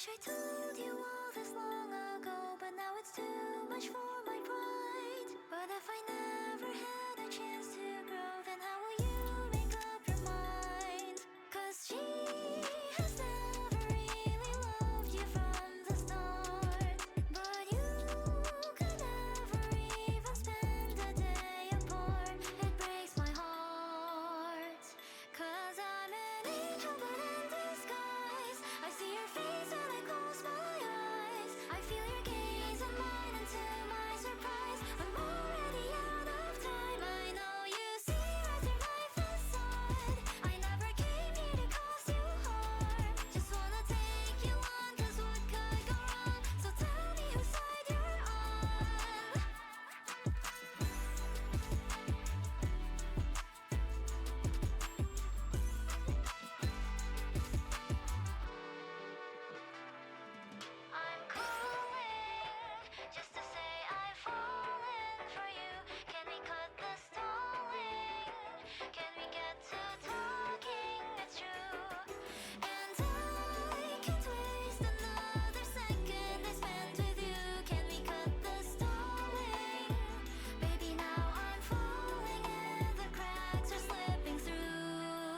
wish I told you all this long ago, but now it's too much for my pride. But if I never had a chance to grow, then how will you make up your mind? 'Cause she has never really loved you from the start. But you could never even spend a day apart. It breaks my heart. 'Cause I'm an angel but in disguise. I see your face when I close my eyes. I feel your gaze and mine, and to my surprise, I'm already out of time. I know you see right through my facade. I never came here to cause you harm. Just wanna take you on, 'cause what could go wrong? So tell me whose side you're on. I'm calling just to say I've fallen for you. Can we cut the stalling? Can we get to talking? It's true. And I can't waste another second I spent with you. Can we cut the stalling? Baby, now I'm falling and the cracks are slipping through.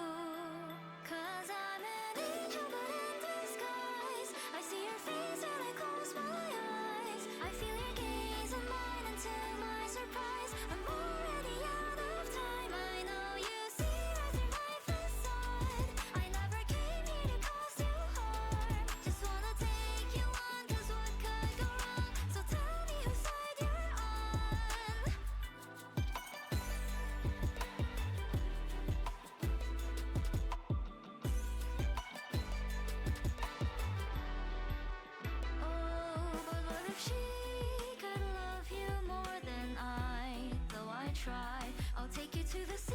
'Cause I'm an angel but in disguise. I see your face when I close my eyes. I feel your gaze and mine, and to my surprise, I'm already out of time. I know you see right through my facade. I never came here to cause you harm. Just wanna take you on, 'cause what could go wrong? So tell me whose side you're on. Oh, but what if she could love you more than I? Though I try, I'll take you to the sea,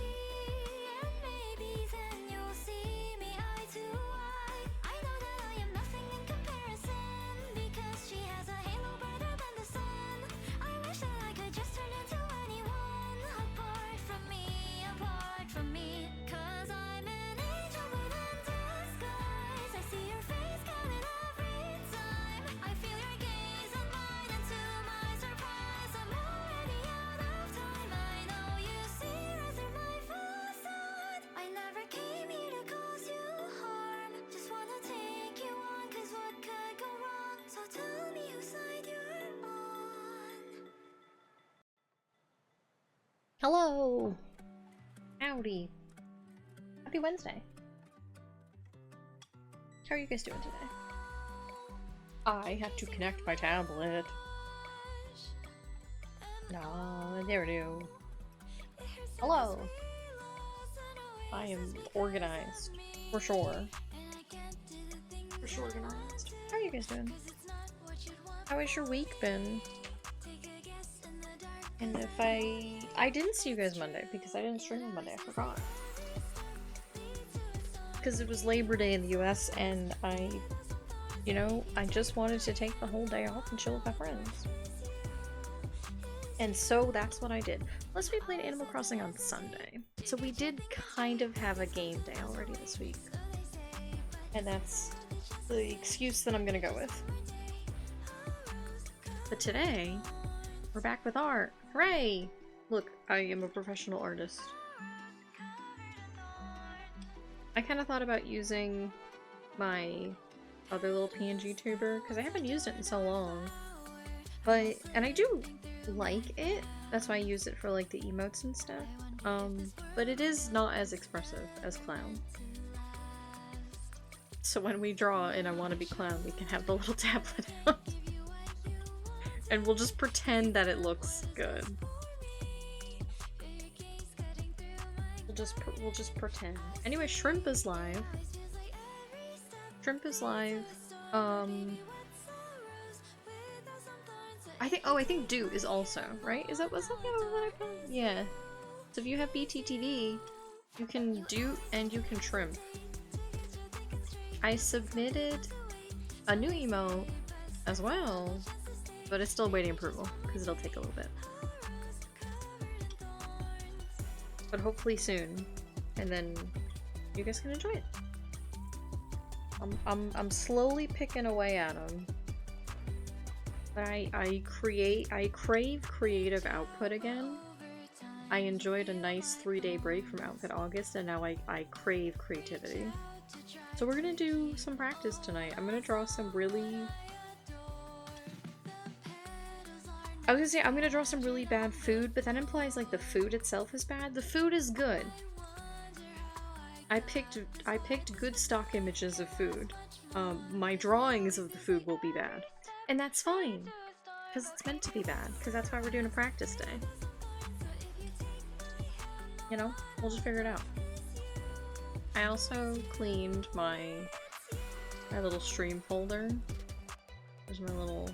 and maybe then you'll see me eye to eye. I know that I am nothing in comparison, because she has a halo brighter than the sun. I wish that I could just turn into anyone apart from me, apart from me. 'Cause I'm an angel but in disguise. I see your face coming every time. I feel your gaze and mine, and to my surprise, I'm already out of time. I know you see right through my facade. I never came here to cause you harm. Just wanna take you on, 'cause what could go wrong? So tell me whose side you're on. Hello! Howdy! Happy Wednesday! How are you guys doing today? I have to connect my tablet. No, there we go. Hello! I am organized. For sure. For sure organized. How are you guys doing? How has your week been? And if I didn't see you guys Monday because I didn't stream on Monday, I forgot. Because it was Labor Day in the US and I just wanted to take the whole day off and chill with my friends. And so that's what I did. Plus we played Animal Crossing on Sunday. So we did kind of have a game day already this week. And that's the excuse that I'm gonna go with. But today, we're back with art. Hooray! Look, I am a professional artist. I kind of thought about using my other little PNG tuber, because I haven't used it in so long. And I do like it. That's why I use it for like the emotes and stuff. But it is not as expressive as Clown. So when we draw and I want to be Clown, we can have the little tablet out. And we'll just pretend that it looks good. We'll just pretend. Anyway, Shrimp is live. Shrimp is live. I think Do is also, right? Was that what I found? Yeah. So if you have BTTV, you can Do and you can Shrimp. I submitted a new email as well, but it's still awaiting approval because it'll take a little bit. But hopefully soon, and then you guys can enjoy it. I'm slowly picking away at them. But I crave creative output again. I enjoyed a nice 3-day break from Outfit August, and now I crave creativity. So we're gonna do some practice tonight. I'm gonna draw some really... I was gonna say, I'm gonna draw some really bad food, but that implies, like, the food itself is bad. The food is good. I picked good stock images of food. My drawings of the food will be bad. And that's fine. Because it's meant to be bad. Because that's why we're doing a practice day. You know? We'll just figure it out. I also cleaned my little stream folder. There's my little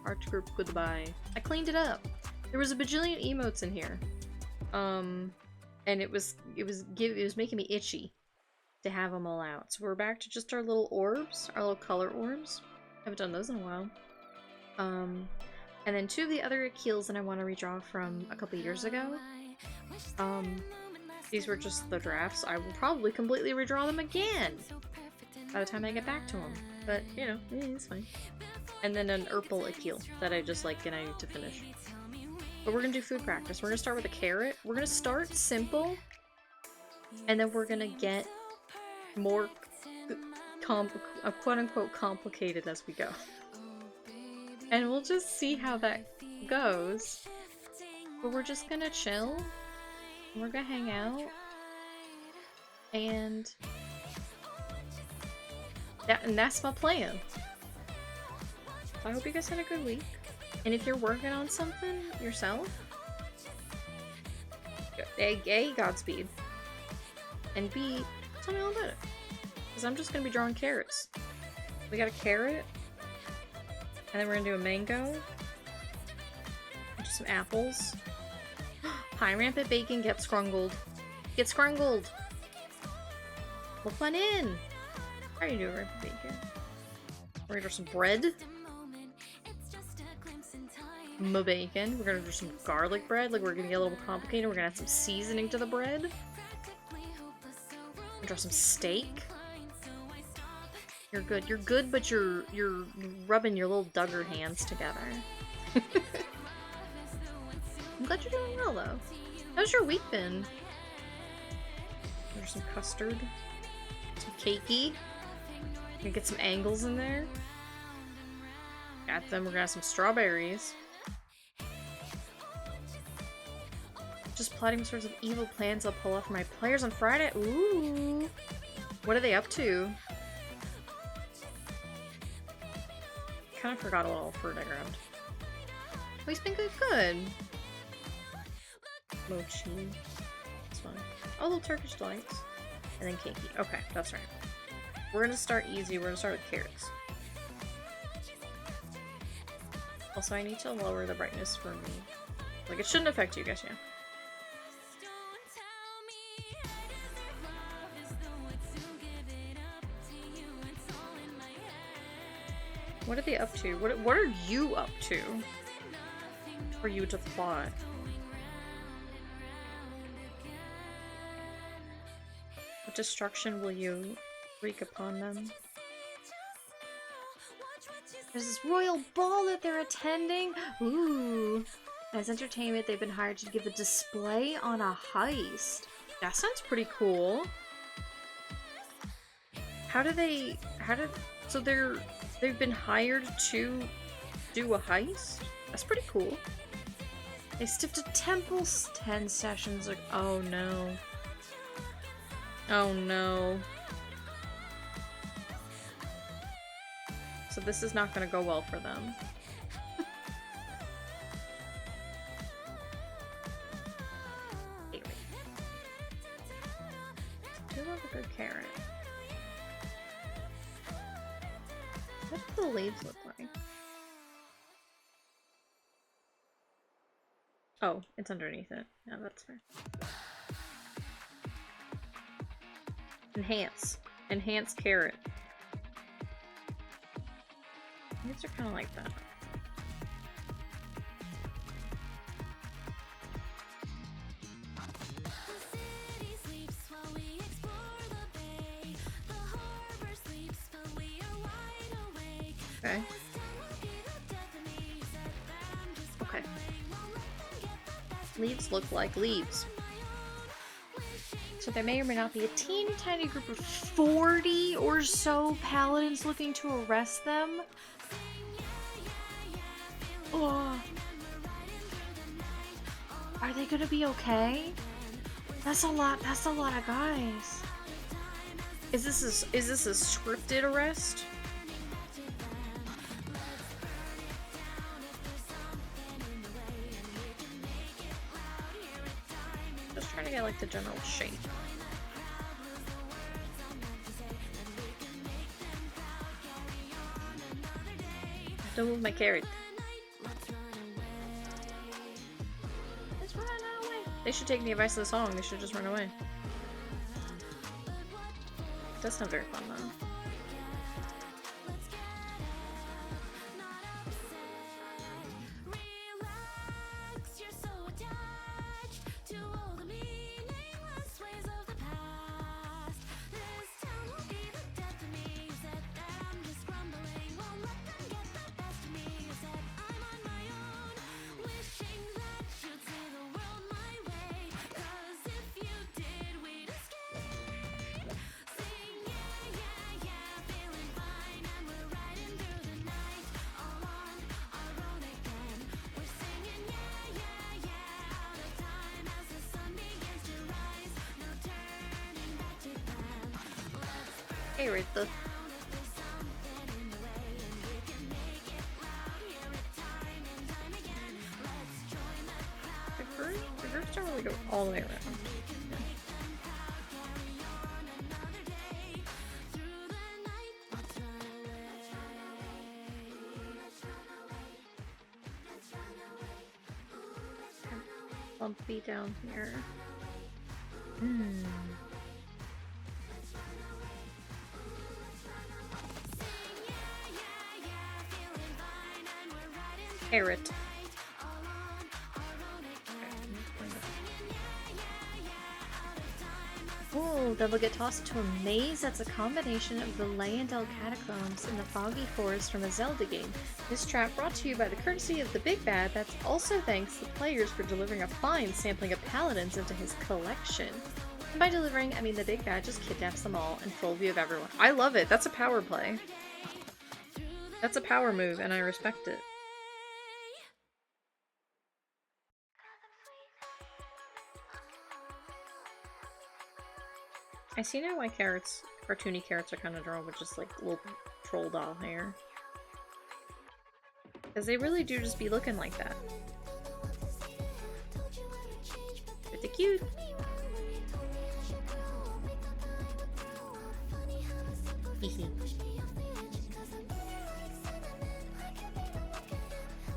art group goodbye. I cleaned it up. There was a bajillion emotes in here. And it was making me itchy to have them all out. So we're back to just our little orbs, our little color orbs. Haven't done those in a while. And then 2 of the other Akils that I want to redraw from a couple years ago. These were just the drafts. I will probably completely redraw them again by the time I get back to them. But, you know, it's fine. And then an Urpal Akil that I just like and I need to finish. But we're gonna do food practice. We're gonna start with a carrot. We're gonna start simple, and then we're gonna get more quote-unquote complicated as we go. And we'll just see how that goes. But we're just gonna chill. We're gonna hang out. And that's my plan. So I hope you guys had a good week. And if you're working on something yourself, A, Godspeed. And B, tell me all about it. Because I'm just going to be drawing carrots. We got a carrot. And then we're going to do a mango. And just some apples. Pine rampant bacon, get scrungled. Get scrungled! Look one in! How are you doing, rampant bacon? We're going to do some bread. Bacon. We're gonna do some garlic bread. Like, we're gonna get a little complicated. We're gonna add some seasoning to the bread. Draw some steak. You're good. You're good, but you're rubbing your little Duggar hands together. I'm glad you're doing well, though. How's your week been? There's some custard. Some cakey. Gonna get some angles in there. Got them. We're gonna have some strawberries. Just plotting sorts of evil plans I'll pull off for my players on Friday. Ooh. What are they up to? Kind of forgot what all fruit I grabbed. Oh, he's been good. Mochi. That's fun. Oh, little Turkish delights. And then cakey. Okay, that's right. We're gonna start easy. We're gonna start with carrots. Also, I need to lower the brightness for me. Like, it shouldn't affect you guys, yeah. What are they up to? What are you up to? For you to plot? What destruction will you wreak upon them? There's this royal ball that they're attending! Ooh! As entertainment, they've been hired to give a display on a heist. That sounds pretty cool. So they've been hired to do a heist? That's pretty cool. They skipped a temple's 10 sessions. Like, oh no. Oh no. So this is not gonna go well for them. Anyway. I do love a good carrot. What do the leaves look like? Oh, it's underneath it. Yeah, that's fair. Enhance. Enhance carrot. These are kind of like that. Okay. Okay. Leaves look like leaves. So there may or may not be a teeny tiny group of 40 or so paladins looking to arrest them. Oh. Are they gonna be okay? That's a lot of guys. Is this a scripted arrest? Just trying to get like the general shape. Don't move my carrot. Let's run away. They should take the advice of the song. They should just run away. That's not very fun though. Hey, Rita. The groups don't really go all the way around. Bumpy down here. Carrot. Oh, then they'll get tossed into a maze that's a combination of the Leyendell catacombs and the foggy forest from a Zelda game. This trap brought to you by the courtesy of the Big Bad, that's also thanks to players for delivering a fine sampling of paladins into his collection. And by delivering, I mean the Big Bad just kidnaps them all in full view of everyone. I love it. That's a power play. That's a power move, and I respect it. I see now why carrots, cartoony carrots are kind of drawn with just like little troll doll hair. Because they really do just be looking like that. Pretty cute.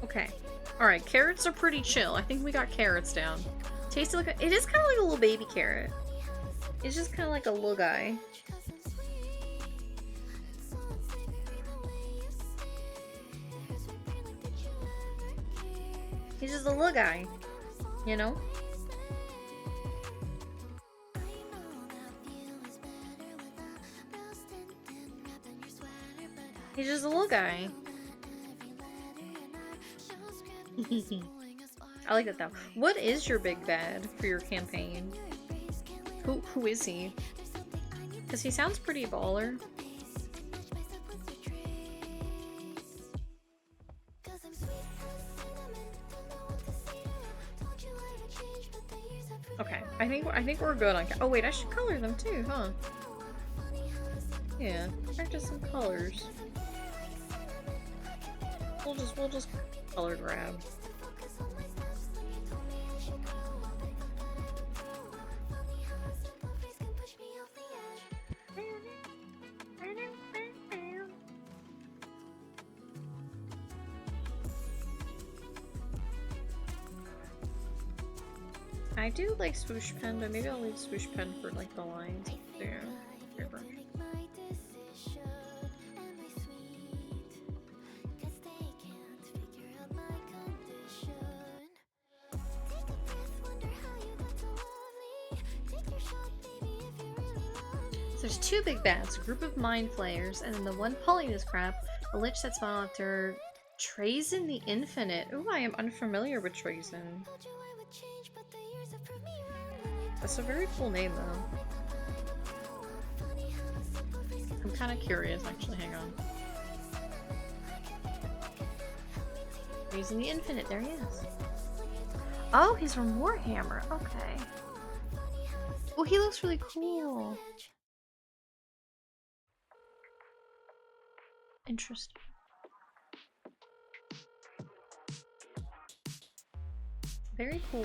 Okay. Alright, carrots are pretty chill. I think we got carrots down. Tasty like it is kind of like a little baby carrot. It's just kind of like a little guy. He's just a little guy, you know? He's just a little guy. I like that though. What is your big bad for your campaign? Who is he? Because he sounds pretty baller. Okay, I think we're good on. Oh wait, I should color them too, huh? Yeah, practice some colors. We'll just color grab. I do like swoosh pen, but maybe I'll leave swoosh pen for like the lines. There. Airbrush. So there's two big bats, a group of mind flayers, and then the one pulling this crap A lich that spawned after Drawerin the Infinite. Ooh, I am unfamiliar with Drawerin. That's a very cool name, though. I'm kind of curious, actually. Hang on. Drawerin the Infinite. There he is. Oh, he's from Warhammer. Okay. Oh, he looks really cool. Interesting. Very cool.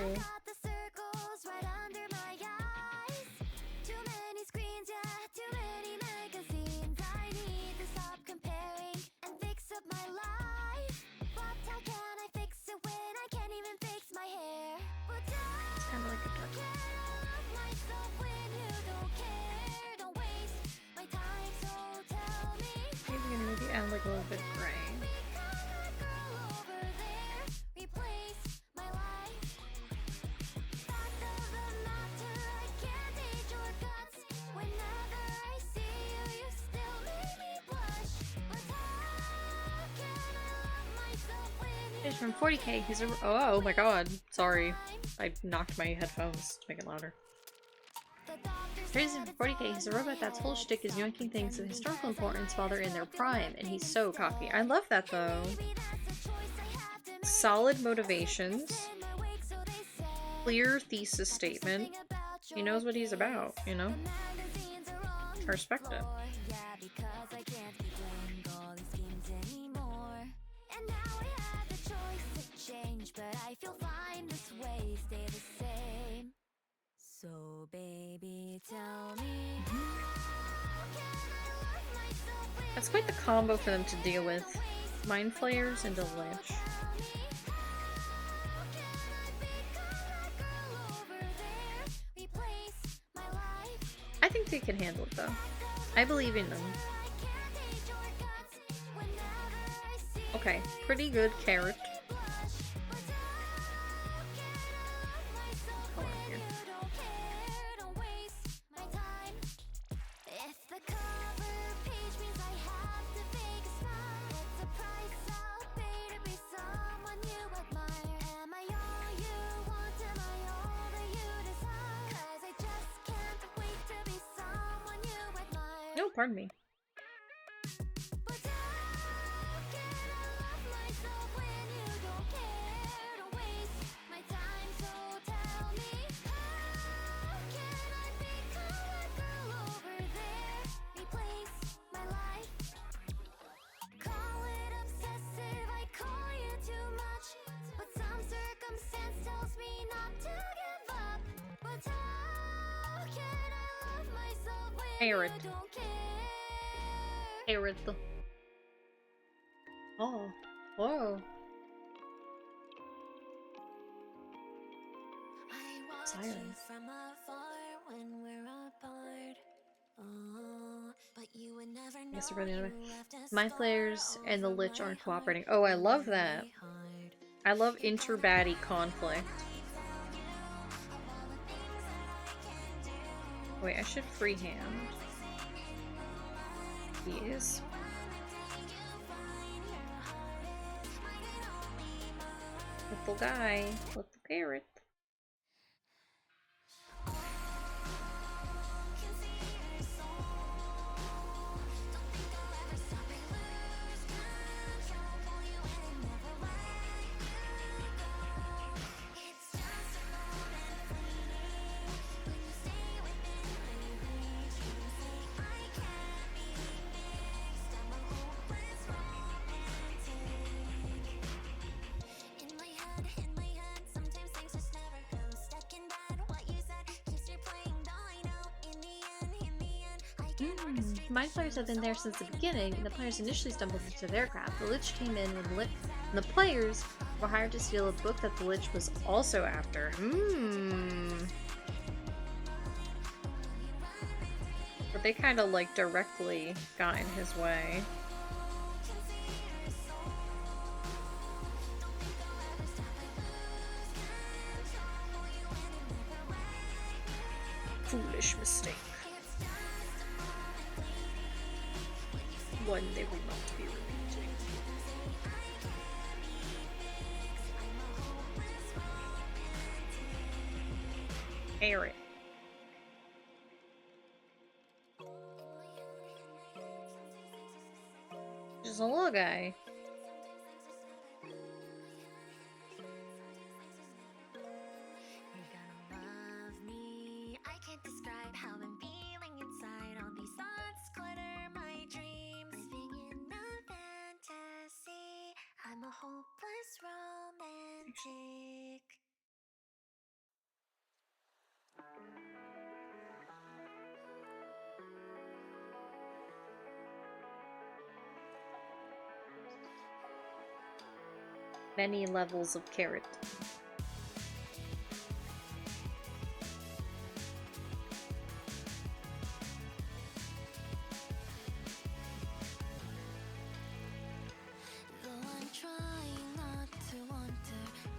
It's kind of like a dark. Maybe add like a little bit gray. It's from 40k. He's a oh my god. Sorry. I knocked my headphones to make it louder. Drawerin from 40k. He's a robot that's whole shtick is yoinking things of historical importance while they're in their prime, and he's so cocky. I love that though. Solid motivations. Clear thesis statement. He knows what he's about, you know? I respect it. So baby, tell me. That's quite the combo for them to deal with. Mind flayers into lich. I think they can handle it though. I believe in them. Okay, pretty good carrot. No, pardon me. Carrot. Carrot. Oh. Whoa. Siren. Yes, really anyway. My players and the Lich aren't cooperating. Oh, I love that. I love inter-baddie conflict. Wait, I should freehand. Yes. Little guy, little carrot. My players have been there since the beginning, and the players initially stumbled into their craft. The Lich came in and the players were hired to steal a book that the Lich was also after. But they kind of like directly got in his way. Foolish mistake. One they will not be repeating. Carrot. Just a little guy. You're gonna love me. I can't describe how I'm feeling inside. All these thoughts clutter my dreams. Living in a fantasy. I'm a hopeless romantic. Many levels of carrot. Though I'm trying not to wander,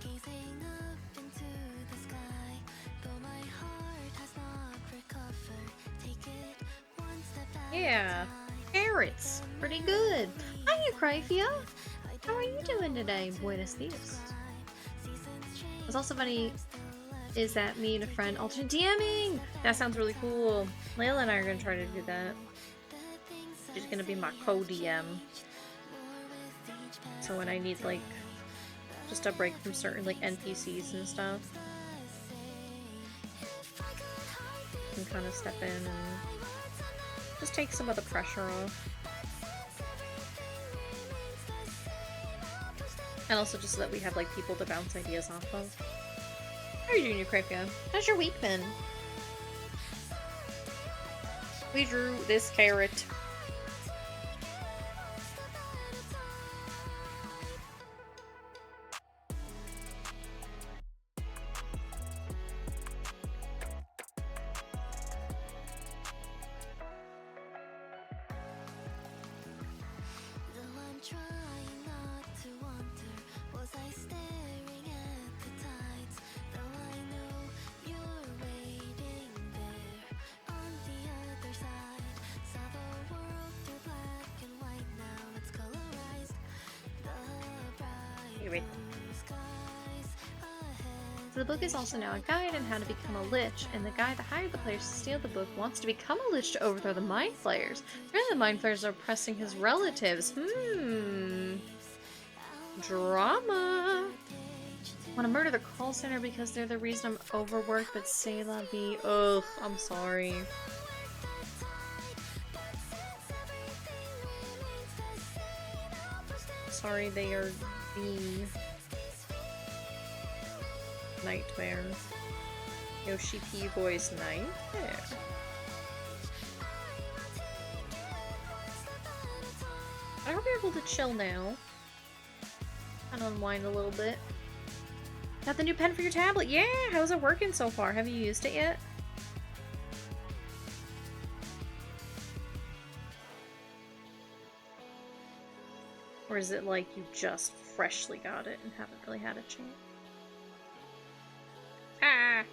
gazing up into the sky. Though my heart has not recovered, take it one step at Yeah. a time. Carrots. Pretty good. Hi, Eucryphia. How are you doing today? Buenos dias. What's also funny is that me and a friend alternate DMing. That sounds really cool. Layla and I are gonna try to do that. She's gonna be my co-DM. So when I need like just a break from certain like NPCs and stuff, I can kind of step in and just take some of the pressure off. And also just so that we have like people to bounce ideas off of. How are you doing, Eucryphia? How's your week been? We drew this carrot. Though I'm trying not to wander, was I staring at the tides? Though I know you're waiting there on the other side. Saw the world through black and white, now it's colorized. The bright Anyway. blue skies ahead. So the book is also now a guide on how to become a lich, and the guy that hired the players to steal the book wants to become a lich to overthrow the mind flayers. Apparently the mind flayers are oppressing his relatives. Drama. Want to murder the call center because they're the reason I'm overworked, but c'est la vie. Ugh, I'm sorry. Sorry, they are the nightmare. Yoshi P voice nightmare. I hope you're able to chill now. And unwind a little bit. Got the new pen for your tablet. Yeah, how's it working so far? Have you used it yet? Or is it like you just freshly got it and haven't really had a chance? Ah!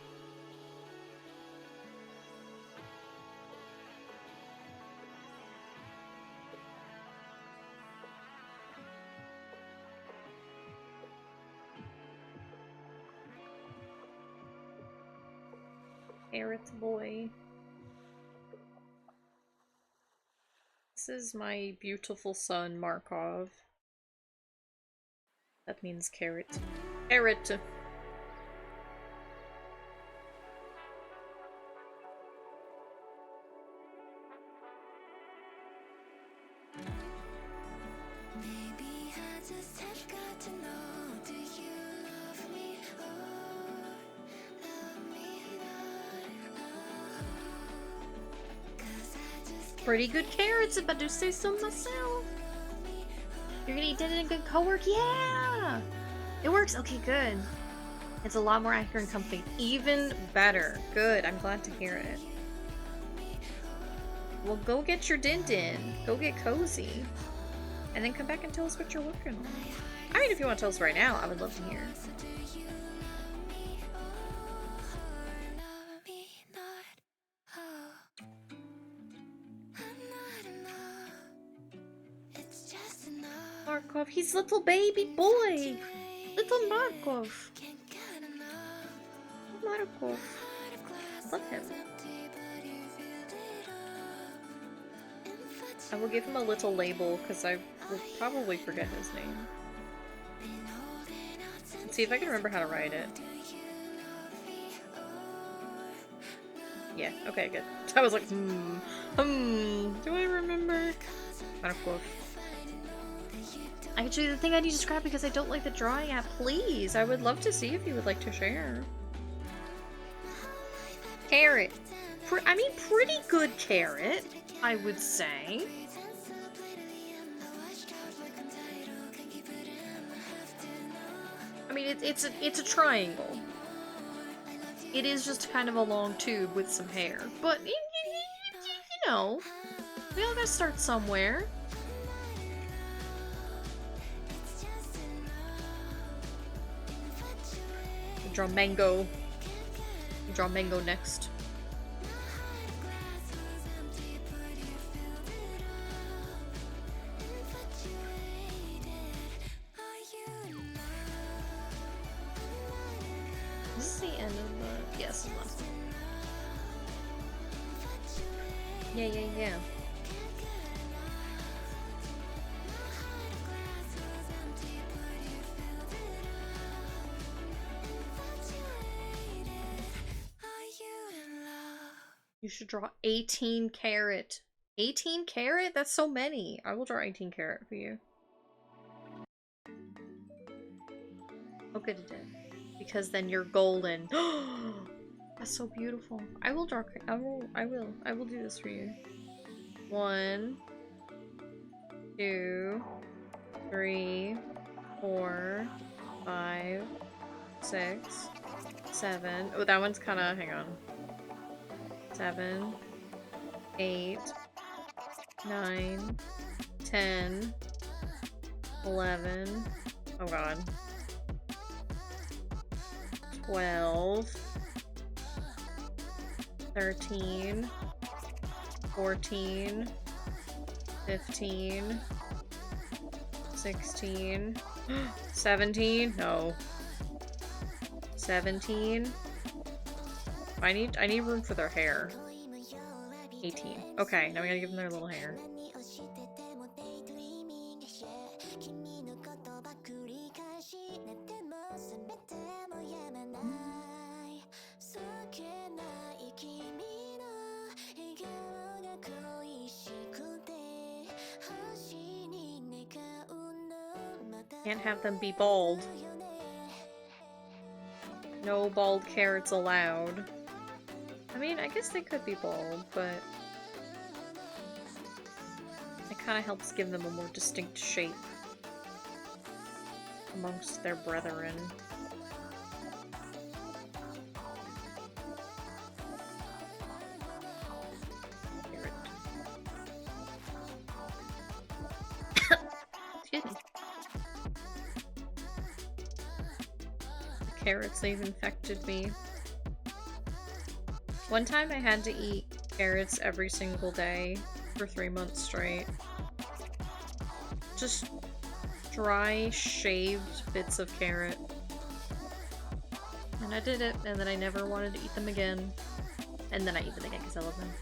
Carrot boy. This is my beautiful son, Markov. That means carrot. Carrot! Maybe I just have got to know, do you love me? Oh, love me not. Oh, 'cause I just Pretty good carrots, if I do say so myself. You're gonna eat dinner and good co-work? Yeah! It works? Okay, good. It's a lot more accurate and comfy. Even better. Good, I'm glad to hear it. Well, go get your din-din. Go get cozy. And then come back and tell us what you're working on. I mean, if you want to tell us right now, I would love to hear. Markov, he's little baby boy. Little Markov. Markov. Love him. I will give him a little label because I will probably forget his name. Let's see if I can remember how to write it. Yeah, okay, good. I was like, do I remember? Actually, the thing I need to scrap because I don't like the drawing app, please. I would love to see if you would like to share. Carrot. I mean, pretty good carrot, I would say. I mean, it's a triangle. It is just kind of a long tube with some hair, but you know, we all gotta start somewhere. Draw mango. Draw mango next. Is this the end of the... Yes, the last one. Yeah. You should draw 18 carat. 18 carat? That's so many. I will draw 18 carat for you. Oh, good it did. Because then you're golden. That's so beautiful. I will draw. I will do this for you. 1, 2, 3, 4, 5, 6, 7. Oh, that one's kind of. Hang on. 7, 8, 9, 10, 11. Oh god. 12, 13, 14, 15, 16, 17, no. 17. I need room for their hair. 18. Okay, now we gotta give them their little hair. Can't have them be bald. No bald carrots allowed. I mean, I guess they could be bald, but it kind of helps give them a more distinct shape amongst their brethren. Excuse me. The carrots, they've infected me. One time I had to eat carrots every single day for 3 months straight. Just dry, shaved bits of carrot. And I did it, and then I never wanted to eat them again. And then I eat them again because I love them.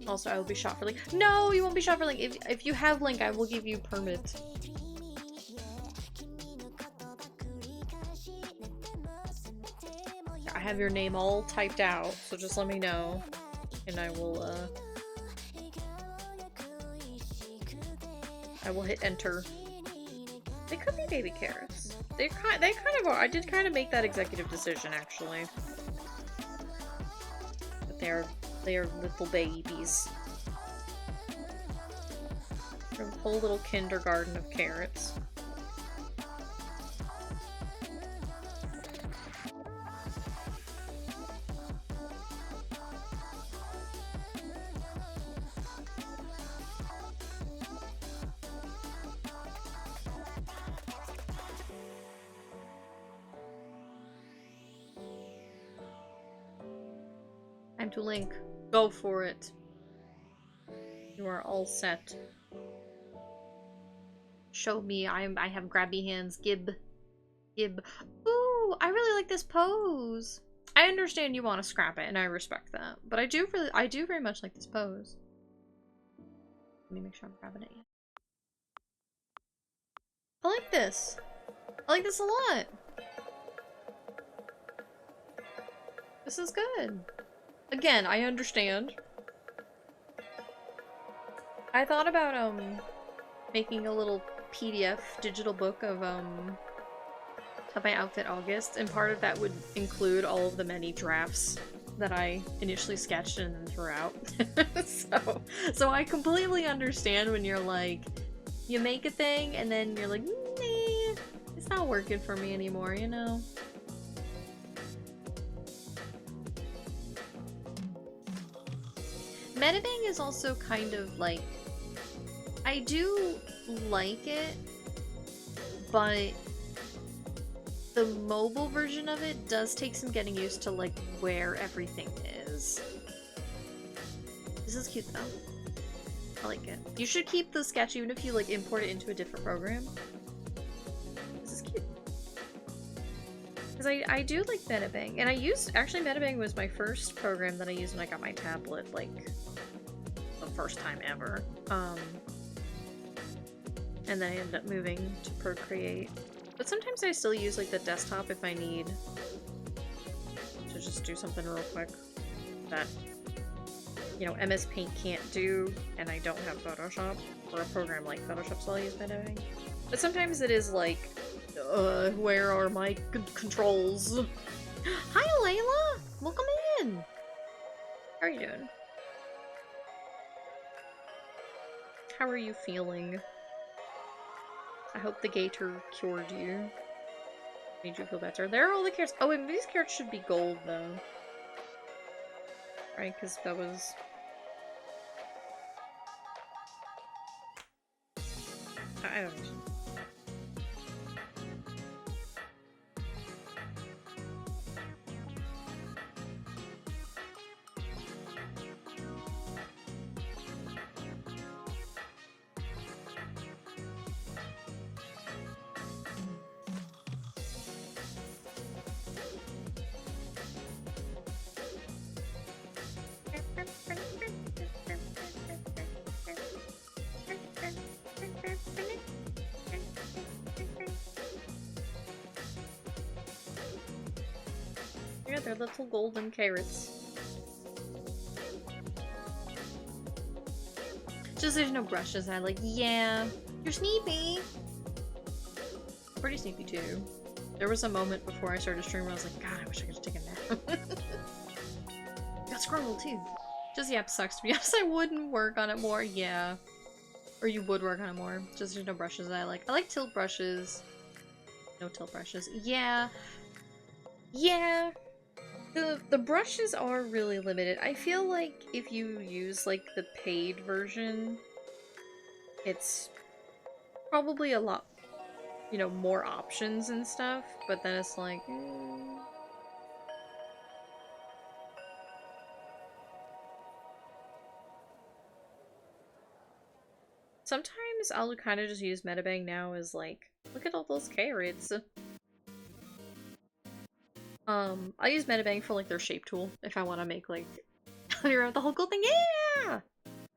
Also, I will be shot for Link. No, you won't be shot for Link. If you have Link, I will give you permit. I have your name all typed out, so just let me know, and I will hit enter. They could be baby carrots. They kind of are. I did kind of make that executive decision, actually. But they are little babies. They're a whole little kindergarten of carrots. Time to link. Go for it. You are all set. Show me. I have grabby hands. Gib. Gib. Ooh! Oh, I really like this pose. I understand you want to scrap it, and I respect that. But I do very much like this pose. Let me make sure I'm grabbing it. I like this. I like this a lot. This is good. Again, I understand. I thought about making a little PDF digital book of my outfit August, and part of that would include all of the many drafts that I initially sketched and then threw out. So I completely understand when you're like, you make a thing and then you're like, nah, it's not working for me anymore, you know? Metabang is also kind of like, I do like it, but the mobile version of it does take some getting used to, like, where everything is. This is cute, though. I like it. You should keep the sketch even if you, like, import it into a different program. This is cute. Because I do like Metabang. And actually, Metabang was my first program that I used when I got my tablet, like, the first time ever. And then I ended up moving to Procreate. But sometimes I still use, like, the desktop if I need to just do something real quick that, you know, MS Paint can't do, and I don't have Photoshop, or a program like Photoshop, so I'll use Metabang. But sometimes it is like, where are my controls? Hi, Layla! Welcome in! How are you doing? How are you feeling? I hope the gator cured you. Made you feel better. There are all the carrots. Oh, and these carrots should be gold, though. Right, because that was... I don't know. Yeah, they're little golden carrots. Just there's no brushes. I like, yeah, you're sleepy. Pretty sleepy too. There was a moment before I started streaming where I was like, God, I wish I could just take a nap. Got scrolled too. Just, yeah, it sucks to be honest. I wouldn't work on it more, yeah. Or you would work on it more. Just there's no brushes that I like. I like tilt brushes. No tilt brushes. Yeah. Yeah. The brushes are really limited. I feel like if you use, like, the paid version, it's probably a lot, you know, more options and stuff, but then it's like, Sometimes I'll kind of just use Metabang now as, like, look at all those carrots. I use Metabang for, like, their shape tool if I want to make, like, the whole gold thing. Yeah!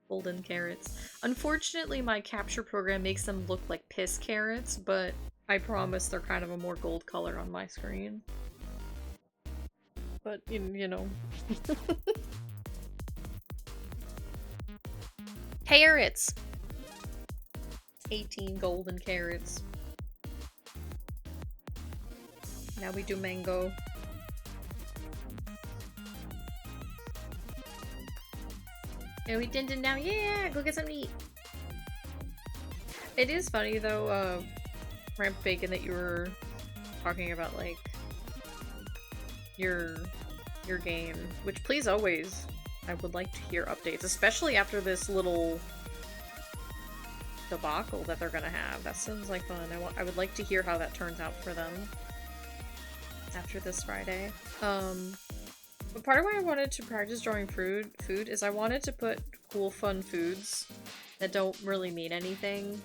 Golden carrots. Unfortunately, my capture program makes them look like piss carrots, but I promise they're kind of a more gold color on my screen. But, you know. Carrots! 18 golden carrots. Now we do mango. Yeah, we did it now. Yeah, go get something to eat. It is funny though, Ramp Bacon, that you were talking about, like, your game. Which, please, always, I would like to hear updates, especially after this little debacle that they're gonna have. That sounds like fun. I would like to hear how that turns out for them after this Friday. But part of why I wanted to practice drawing food is I wanted to put cool, fun foods that don't really mean anything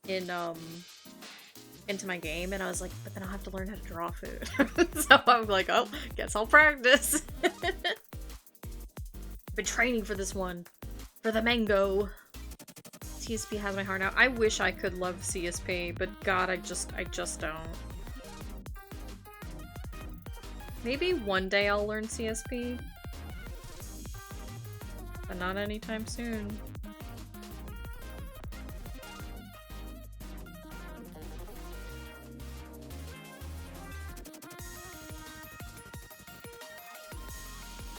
in into my game, and I was like, but then I'll have to learn how to draw food. So I'm like, oh, guess I'll practice. Been training for this one. For the mango. CSP has my heart out. I wish I could love CSP, but God, I just don't. Maybe one day I'll learn CSP. But not anytime soon.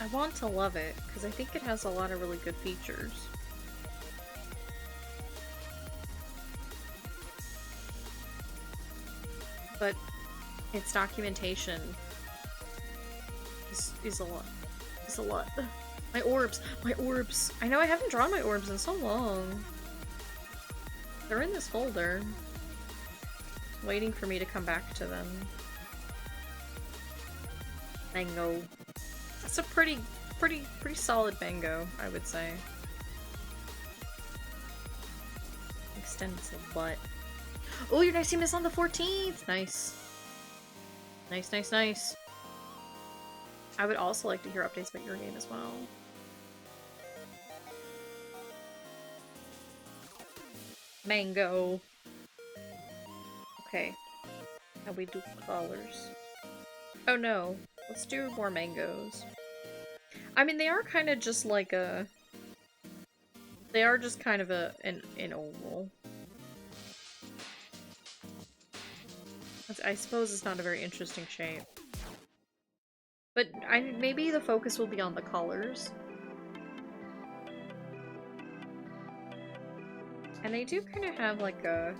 I want to love it, because I think it has a lot of really good features. But its documentation is a lot. Is a lot. My orbs! My orbs! I know I haven't drawn my orbs in so long. They're in this folder. Waiting for me to come back to them. Mango. It's a pretty solid mango, I would say. Extensive butt. Oh, you're gonna see this on the 14th! Nice. Nice, nice, nice. I would also like to hear updates about your game as well. Mango. Okay. Now we do colors. Oh no. Let's do more mangoes. I mean, they are kind of just like a... They are just kind of an oval. I suppose it's not a very interesting shape. But maybe the focus will be on the colors. And they do kind of have like a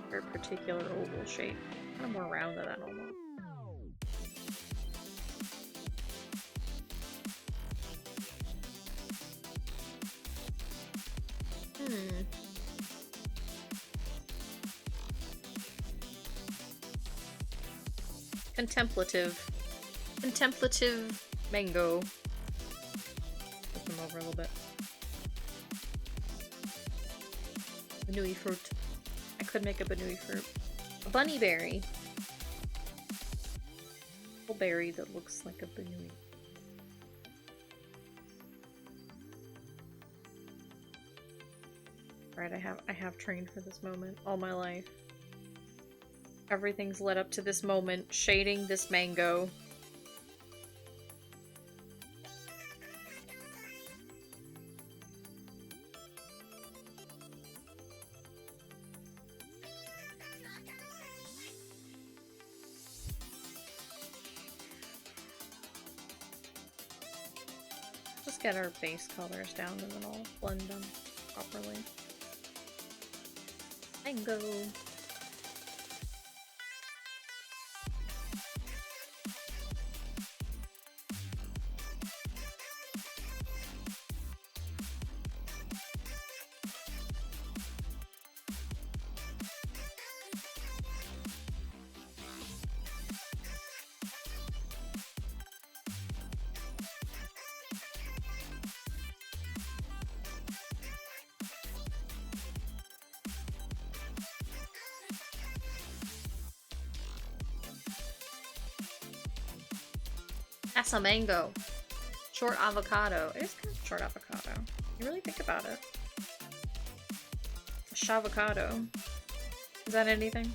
very particular oval shape. Kind of more rounded than normal. Contemplative. Contemplative mango. Flip them over a little bit. Banui fruit. I could make a banui fruit. A bunny berry. A berry that looks like a banui. Right, I have trained for this moment all my life. Everything's led up to this moment, shading this mango. Just get our base colors down and then I'll blend them properly. Mango. That's a mango. Short avocado. It is kind of short avocado. You really think about it. A shavocado. Is that anything?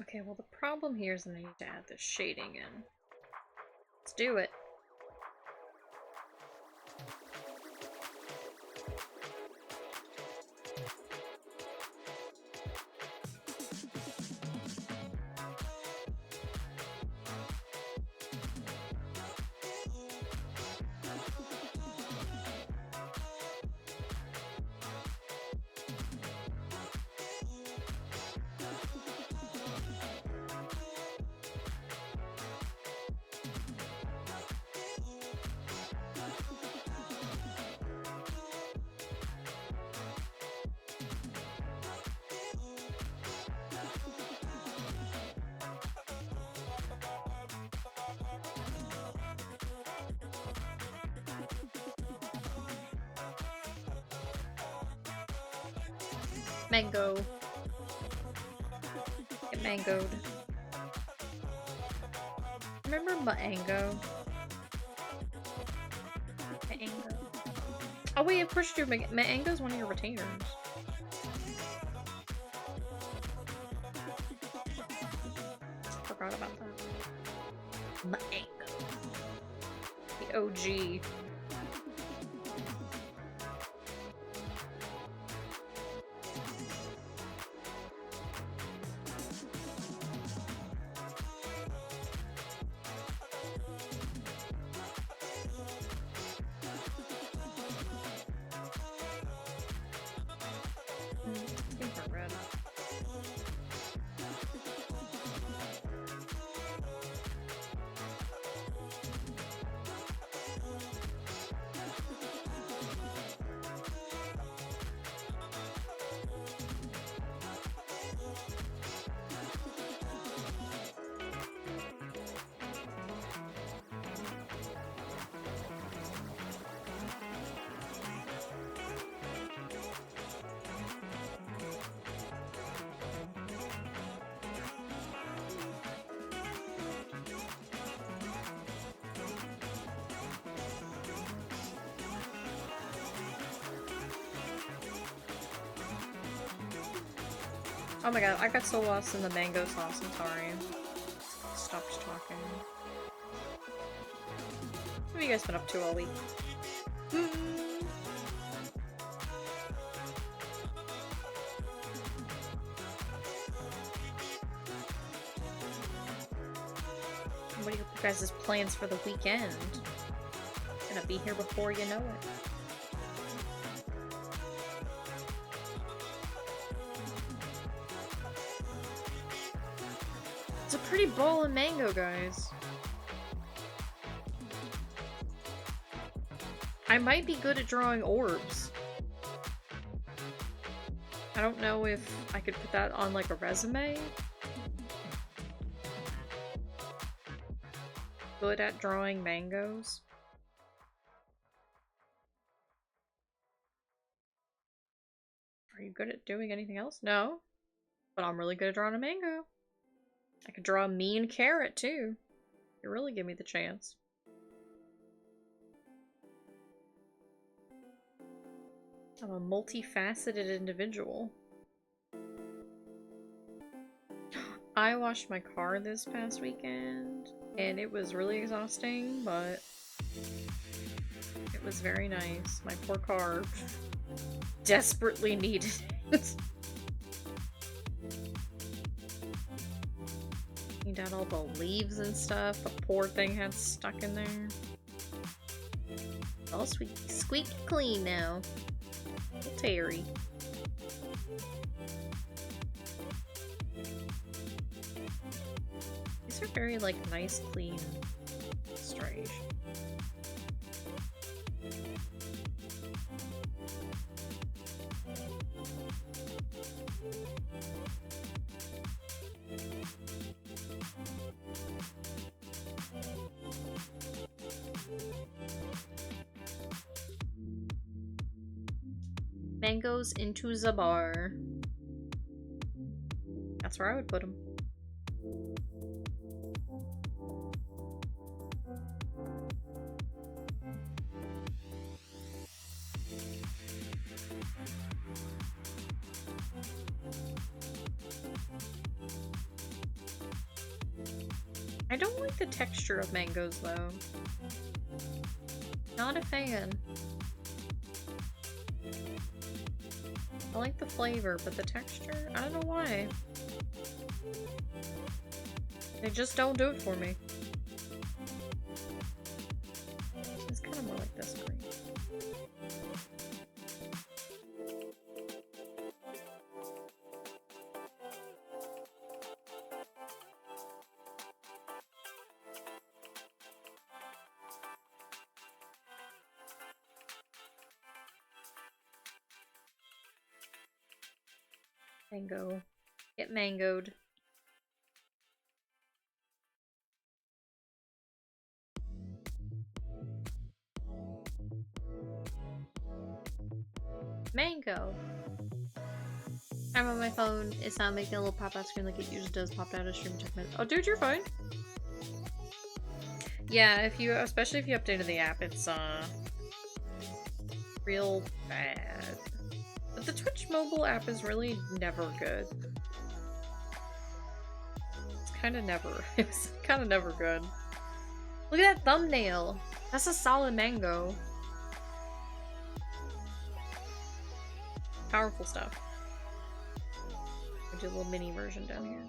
Okay, well the problem here is that I need to add the shading in. Let's do it. Mango. Get mangoed. Remember Mango? Mango. Oh wait, of course you do. Mango's one of your retainers. Forgot about that. Mango. The OG. Oh my god, I got so lost in the mango sauce, I'm sorry. Stopped talking. What have you guys been up to all week? What are your guys' plans for the weekend? Gonna be here before you know it. It's a pretty bowl of mango, guys. I might be good at drawing orbs. I don't know if I could put that on like a resume. Good at drawing mangoes. Are you good at doing anything else? No. But I'm really good at drawing a mango. I could draw a mean carrot too. You really give me the chance. I'm a multifaceted individual. I washed my car this past weekend, and it was really exhausting, but it was very nice. My poor car desperately needed it. Cleaned out all the leaves and stuff the poor thing had stuck in there. All squeaky clean now. Little Terry. These are very, like, nice, clean striations. Mangoes into the bar. That's where I would put them. I don't like the texture of mangoes though. Not a fan. I like the flavor, but the texture, I don't know why. They just don't do it for me. It's kind of more like this green. Mango. Get mangoed. Mango. I'm on my phone. It's not making a little pop-out screen like it usually does. Popped out of stream 10 minutes. Oh, dude, you're fine. Yeah, if you, especially if you updated the app, it's real bad. But the Twitch mobile app is really never good. It's kind of never. It's kind of never good. Look at that thumbnail. That's a solid mango. Powerful stuff. I'll do a little mini version down here.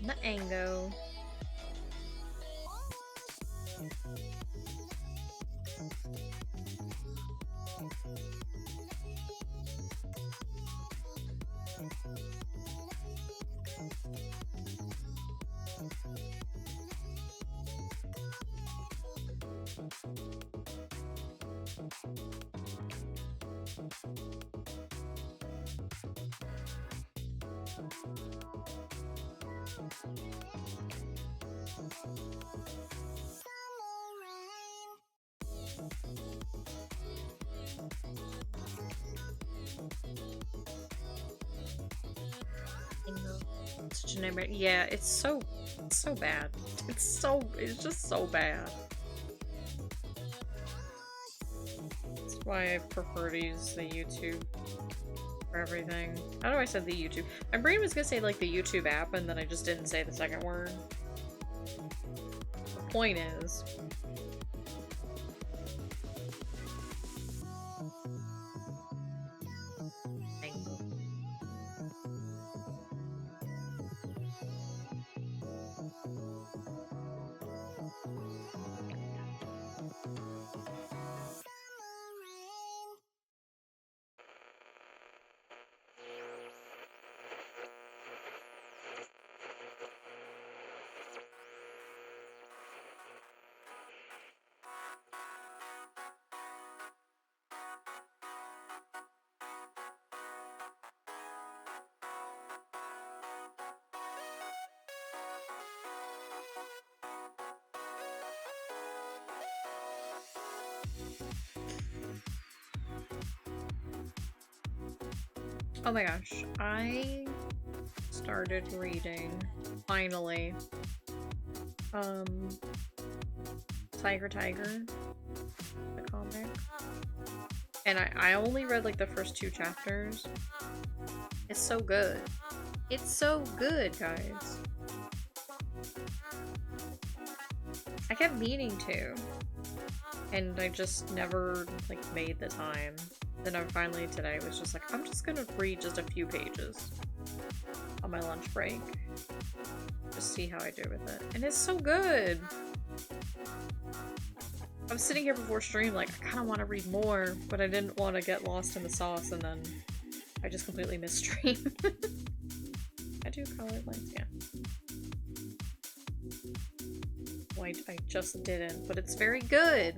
The Ango. Such a nightmare. Yeah, it's so bad. It's just so bad. That's why I prefer to use the YouTube for everything. How do I say the YouTube? My brain was gonna say like the YouTube app, and then I just didn't say the second word. The point is, oh my gosh, I started reading, finally, Tiger, the comic. And I only read like the first 2 chapters. It's so good. It's so good, guys. I kept meaning to. And I just never like made the time. Then I finally today was just like, I'm just gonna read just a few pages on my lunch break. Just see how I do with it. And it's so good! I was sitting here before stream like, I kinda wanna read more, but I didn't want to get lost in the sauce, and then I just completely missed stream. I do colored lines, yeah. Oh, I just didn't, but it's very good!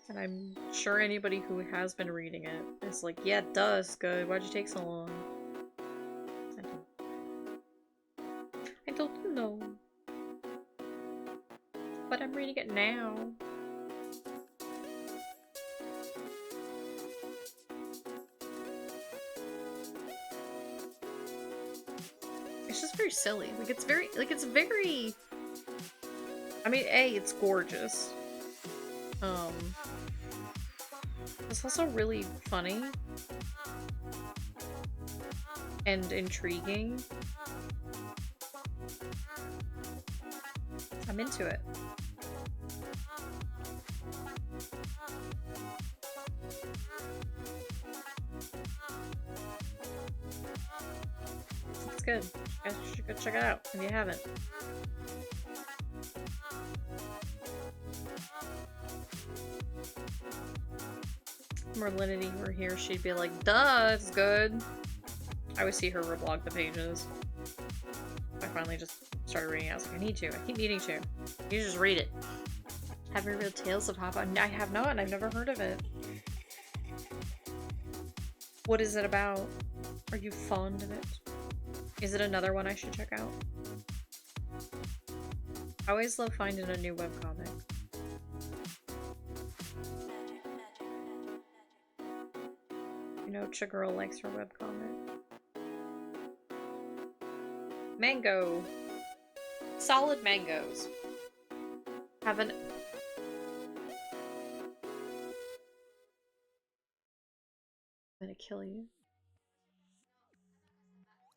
And I'm sure anybody who has been reading it is like, yeah, it does, good. Why'd you take so long? I don't know. But I'm reading it now. It's just very silly. Like, it's very, I mean, A, it's gorgeous. It's also really funny and intriguing. I'm into it. good. You guys should go check it out if you haven't. If Merlinity were here, she'd be like, duh, it's good. I would see her reblog the pages. I finally just started reading it. I was like, I need to. I keep needing to. You just read it. Have you read Tales of Papa? I have not, and I've never heard of it. What is it about? Are you fond of it? Is it another one I should check out? I always love finding a new webcomic. You know, Chagirl likes her webcomic. Mango! Solid mangoes. Have an... I'm gonna kill you.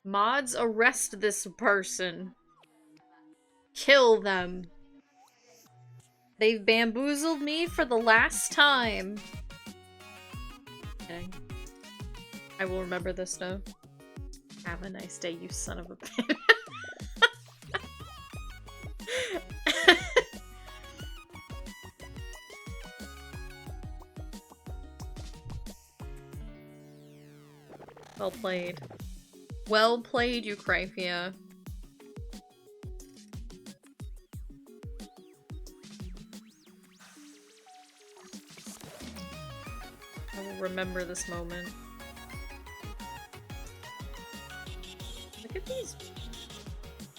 Mods, arrest this person. Kill them. They've bamboozled me for the last time. Okay. I will remember this though. Have a nice day, you son of a bitch. Well played. Well played, Eucryphia. I will remember this moment. Look at these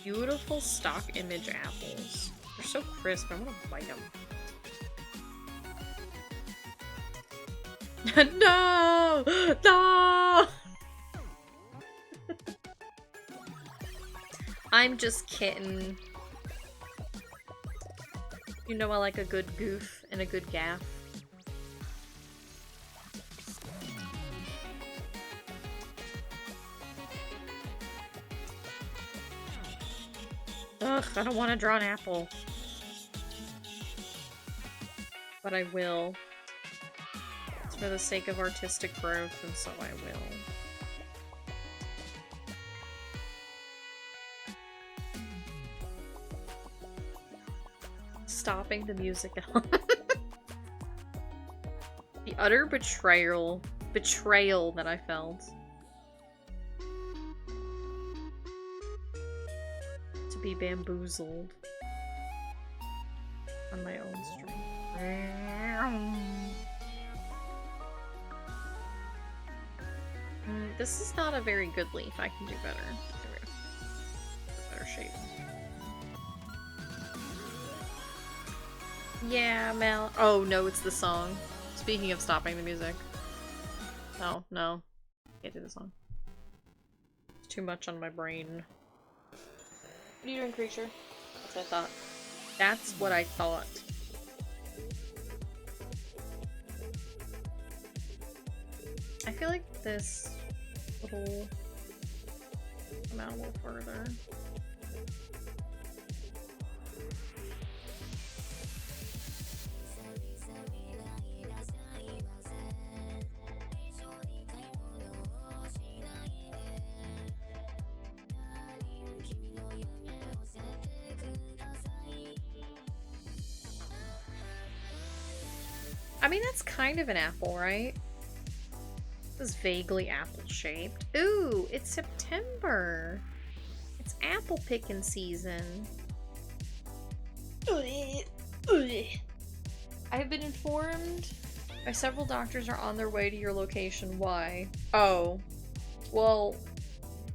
beautiful stock image apples. They're so crisp, I want to bite them. No! No! I'm just kidding. You know I like a good goof and a good gaff. Ugh, I don't want to draw an apple. But I will. It's for the sake of artistic growth, and so I will. Stopping the music out. The utter betrayal that I felt. To be bamboozled on my own stream. This is not a very good leaf. I can do better. There we go. Better shape. Yeah, Mel. Oh, no, it's the song. Speaking of stopping the music. Oh, no. Can't do the song. It's too much on my brain. What are you doing, creature? That's what I thought. That's what I thought. I feel like this little... come out a little further. I mean, that's kind of an apple, right? This is vaguely apple-shaped. Ooh, it's September. It's apple picking season. I have been informed by several doctors are on their way to your location. Why? Oh. Well,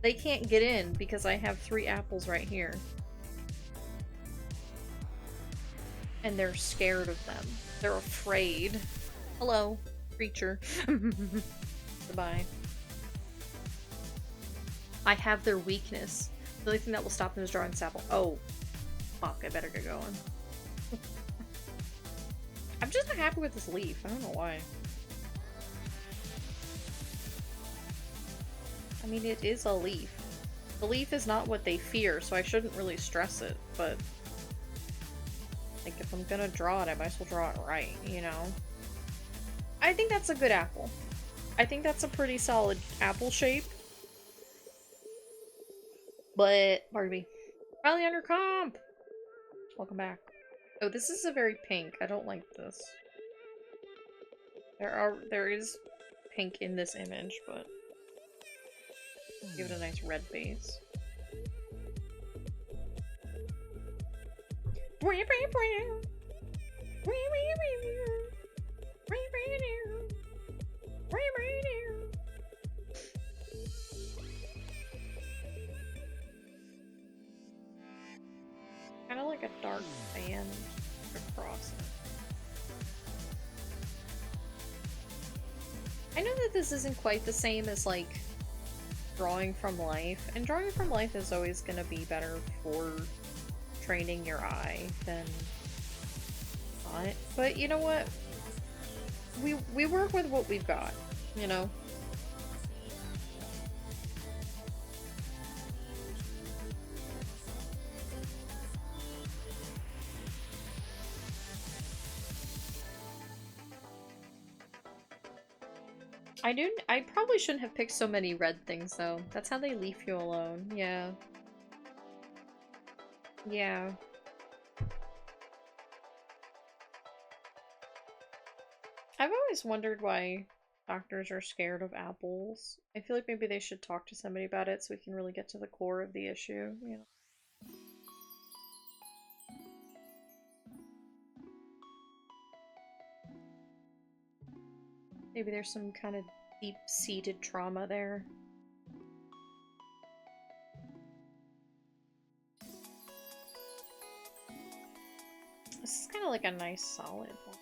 they can't get in because I have 3 apples right here. And they're scared of them. They're afraid. Hello, creature. Goodbye. I have their weakness. The only thing that will stop them is drawing this apple. Oh, fuck, I better get going. I'm just not happy with this leaf. I don't know why. I mean, it is a leaf. The leaf is not what they fear, so I shouldn't really stress it, but... like, if I'm gonna draw it, I might as well draw it right, you know? I think that's a good apple. I think that's a pretty solid apple shape. But, pardon me. Rally on your comp! Welcome back. Oh, this is a very pink. I don't like this. There is pink in this image, but give it a nice red base. Kind of like a dark band across it. I know that this isn't quite the same as like drawing from life, and drawing from life is always going to be better for training your eye than not. But you know what? We work with what we've got, you know? I probably shouldn't have picked so many red things though. That's how they leave you alone. Yeah. Yeah. I've always wondered why doctors are scared of apples. I feel like maybe they should talk to somebody about it so we can really get to the core of the issue, you know. Maybe there's some kind of deep-seated trauma there. This is kind of like a nice solid one.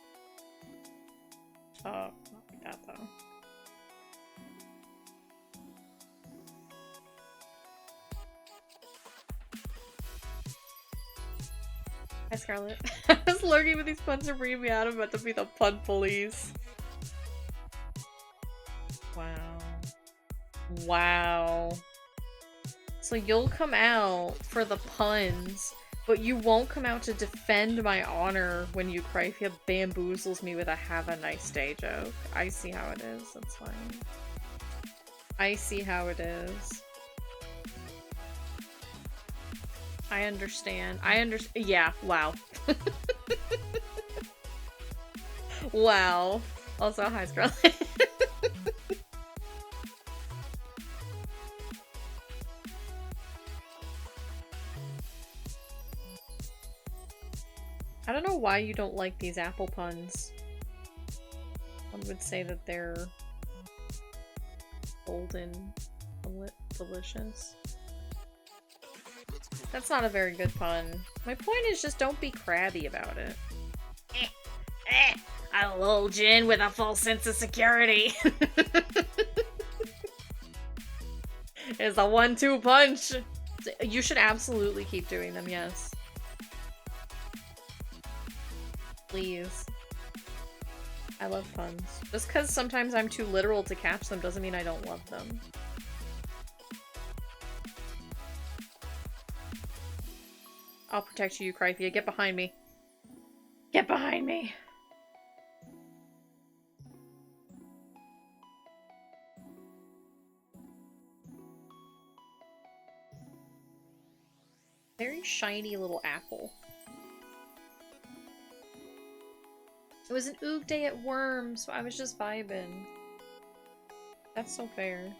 Oh, not like that though. Hi Scarlet. I was lurking with these puns to bring me out. I'm about to be the pun police. Wow. Wow. So you'll come out for the puns, but you won't come out to defend my honor when Eucryphia bamboozles me with a have a nice day joke. I see how it is. That's fine. I see how it is. I understand. Yeah, wow. Wow. Also, hi Scarlet. I don't know why you don't like these apple puns. One would say that they're bold and delicious. That's not a very good pun. My point is just don't be crabby about it. I lull Jin with a false sense of security. It's a 1-2 punch. You should absolutely keep doing them, yes. Please. I love puns. Just because sometimes I'm too literal to catch them doesn't mean I don't love them. I'll protect you, Eucryphia. Get behind me. Get behind me! Very shiny little apple. It was an oog day at Worm, so I was just vibing. That's so fair.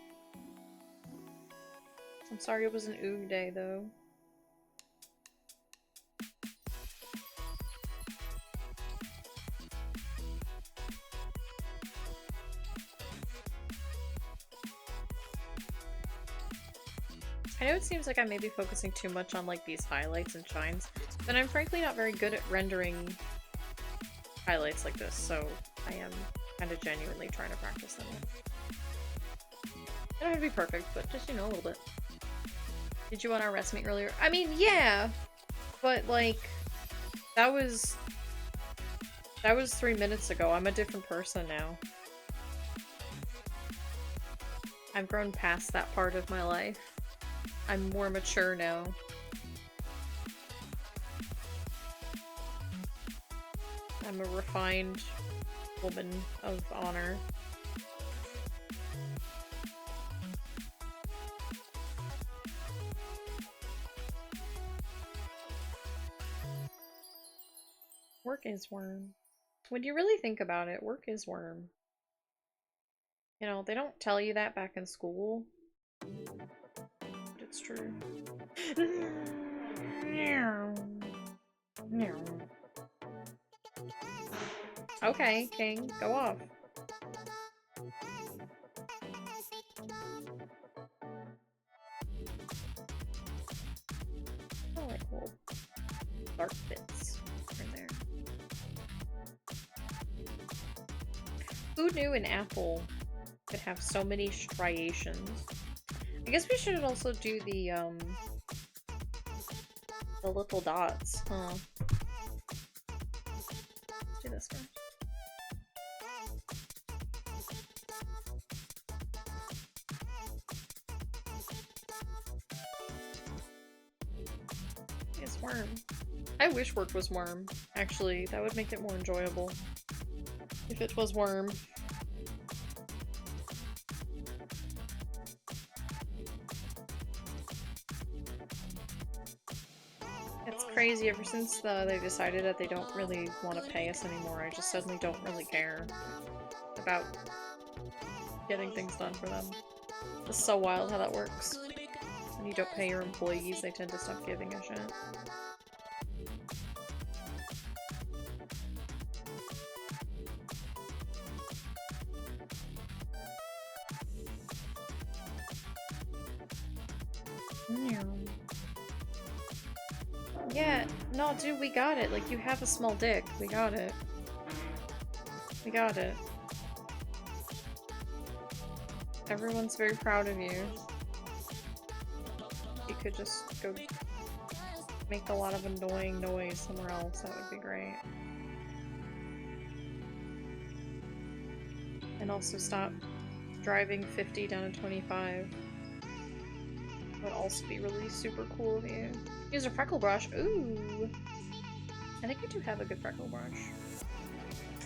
I'm sorry it was an oog day, though. I know it seems like I may be focusing too much on like these highlights and shines, but I'm frankly not very good at rendering highlights like this, so I am kind of genuinely trying to practice them. I don't have to be perfect, but just, you know, a little bit. Did you want our rest meet earlier? I mean, yeah, but like, that was 3 minutes ago. I'm a different person now. I've grown past that part of my life. I'm more mature now. I'm a refined woman of honor. Work is worm. When you really think about it, work is worm. You know, they don't tell you that back in school. But it's true. Okay, King, go off. I like little dark bits in there. Who knew an apple could have so many striations? I guess we should also do the little dots, huh? Let's do this first. It's worm. I wish work was worm, actually. That would make it more enjoyable. If it was worm. It's crazy, ever since they decided that they don't really want to pay us anymore, I just suddenly don't really care about getting things done for them. It's so wild how that works. When you don't pay your employees, they tend to stop giving a shit. Yeah, no, dude, we got it. Like, you have a small dick. We got it. We got it. Everyone's very proud of you. You could just go make a lot of annoying noise somewhere else. That would be great. And also stop driving 50 down to 25. Would also be really super cool of you. Use a freckle brush. Ooh. I think I do have a good freckle brush.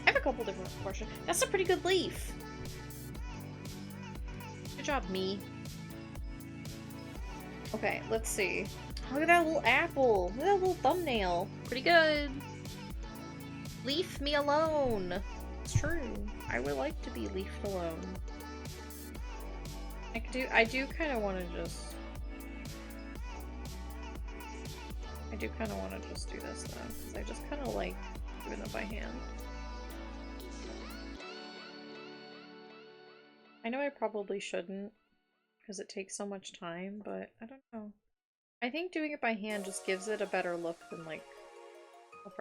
I have a couple different brushes. That's a pretty good leaf. Good job, me. Okay, let's see. Look at that little apple. Look at that little thumbnail. Pretty good. Leave me alone. It's true. I would like to be left alone. I do kind of want to just... I do kind of want to just do this though, because I just kind of like doing it by hand. I know I probably shouldn't, because it takes so much time, but I don't know. I think doing it by hand just gives it a better look than like...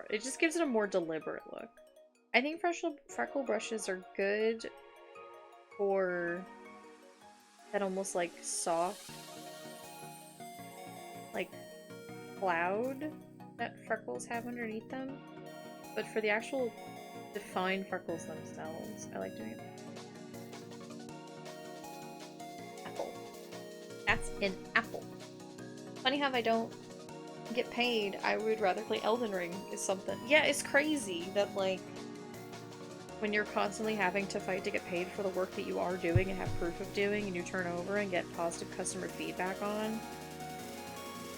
It just gives it a more deliberate look. I think freckle brushes are good for that almost like soft, like cloud that freckles have underneath them. But for the actual defined freckles themselves, I like doing it. Apple. That's an apple. Funny how if I don't get paid, I would rather play Elden Ring is something. Yeah, it's crazy that like when you're constantly having to fight to get paid for the work that you are doing and have proof of doing and you turn over and get positive customer feedback on,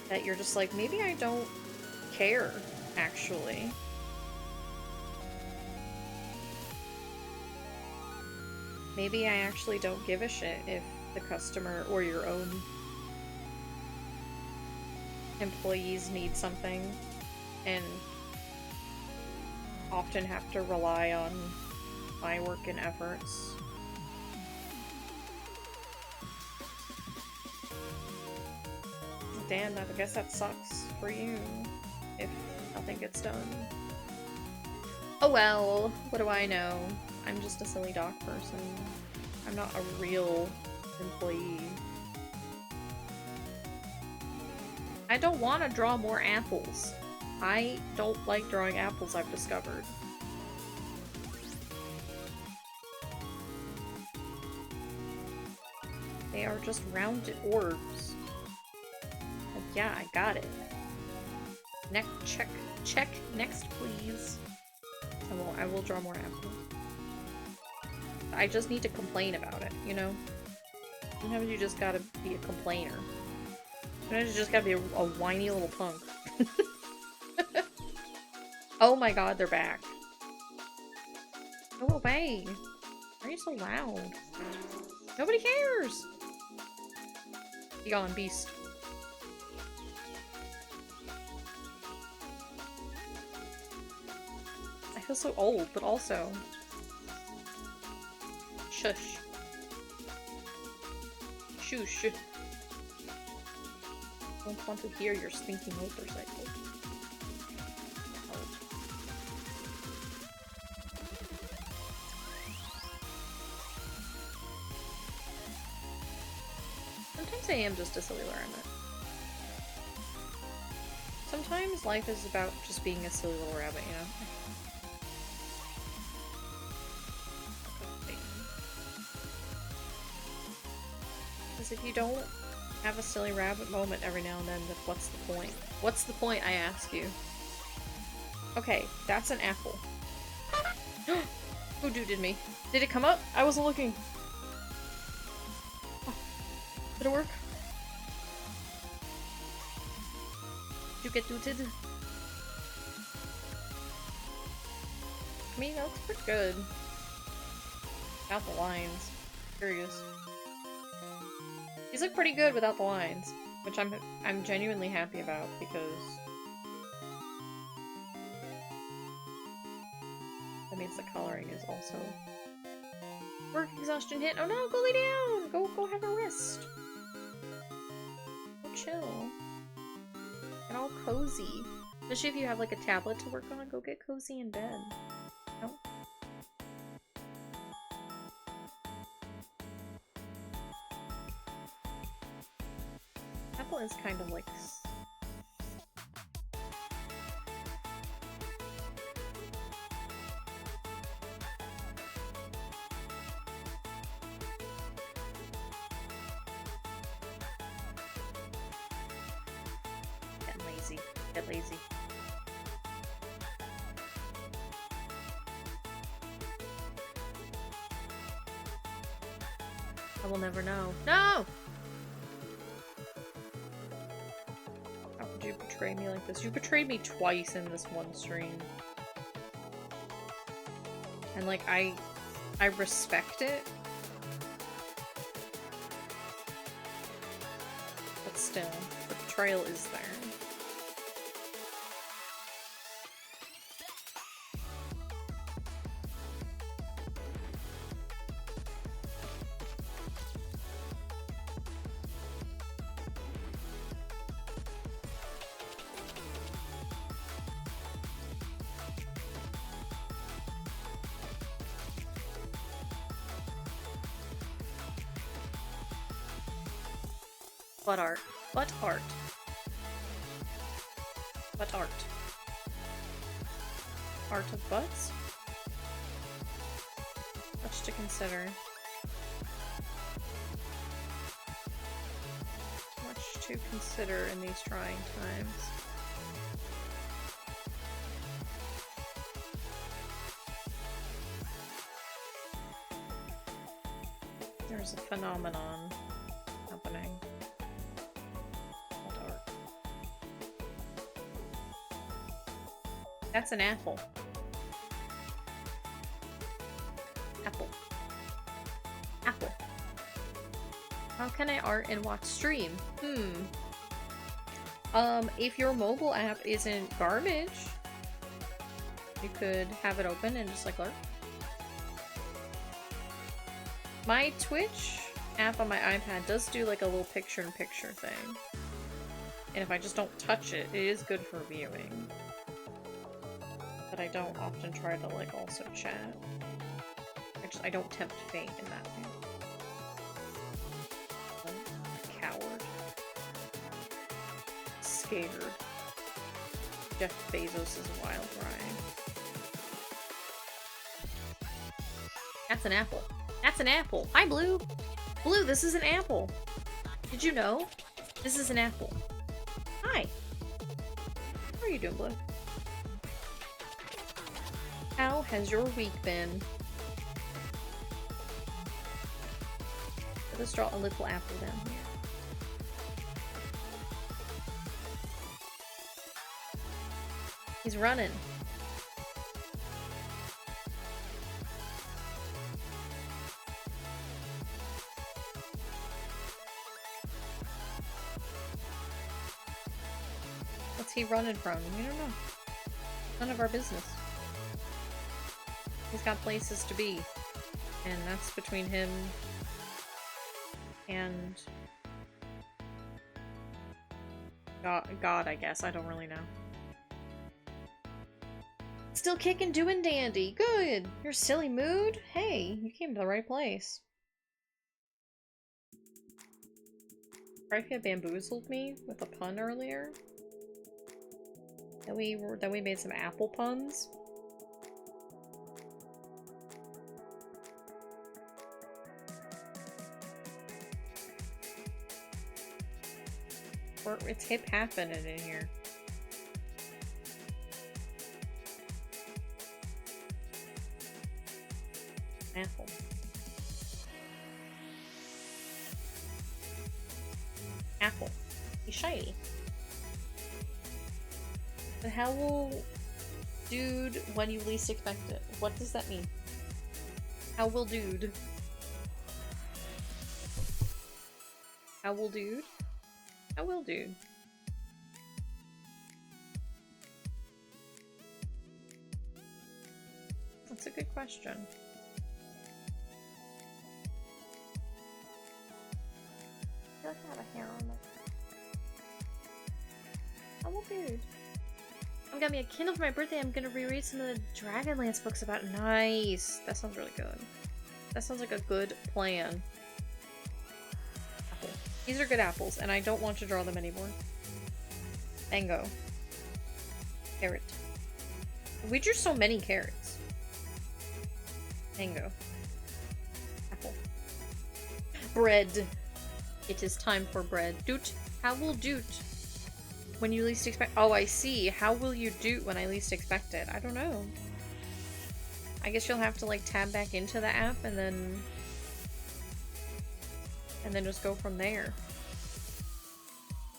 that you're just like, maybe I don't care, actually. Maybe I actually don't give a shit if the customer or your own employees need something and often have to rely on my work and efforts. Damn, I guess that sucks for you if nothing gets done. Oh well, what do I know? I'm just a silly doc person. I'm not a real employee. I don't want to draw more apples. I don't like drawing apples, I've discovered. They are just rounded orbs. Oh, yeah, I got it. Check. Next, please. I will draw more apples. I just need to complain about it, you know? Sometimes you just gotta be a complainer. Sometimes you just gotta be a whiny little punk. Oh my god, they're back. Go away. Why are you so loud? Nobody cares! Be gone, beast. I feel so old, but also... Shush. Shush. I don't want to hear your stinky motorcycle. Oh. Sometimes I am just a silly rabbit. Sometimes life is about just being a silly little rabbit, you know? Because if you don't have a silly rabbit moment every now and then, then what's the point? What's the point, I ask you? Okay, that's an apple. Who dooted me? Did it come up? I wasn't looking. Oh, did it work? Did you get dooted? I mean, that looks pretty good. Without the lines. Curious. These look pretty good without the lines, which I'm genuinely happy about because that means the coloring is also work exhaustion hit. Oh no, go lay down. Go have a rest. Go chill. Get all cozy. Especially if you have like a tablet to work on, go get cozy in bed. No? Apple is kind of like get lazy. Get lazy. I will never know. No! How could you betray me like this? You betrayed me twice in this one stream. And like, I respect it. But still, the betrayal is there. What art? What art? What art? Art of butts? Much to consider. Much to consider in these trying times. There's a phenomenon happening. That's an apple. Apple. Apple. How can I art and watch stream? If your mobile app isn't garbage, you could have it open and just like lurk. My Twitch app on my iPad does do like a little picture-in-picture thing. And if I just don't touch it, it is good for viewing. But I don't often try to like also chat. I don't tempt fate in that way. A coward. Scared. Jeff Bezos' wild ride. That's an apple. That's an apple. Hi, Blue. Blue, this is an apple. Did you know? This is an apple. Hi. How are you doing, Blue? How has your week been? Let's draw a little apple down here. He's running. What's he running from? We don't know. None of our business. He's got places to be. And that's between him and God, I guess. I don't really know. Still kicking, doing dandy. Good. Your silly mood? Hey, you came to the right place. Rifia bamboozled me with a pun earlier. Then we made some apple puns. It's hip happening in here. Apple. Apple. He's shiny. But how will dude when you least expect it? What does that mean? How will dude? How will dude? How will dude? That's a good question. Does have a hair on it. How will dude? I'm gonna be a Kindle for my birthday. I'm gonna reread some of the Dragonlance books about it. Nice. That sounds really good. That sounds like a good plan. Apple. These are good apples, and I don't want to draw them anymore. Mango. Carrot. We drew so many carrots. Mango. Apple. Bread. It is time for bread. Doot. How will doot? When you least expect— oh, I see. How will you do when I least expect it? I don't know. I guess you'll have to like tab back into the app and then just go from there.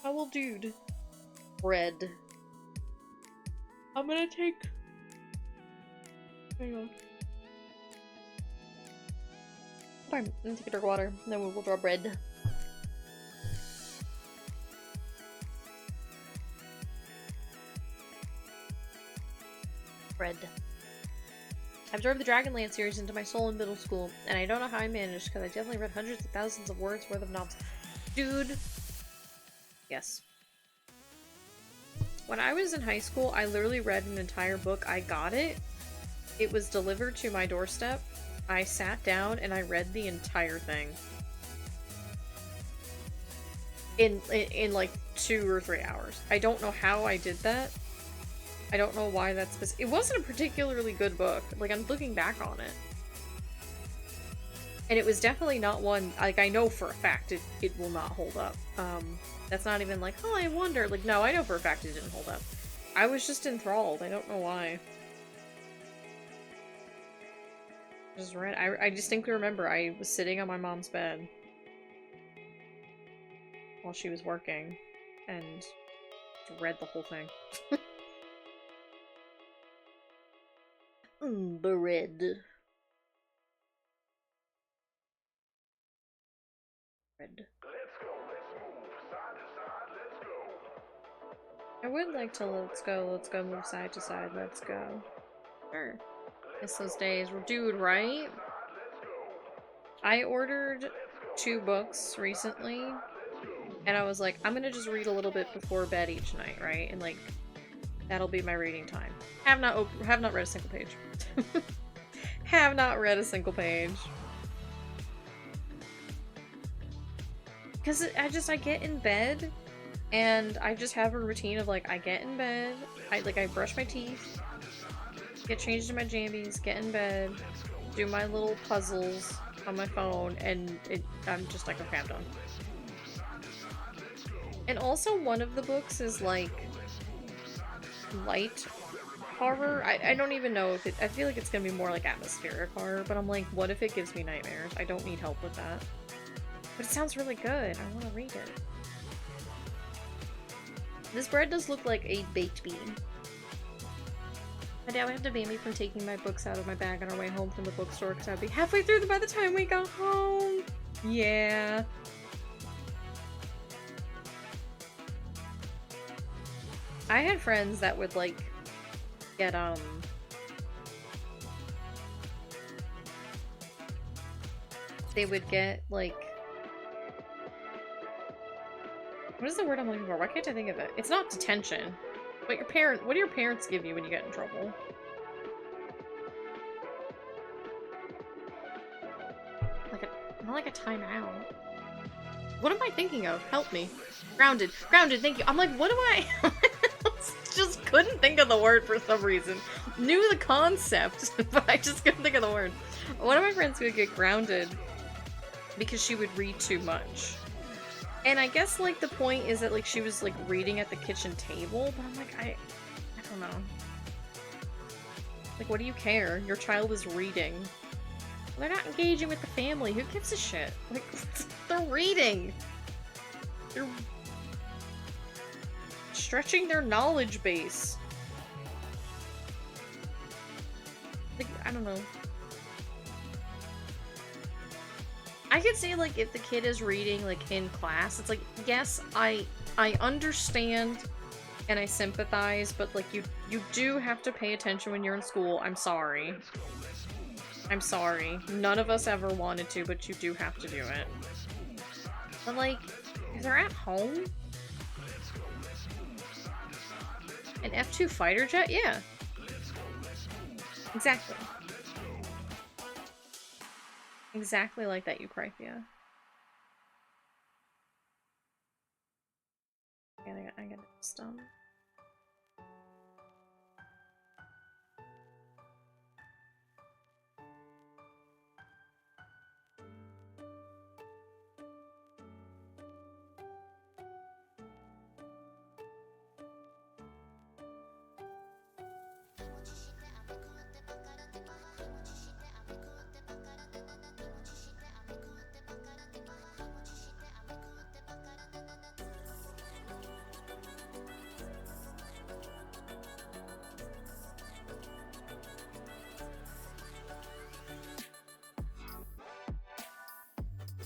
How will dude? Bread. I'm gonna take— hang on. Fine, I'm gonna take a drink of water, and then we will draw bread. Bread. I've absorbed the Dragonlance series into my soul in middle school, and I don't know how I managed, because I definitely read hundreds of thousands of words worth of novels. Dude. Yes. When I was in high school, I literally read an entire book. I got it. It was delivered to my doorstep. I sat down and I read the entire thing. In like 2 or 3 hours. I don't know how I did that. I don't know why that's— it wasn't a particularly good book. Like, I'm looking back on it. And it was definitely not one— like, I know for a fact it will not hold up. That's not even like, oh, I wonder. Like, no, I know for a fact it didn't hold up. I was just enthralled. I don't know why. Just read— I distinctly remember I was sitting on my mom's bed while she was working and read the whole thing. Bread. Bread. I would like to let's go, move side to side, let's go. Sure. Miss those days. Dude, right? I ordered 2 books recently, and I was like, I'm gonna just read a little bit before bed each night, right? And like, that'll be my reading time. Have not read a single page. Have not read a single page. Because I get in bed, and I just have a routine of like, I get in bed, I brush my teeth, get changed in my jambies, get in bed, do my little puzzles on my phone, and I'm just like, okay, I'm done. And also one of the books is like light horror. I don't even know if I feel like it's gonna be more like atmospheric horror, but I'm like, what if it gives me nightmares? I don't need help with that. But it sounds really good. I want to read it. This bread does look like a baked bean. My dad would have to ban me from taking my books out of my bag on our way home from the bookstore because I'd be halfway through them by the time we got home. Yeah. I had friends that would, like, get, they would get, like... What is the word I'm looking for? Why can't I think of it? It's not detention. But what do your parents give you when you get in trouble? Not like a timeout. What am I thinking of? Help me. Grounded. Grounded, thank you. I'm like, what am I... just couldn't think of the word for some reason. Knew the concept, but I just couldn't think of the word. One of my friends would get grounded because she would read too much. And I guess, like, the point is that, like, she was, like, reading at the kitchen table, but I'm like, I don't know. Like, what do you care? Your child is reading. They're not engaging with the family. Who gives a shit? Like, they're reading. They're stretching their knowledge base. Like, I don't know. I could say, like, if the kid is reading, like, in class, it's like, yes, I understand and I sympathize, but, like, you do have to pay attention when you're in school. I'm sorry. I'm sorry. None of us ever wanted to, but you do have to do it. But, like, if they're at home? An F-2 fighter jet? Yeah. Exactly. Exactly like that, Eucryphia. I got stunned.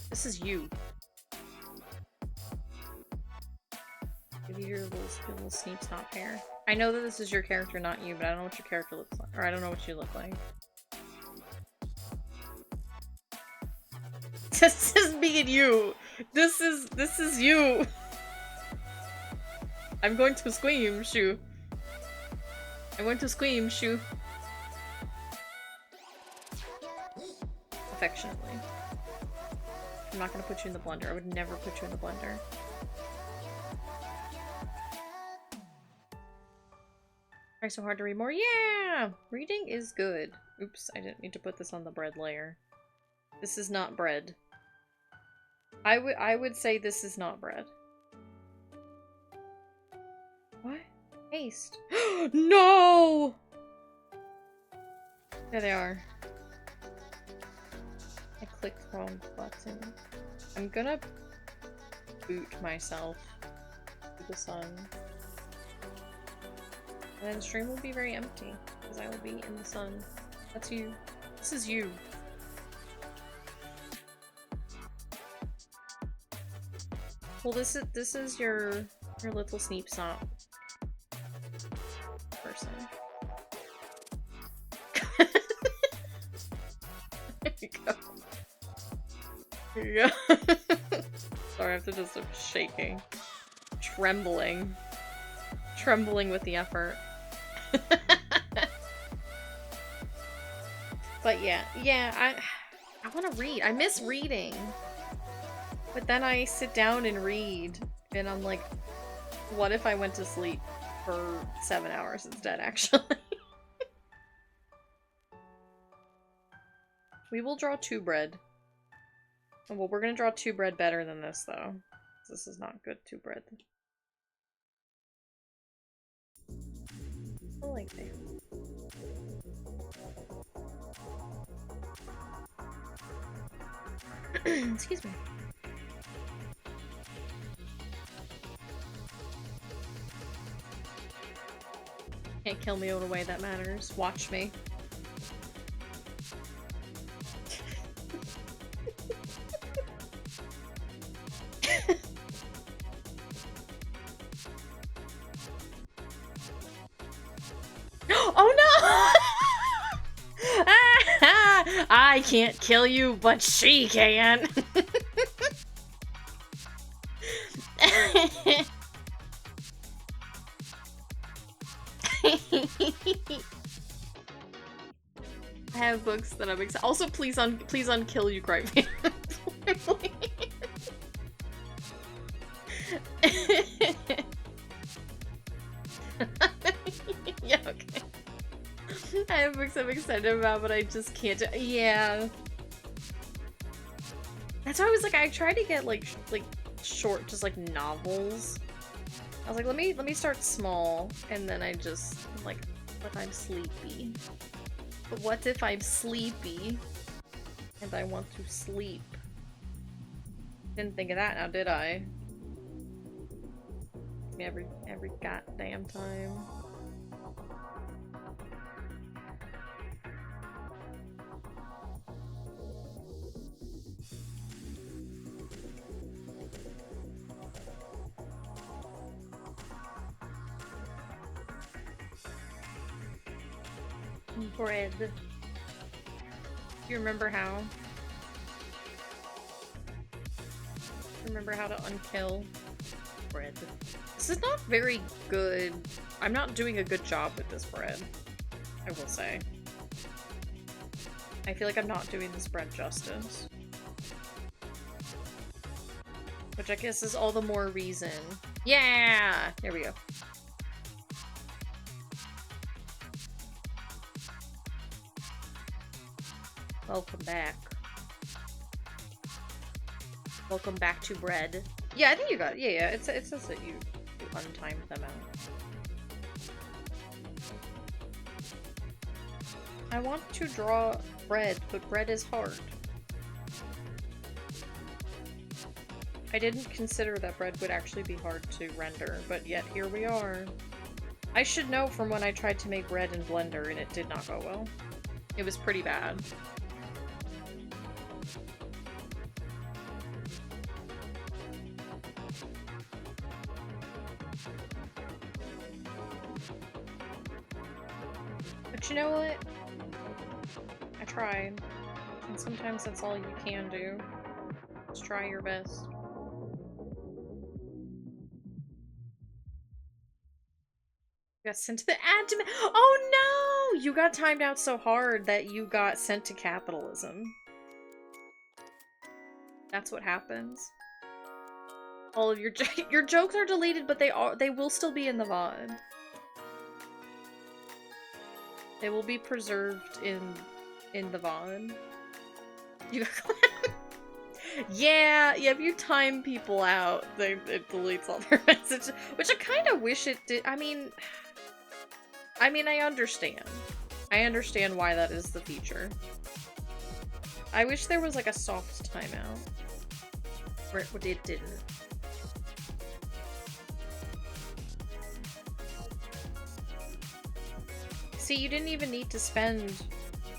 This is you. Give you your little sneak top hair. I know that this is your character, not you, but I don't know what your character looks like. Or I don't know what you look like. This is me and you. This is you. I'm going to scream, shoo. I'm going to scream, shoo. Affectionately. I'm not gonna put you in the blender. I would never put you in the blender. Try so hard to read more. Yeah! Reading is good. Oops, I didn't need to put this on the bread layer. This is not bread. I would say this is not bread. What? Paste. No! There they are. I clicked the wrong button. I'm gonna boot myself to the sun. And then the stream will be very empty, because I will be in the sun. That's you. This is you. Well, this is your little sneep snop person. There you go. Here you go. Sorry, I have to just stop shaking. Trembling. Trembling with the effort. But yeah, I want to read. I miss reading. But then I sit down and read, and I'm like, what if I went to sleep for 7 hours instead, actually? We will draw 2 bread. Well, we're gonna draw 2 bread better than this, though. This is not good 2 bread. I like that. Excuse me. Can't kill me in a way that matters. Watch me. Oh no! I can't kill you, but she can. I have books that I'm excited. Also, please unkill you, Cryphan. Yeah, okay. I have books I'm excited about, but I just can't do. Yeah. That's why I was like, I tried to get like short, just like novels. I was like, let me start small, and then I just like, but I'm sleepy. But what if I'm sleepy and I want to sleep? Didn't think of that now, did I? Every goddamn time. Bread. Do you remember how? Remember how to unkill bread? This is not very good. I'm not doing a good job with this bread, I will say. I feel like I'm not doing this bread justice. Which I guess is all the more reason. Yeah! There we go. Welcome back. Welcome back to bread. Yeah, I think you got it. Yeah, it says that you untimed them out. I want to draw bread, but bread is hard. I didn't consider that bread would actually be hard to render, but yet here we are. I should know from when I tried to make bread in Blender and it did not go well. It was pretty bad. But you know what? I tried. And sometimes that's all you can do. Just try your best. You got sent to the admin. Oh no! You got timed out so hard that you got sent to capitalism. That's what happens. All of your jokes are deleted, but they will still be in the VOD. They will be preserved in the VOD. You yeah, if you time people out, it deletes all their messages, which I kind of wish it did. I mean, I understand. I understand why that is the feature. I wish there was like a soft timeout where it didn't. See, you didn't even need to spend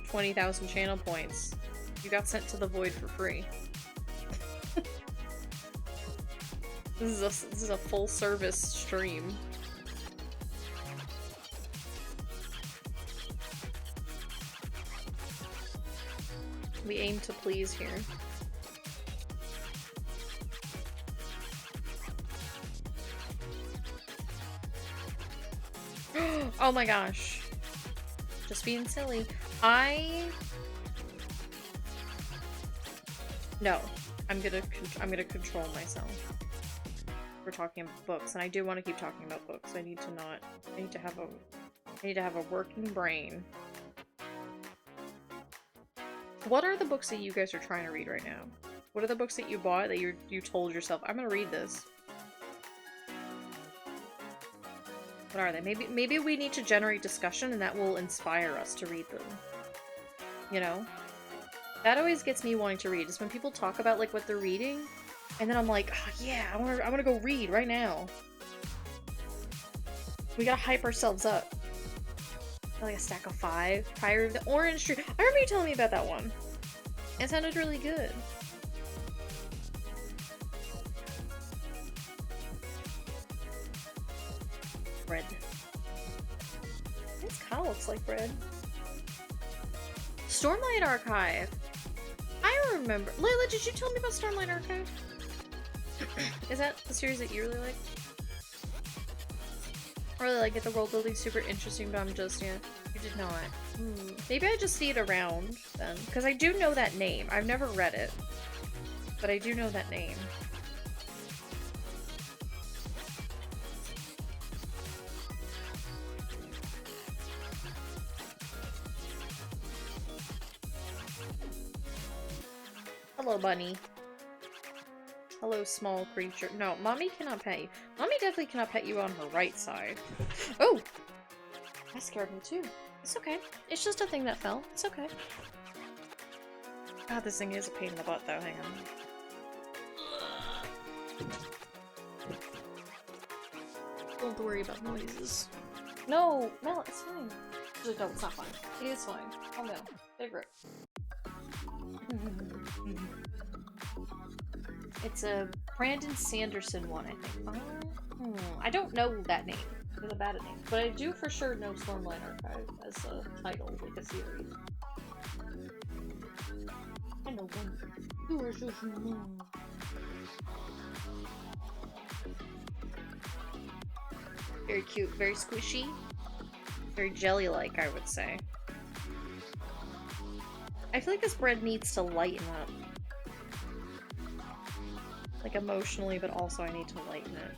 20,000 channel points. You got sent to the void for free. This is a full service stream. We aim to please here. Oh my gosh. Just being silly. No. I'm gonna control myself. We're talking about books, and I do want to keep talking about books. I need to have a working brain. What are the books that you guys are trying to read right now? What are the books that you bought that you told yourself, I'm gonna read this? What are they? Maybe we need to generate discussion and that will inspire us to read them. You know? That always gets me wanting to read, is when people talk about like what they're reading, and then I'm like, oh, yeah, I wanna go read right now. We gotta hype ourselves up. Like a stack of 5. Prior to the Orange Tree. I remember you telling me about that one. It sounded really good. Bread. This kind of looks like bread. Stormlight Archive. I remember. Layla, did you tell me about Stormlight Archive? Is that the series that you really like? I really like it. The world building's super interesting, but I'm just, yeah. You did not. Maybe I just see it around then. Because I do know that name. I've never read it. But I do know that name. Hello, bunny. Hello, small creature. No, mommy cannot pet you. Mommy definitely cannot pet you on her right side. Oh! That scared me too. It's okay. It's just a thing that fell. It's okay. God, this thing is a pain in the butt though. Hang on. Don't worry about noises. No! Mel, it's fine. Actually, no, it's not fine. It is fine. Calm down. Take a grip. It's a Brandon Sanderson one, I think. I don't know that name. It's a bad name. But I do for sure know Stormlight Archive as a title, like a series. I know one. Very cute, very squishy. Very jelly-like, I would say. I feel like this bread needs to lighten up. Like emotionally, but also I need to lighten it.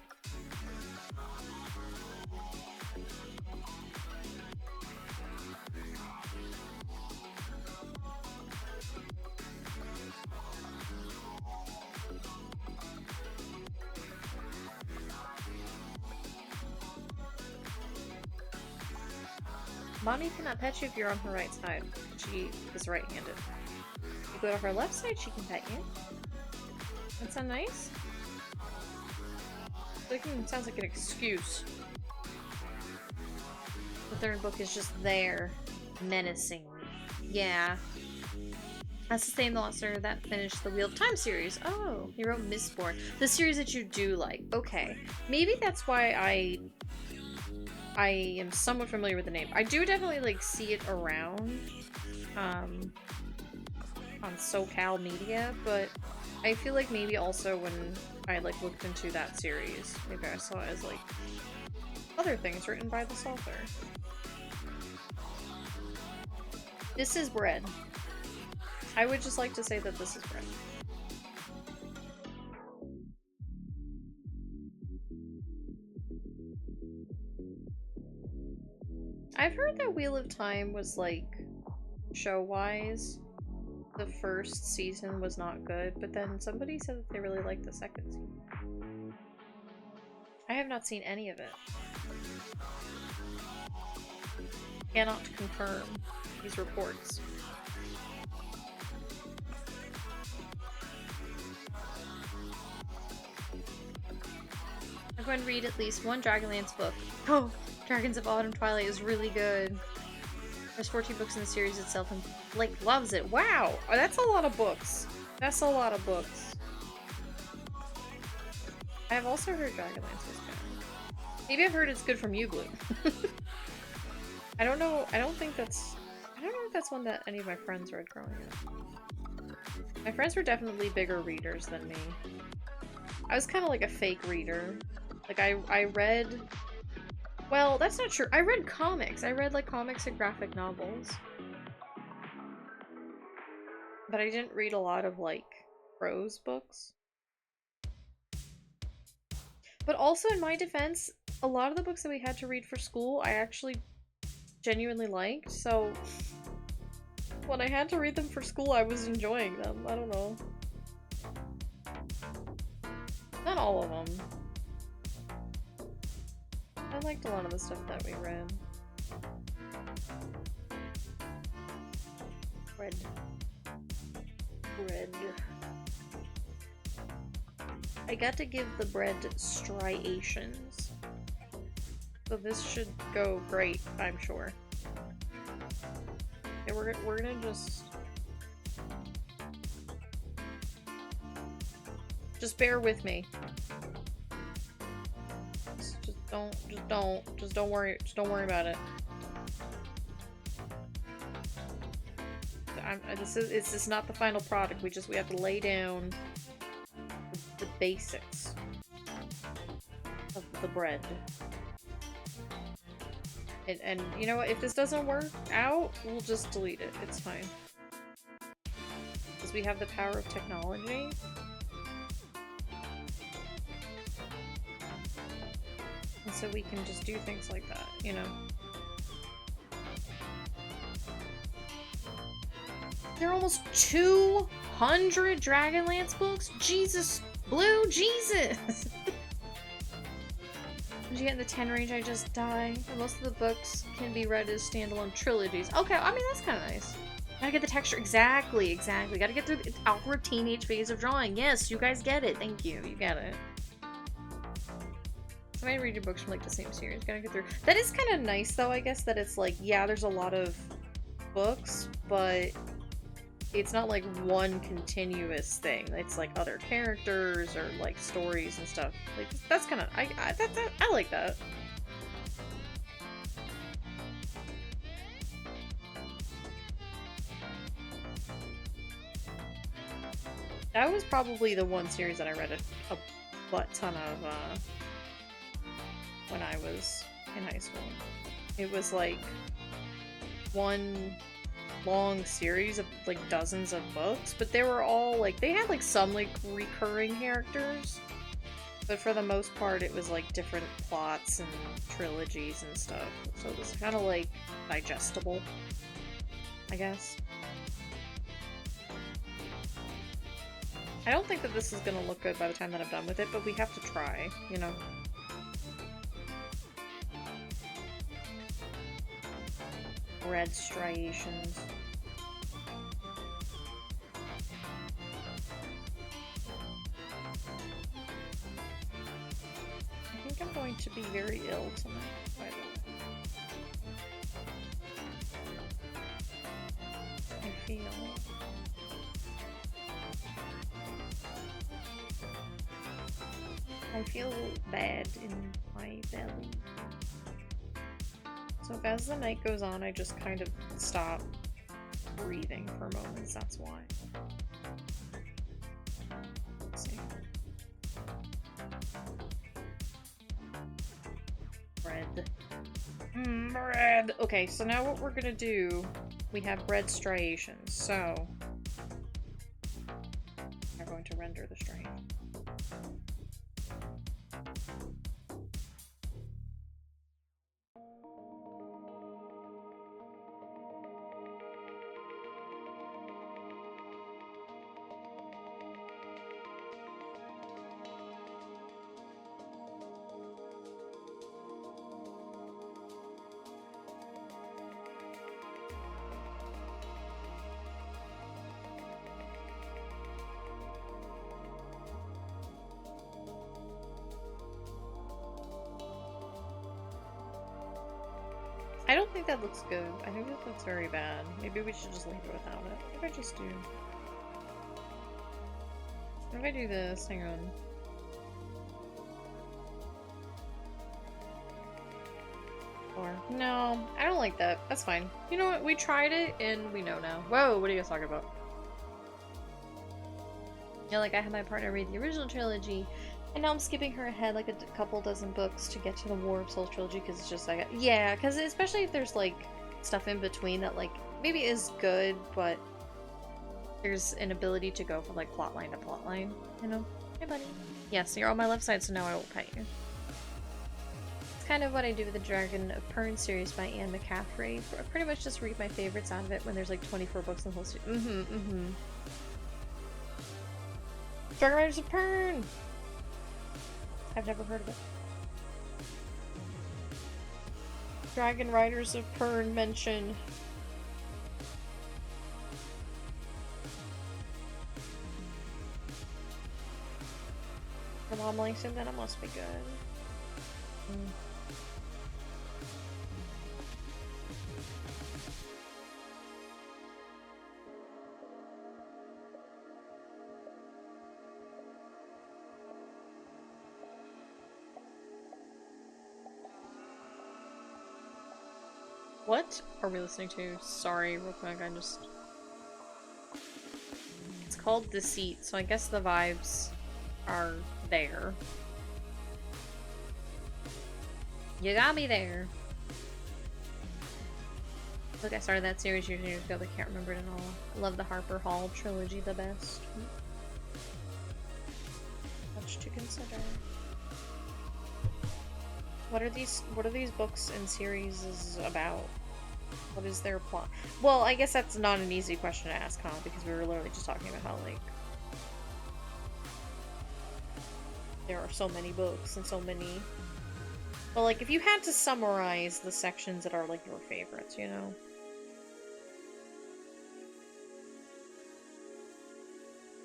Mommy cannot pet you if you're on her right side. She is right-handed. If you go to her left side, she can pet you. That sound nice? Sounds like an excuse. The third book is just there, menacing. Yeah. That's the same author that finished the Wheel of Time series. Oh, he wrote Mistborn. The series that you do like. Okay. Maybe that's why I am somewhat familiar with the name. I do definitely like see it around on SoCal media, but I feel like maybe also when I like looked into that series, maybe I saw it as like other things written by this author. This is bread. I would just like to say that this is bread. I've heard that Wheel of Time was like show-wise. The first season was not good, but then somebody said that they really liked the second season. I have not seen any of it. Cannot confirm these reports. I'm going to read at least one Dragonlance book. Oh, Dragons of Autumn Twilight is really good. There's 14 books in the series itself, and Blake loves it. Wow! Oh, that's a lot of books. That's a lot of books. I have also heard Dragonlance was good. Maybe I've heard it's good from you, Blue. I don't know. I don't know if that's one that any of my friends read growing up. My friends were definitely bigger readers than me. I was kind of like a fake reader. Like, I read... Well, that's not true. I read comics. I read, like, comics and graphic novels. But I didn't read a lot of, like, prose books. But also, in my defense, a lot of the books that we had to read for school, I actually genuinely liked. So, when I had to read them for school, I was enjoying them. I don't know. Not all of them. I liked a lot of the stuff that we read. Bread. I got to give the bread striations. So this should go great, I'm sure. Okay, we're gonna just bear with me. Just don't worry about it. this is not the final product. We have to lay down the basics of the bread. And you know what? If this doesn't work out, we'll just delete it. It's fine. Because we have the power of technology. And so we can just do things like that, you know? There are almost 200 Dragonlance books? Jesus! Blue Jesus! Once you get in the 10 range, I just die. And most of the books can be read as standalone trilogies. Okay, I mean, that's kind of nice. Gotta get the texture. Exactly. Gotta get through the awkward teenage phase of drawing. Yes, you guys get it. Thank you. You get it. Somebody read your books from, like, the same series. Gotta get through. That is kind of nice, though, I guess, that it's like, yeah, there's a lot of books, but it's not, like, one continuous thing. It's, like, other characters or, like, stories and stuff. Like, that's kind of... I like that. That was probably the one series that I read a butt ton of, when I was in high school. It was like one long series of like dozens of books, but they were all like, they had like some like recurring characters, but for the most part it was like different plots and trilogies and stuff, so it was kind of like digestible, I guess. I don't think that this is gonna look good by the time that I'm done with it, but we have to try, you know? Red striations. I think I'm going to be very ill tonight, by the way. I feel bad in my belly. So as the night goes on, I just kind of stop breathing for moments, that's why. Let's see. Bread. Bread! Okay, so now what we're gonna do, we have bread striations, so... we're going to render the striation. I don't think that looks good. I think that looks very bad. Maybe we should just leave it without it. What if I just do... what if I do this? Hang on. Or... no, I don't like that. That's fine. You know what? We tried it, and we know now. Whoa, what are you guys talking about? Yeah, like, I had my partner read the original trilogy, and now I'm skipping her ahead like a couple dozen books to get to the War of Souls trilogy, because it's just like, yeah, because especially if there's like stuff in between that like maybe is good, but there's an ability to go from like plotline to plotline, you know? Hey buddy. Yes, you're on my left side, so now I will pet you. It's kind of what I do with the Dragon of Pern series by Anne McCaffrey. I pretty much just read my favorites out of it when there's like 24 books in the whole series. Dragon Riders of Pern! I've never heard of it. Dragon Riders of Pern mentioned. Your mom likes it, then it must be good. What are we listening to? Sorry, real quick, I just... called Deceit, so I guess the vibes are there. You got me there. Look, I started that series years ago, but can't remember it at all. I love the Harper Hall trilogy the best. Much to consider. What are these books and series about? What is their plot? Well, I guess that's not an easy question to ask, huh? Because we were literally just talking about how, like, there are so many books and so many. But, like, if you had to summarize the sections that are, like, your favorites, you know?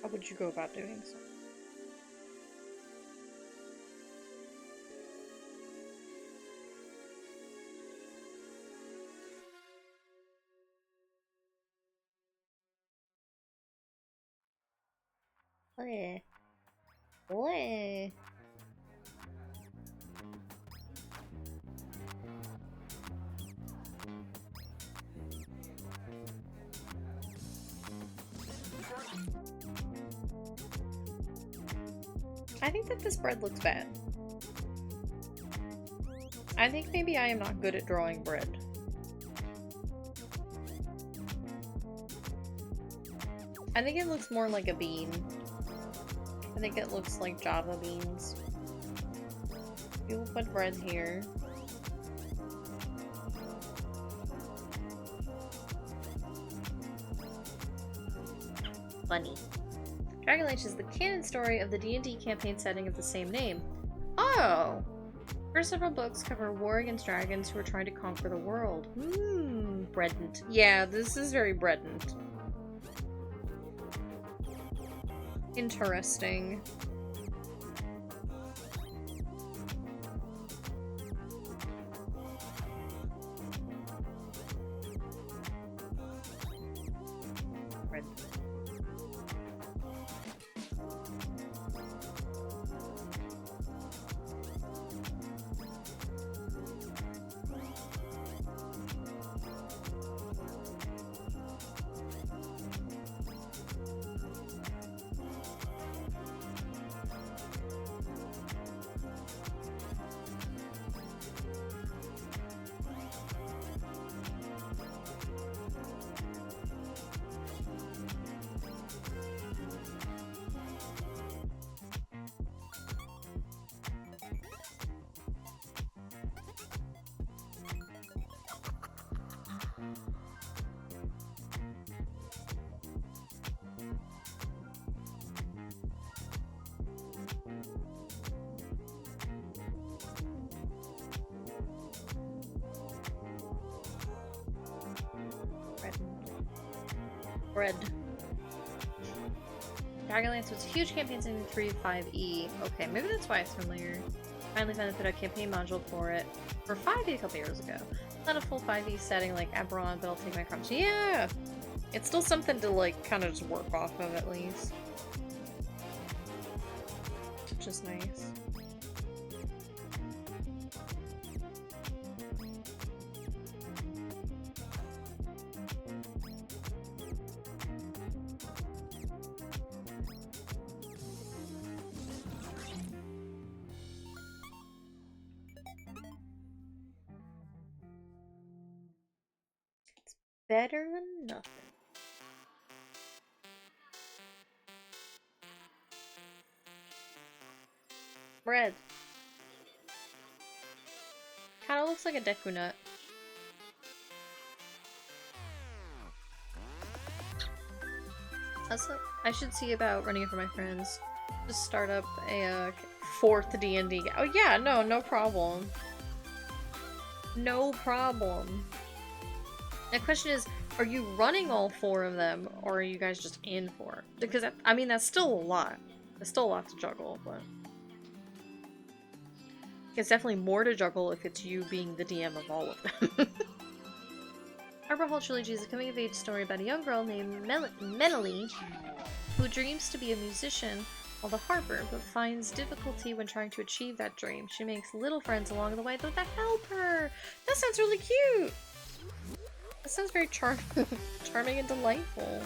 How would you go about doing so? Boy. Boy. I think that this bread looks bad. I think maybe I am not good at drawing bread. I think it looks more like a bean. I think it looks like Java beans. We will put bread here. Funny. Dragonlance is the canon story of the D&D campaign setting of the same name. Oh! First several books cover war against dragons who are trying to conquer the world. Breadant. Yeah, this is very breadant. Interesting. Bread. Bread. Dragonlance was a huge campaign in 3.5e. Okay, maybe that's why it's familiar. Finally found a campaign module for it for 5e a couple years ago. Not a full 5e setting like Eberron, but I'll take my crumbs. Yeah! It's still something to, like, kind of just work off of at least. Which is nice. Better than nothing. Bread. Kinda looks like a Deku nut. That's I should see about running it for my friends. Just start up a 4th D&D. Oh yeah, no problem. No problem. The question is, are you running all 4 of them, or are you guys just in 4? Because, I mean, that's still a lot. There's still a lot to juggle, but... It's definitely more to juggle if it's you being the DM of all of them. Arbor Hall Trilogy is a coming-of-age story about a young girl named Menelie, who dreams to be a musician while the harper, but finds difficulty when trying to achieve that dream. She makes little friends along the way that help her! That sounds really cute! That sounds very charming and delightful.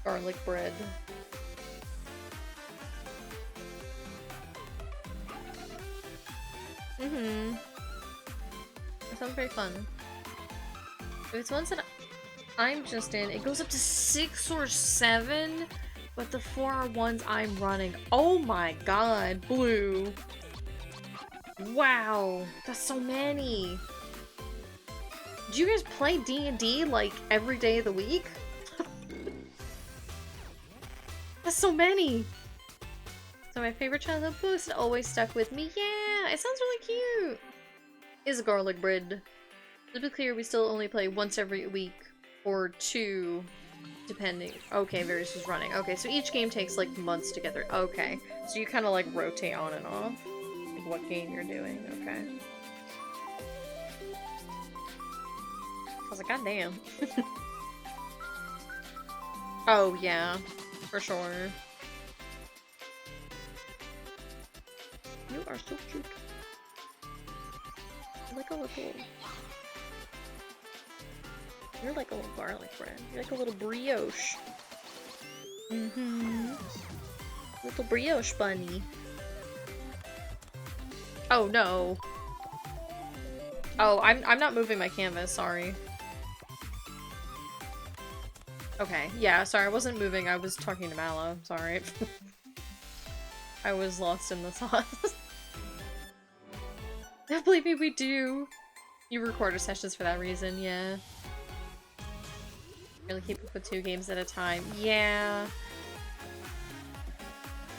Garlic bread. Mm-hmm. That sounds very fun. If it's ones that I'm just in, it goes up to 6 or 7, but the 4 are ones I'm running. Oh my god, Blue. Wow, that's so many. Do you guys play D&D like every day of the week? That's so many. So my favorite childhood books that always stuck with me. Yeah, it sounds really cute. Is garlic bread. To be clear, we still only play once every week or 2, depending. Okay, Varys is running. Okay, so each game takes like months together. Okay, so you kind of like rotate on and off, like what game you're doing. Okay. I was like, god damn. Oh yeah, for sure. You are so cute. You're like a little... You're like a little garlic bread. You're like a little brioche. Mm-hmm. Little brioche bunny. Oh no. Oh, I'm not moving my canvas, sorry. Okay, yeah, sorry, I wasn't moving, I was talking to Mallow, sorry. I was lost in the sauce. Believe me, we do. You record our sessions for that reason, yeah. Really keep up with 2 games at a time. Yeah.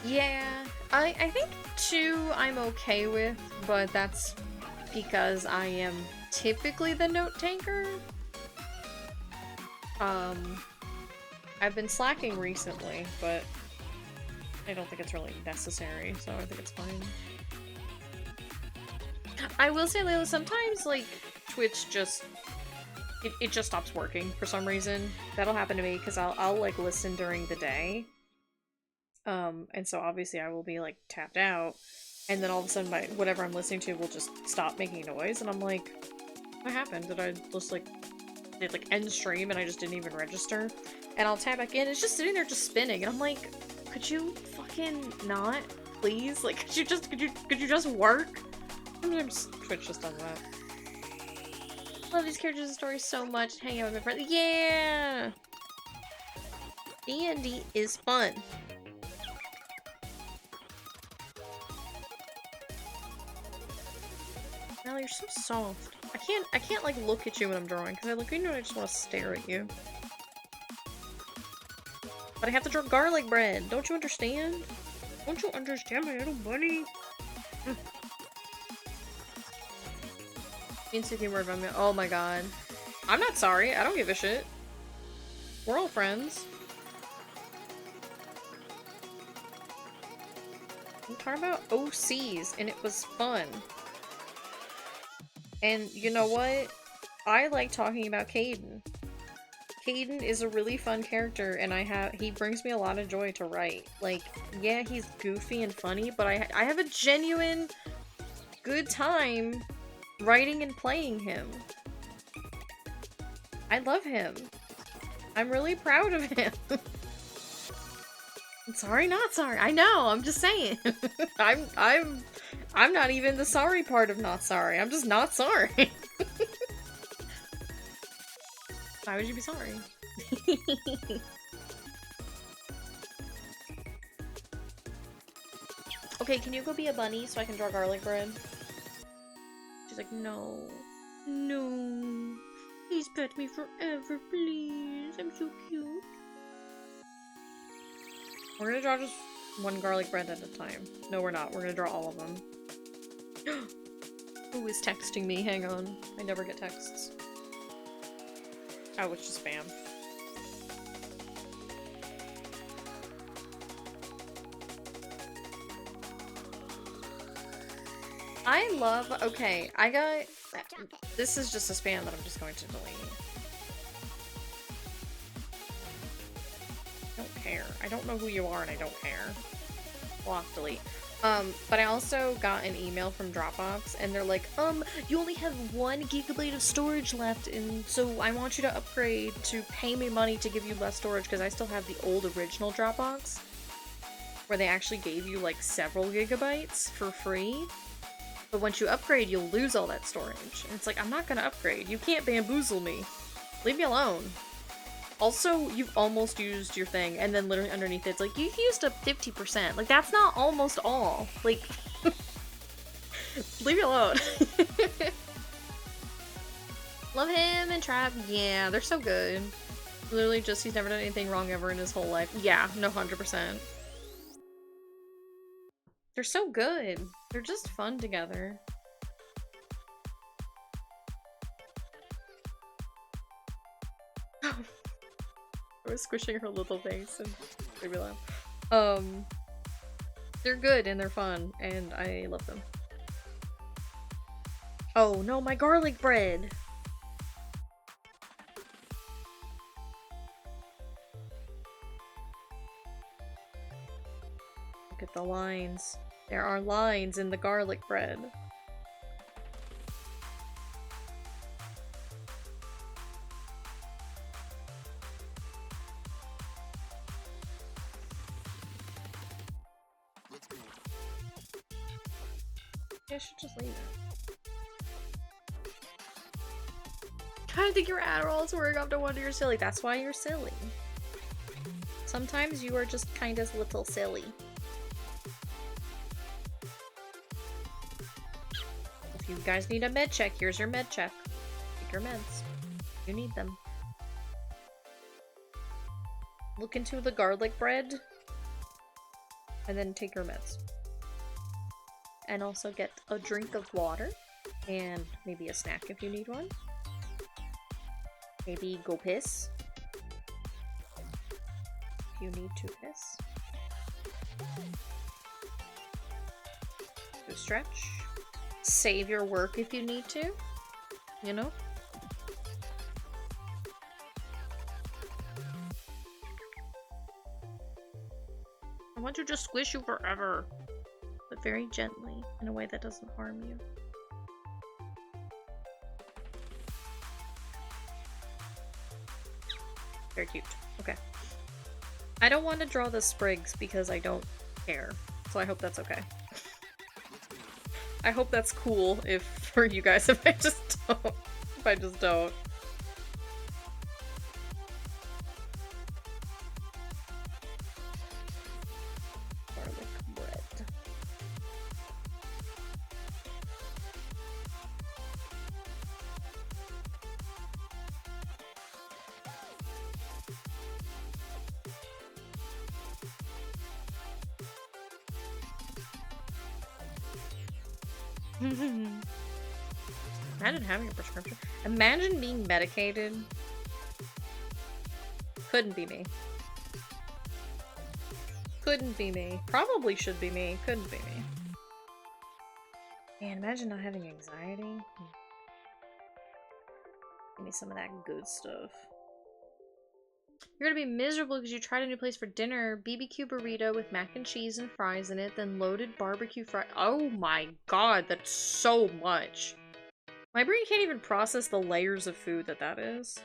Yeah. I think 2 I'm okay with, but that's because I am typically the note taker. I've been slacking recently, but I don't think it's really necessary, so I think it's fine. I will say, Layla, sometimes, like, Twitch just... It just stops working for some reason. That'll happen to me, because I'll, like, listen during the day. And so obviously I will be, like, tapped out, and then all of a sudden whatever I'm listening to will just stop making noise, and I'm like, what happened? Did I just, like, end stream and I just didn't even register? And I'll tap back in, it's just sitting there just spinning, and I'm like, could you fucking not, please? Like, could you just work? Sometimes Twitch just does that. Love these characters and stories so much. Hang out with my friends. Yeah! D&D is fun. Now you're so soft. I can't like look at you when I'm drawing because I just want to stare at you. But I have to draw garlic bread. Don't you understand? Don't you understand, my little bunny? Insecure word of oh my god. I'm not sorry. I don't give a shit. We're all friends. I'm talking about OCs, and it was fun. And you know what? I like talking about Caden. Caden is a really fun character, and he brings me a lot of joy to write. Like, yeah, he's goofy and funny, but I have a genuine good time writing and playing him. I love him. I'm really proud of him. Sorry, not sorry. I know, I'm just saying. I'm not even the sorry part of not sorry. I'm just not sorry. Why would you be sorry? Okay, can you go be a bunny so I can draw garlic bread? She's like, no. No. Please pet me forever, please. I'm so cute. We're gonna draw just one garlic bread at a time. No, we're not. We're gonna draw all of them. Who is texting me? Hang on. I never get texts. Oh, it's just spam. I love... Okay, I got... This is just a spam that I'm just going to delete. I don't care. I don't know who you are and I don't care. We'll have to delete. But I also got an email from Dropbox and they're like, you only have 1 gigabyte of storage left and so I want you to upgrade to pay me money to give you less storage because I still have the old original Dropbox where they actually gave you like several gigabytes for free. But once you upgrade, you'll lose all that storage. And it's like, I'm not gonna upgrade. You can't bamboozle me. Leave me alone. Also, you've almost used your thing, and then literally underneath it's like, you've used up 50%. Like, that's not almost all. Like, leave me alone. Love him and Trap. Yeah, they're so good. Literally just, he's never done anything wrong ever in his whole life. Yeah, no, 100%. They're so good. They're just fun together. I was squishing her little face and made me laugh. They're good and they're fun and I love them. Oh no, my garlic bread! Look at the lines. There are lines in the garlic bread. I should just leave it. I think your Adderall's wearing off to wonder you're silly. That's why you're silly. Sometimes you are just kind of little silly. If you guys need a med check, here's your med check. Take your meds. You need them. Look into the garlic bread. And then take your meds. And also get a drink of water. And maybe a snack if you need one. Maybe go piss. If you need to piss. Do a stretch. Save your work if you need to. You know? I want to just squish you forever. But very gently, in a way that doesn't harm you. Very cute. Okay. I don't want to draw the sprigs because I don't care. So I hope that's okay. I hope that's cool if for you guys if I just don't. If I just don't. Garlic bread. Imagine having a prescription. Imagine being medicated. Couldn't be me. Couldn't be me. Probably should be me. Couldn't be me. Man, imagine not having anxiety. Give me some of that good stuff. You're gonna be miserable because you tried a new place for dinner. BBQ burrito with mac and cheese and fries in it, then loaded barbecue fries. Oh my god, that's so much. My brain can't even process the layers of food that is.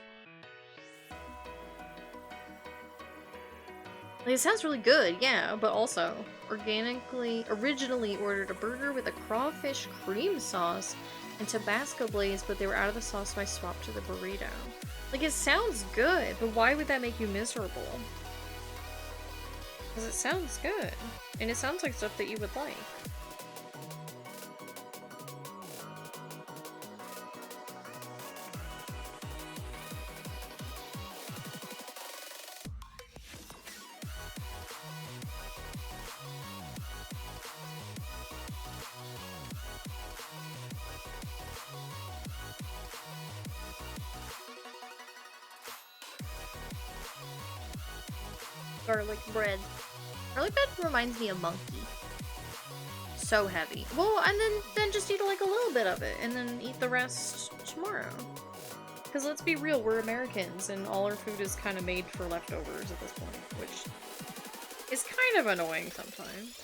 Like, it sounds really good, yeah, but also originally ordered a burger with a crawfish cream sauce and Tabasco glaze, but they were out of the sauce, so I swapped to the burrito. Like, it sounds good, but why would that make you miserable? Because it sounds good, and it sounds like stuff that you would like. Garlic bread. Garlic bread reminds me of monkey. So heavy. Well, and then just eat like a little bit of it, and then eat the rest tomorrow. Because let's be real, we're Americans, and all our food is kind of made for leftovers at this point, which is kind of annoying sometimes.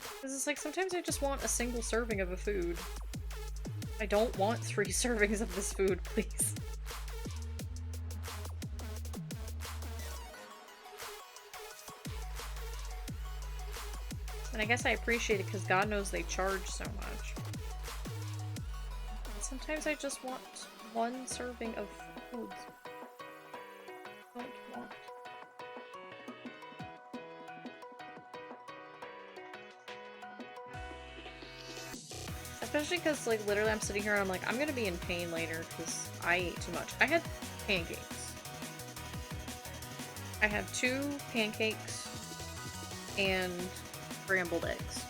Because it's like, sometimes I just want a single serving of a food. I don't want 3 servings of this food, please. And I guess I appreciate it because God knows they charge so much. Sometimes I just want one serving of food. Don't want. Especially because, like, literally I'm sitting here and I'm like, I'm gonna be in pain later because I ate too much. I had pancakes. I had 2 pancakes and scrambled eggs.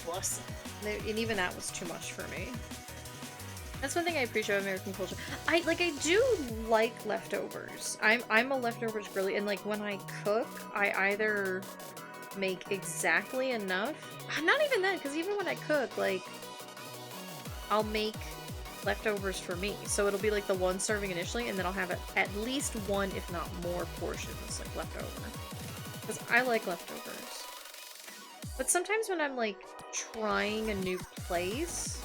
Plus, and even that was too much for me. That's one thing I appreciate about American culture. I do like leftovers. I'm a leftovers girly, and like when I cook, I either make exactly enough. Not even that, because even when I cook, like I'll make leftovers for me. So it'll be like the 1 serving initially, and then I'll have at least 1, if not more, portions like left over. Because I like leftovers. But sometimes when I'm like trying a new place,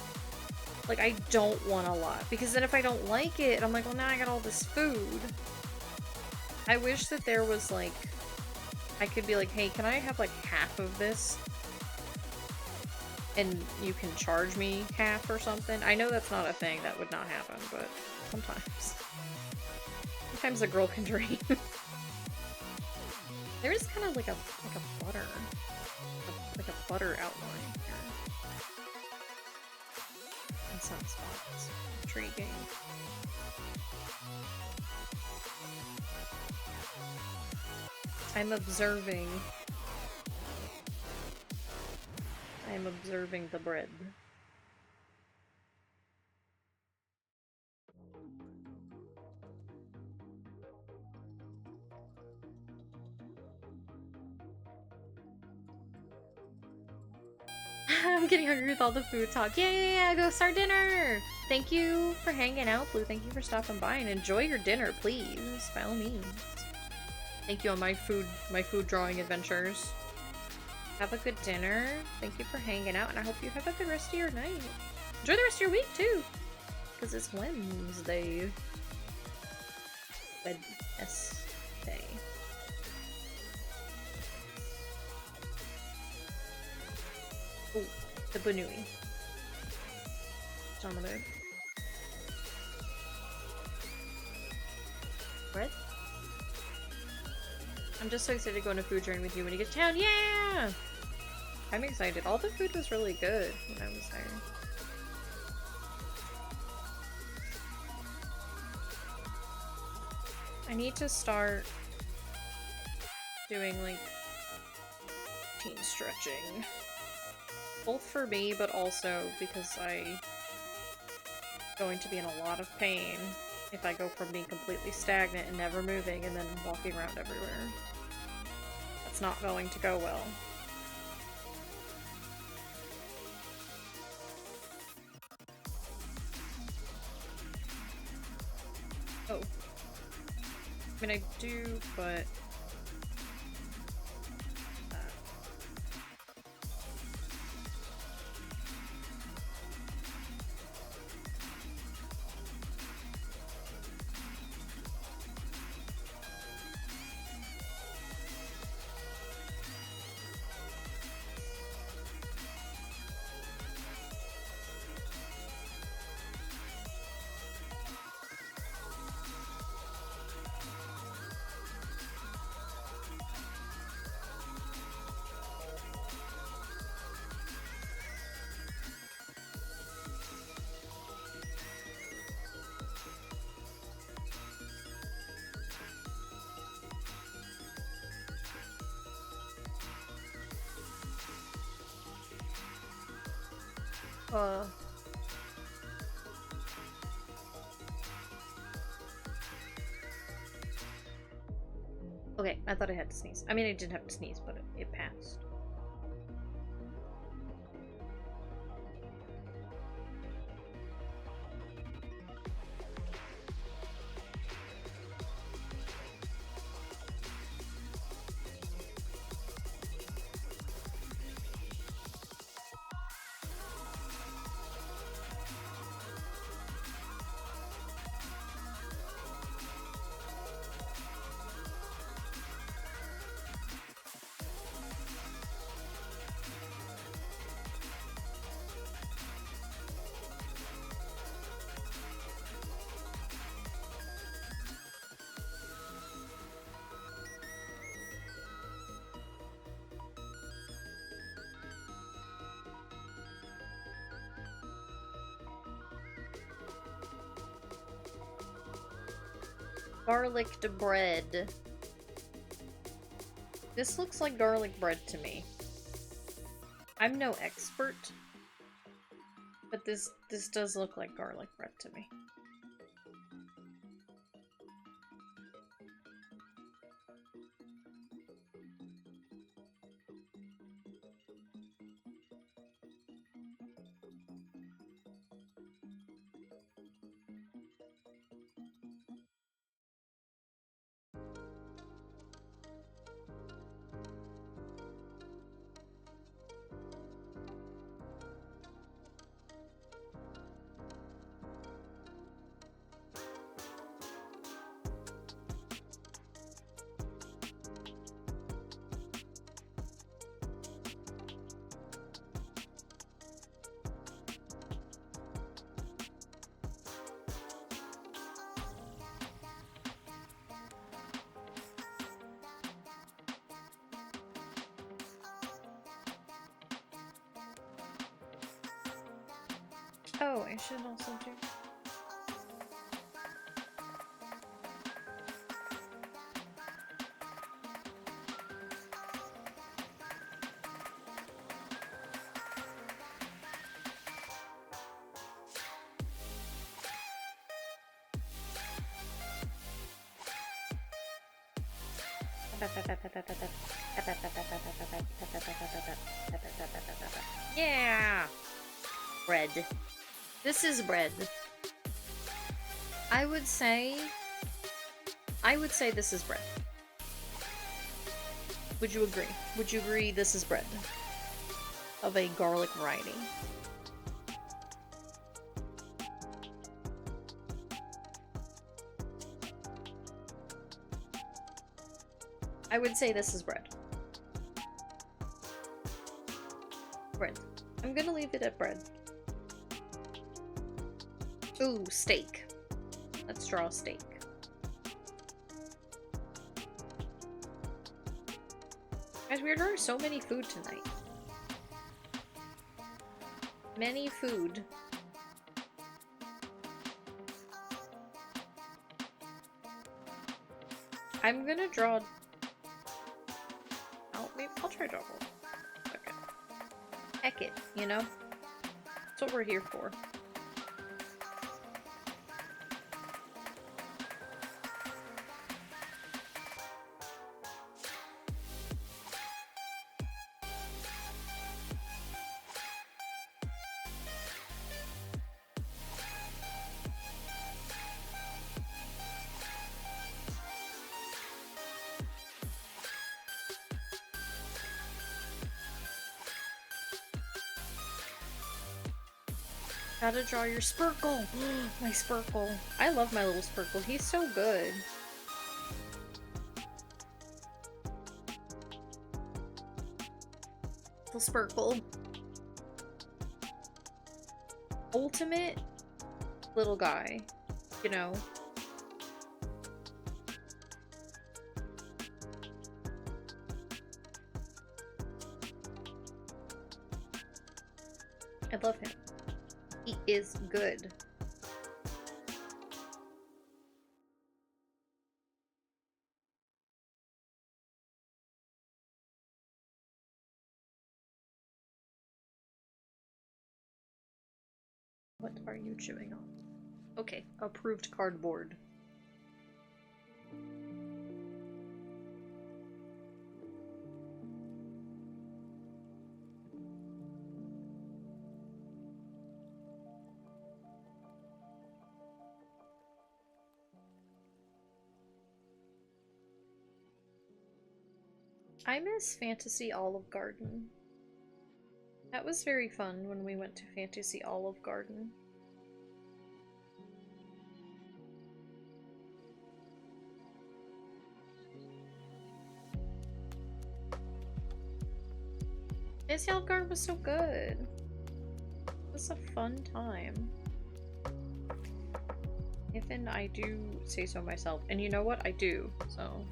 like I don't want a lot. Because then if I don't like it, I'm like, well, now I got all this food. I wish that there was like, I could be like, hey, can I have like half of this? And you can charge me half or something. I know that's not a thing, that would not happen, but sometimes. Sometimes a girl can dream. There is kind of like a butter. Like a butter outline here. In some spots. Intriguing. I'm observing the bread. I'm getting hungry with all the food talk. Yeah, go start dinner! Thank you for hanging out, Blue. Thank you for stopping by, and enjoy your dinner, please. By all means. Thank you on my food drawing adventures. Have a good dinner. Thank you for hanging out, and I hope you have a good rest of your night. Enjoy the rest of your week, too! Because it's Wednesday. Wednesday. Oh, the Banui. It's on the move. What? I'm just so excited to go on a food journey with you when you get to town. Yeah! I'm excited. All the food was really good when I was there. I need to start doing like teen stretching. Both for me, but also because I'm going to be in a lot of pain if I go from being completely stagnant and never moving and then walking around everywhere. That's not going to go well. Oh. I mean, I do, but... Okay, I thought I had to sneeze. I mean, I didn't have to sneeze, but it passed. Garlicked bread. This looks like garlic bread to me. I'm no expert, but this does look like garlic bread to me. Oh, I should also do... Yeah! Bread. This is bread. I would say this is bread. Would you agree? Would you agree this is bread? Of a garlic variety. I would say this is bread. Bread. I'm gonna leave it at bread. Ooh, steak. Let's draw a steak. Guys, we're drawing so many food tonight. Many food. I'm gonna draw... I'll try to draw one. Okay. Heck it, you know? That's what we're here for. Gotta draw your Spurkle! My Spurkle. I love my little Spurkle. He's so good. Little Spurkle. Ultimate little guy. You know? I love him. He is good. What are you chewing on? Okay, approved cardboard. I miss Fantasy Olive Garden. That was very fun when we went to Fantasy Olive Garden. Fantasy Olive Garden was so good. It was a fun time. If and I do say so myself. And you know what? I do, so...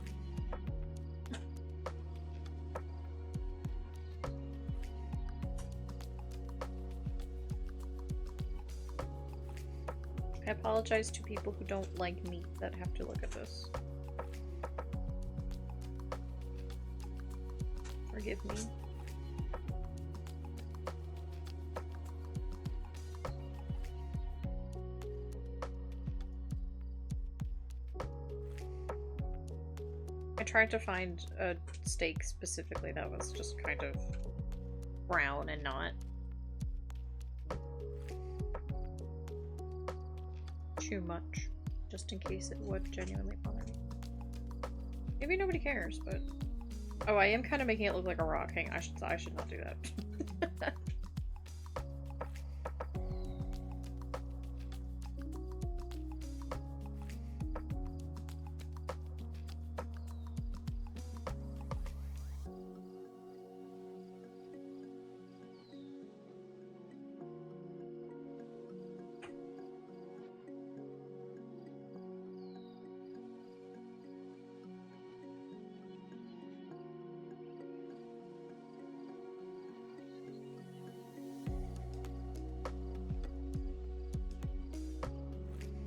I apologize to people who don't like meat that have to look at this. Forgive me. I tried to find a steak specifically that was just kind of brown and not too much, just in case it would genuinely bother me. Maybe nobody cares, but oh, I am kind of making it look like a rock. Hang on, I should not do that.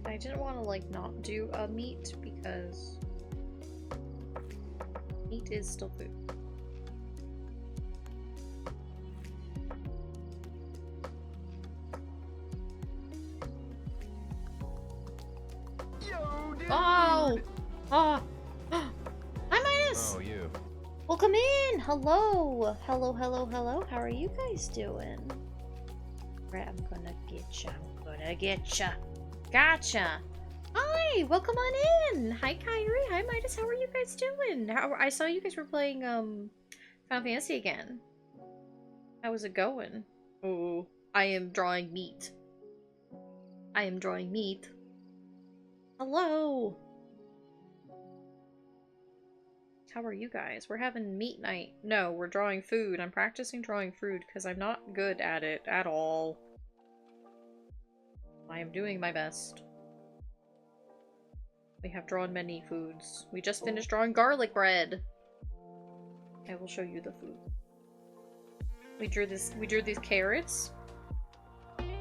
I didn't want to like not do a meat because meat is still food. Yo, dude. Oh! Oh! Hi, Midas! Oh, you. Welcome in! Hello! Hello, hello, hello. How are you guys doing? Right, I'm gonna get ya. I'm gonna get ya. Gotcha! Hi! Welcome on in! Hi, Kyrie. Hi, Midas. How are you guys doing? I saw you guys were playing, Final Fantasy again. How is it going? Oh, I am drawing meat. I am drawing meat. Hello! How are you guys? We're having meat night. No, we're drawing food. I'm practicing drawing food because I'm not good at it at all. I am doing my best. We have drawn many foods. We just finished drawing garlic bread. I will show you the food. We drew these carrots.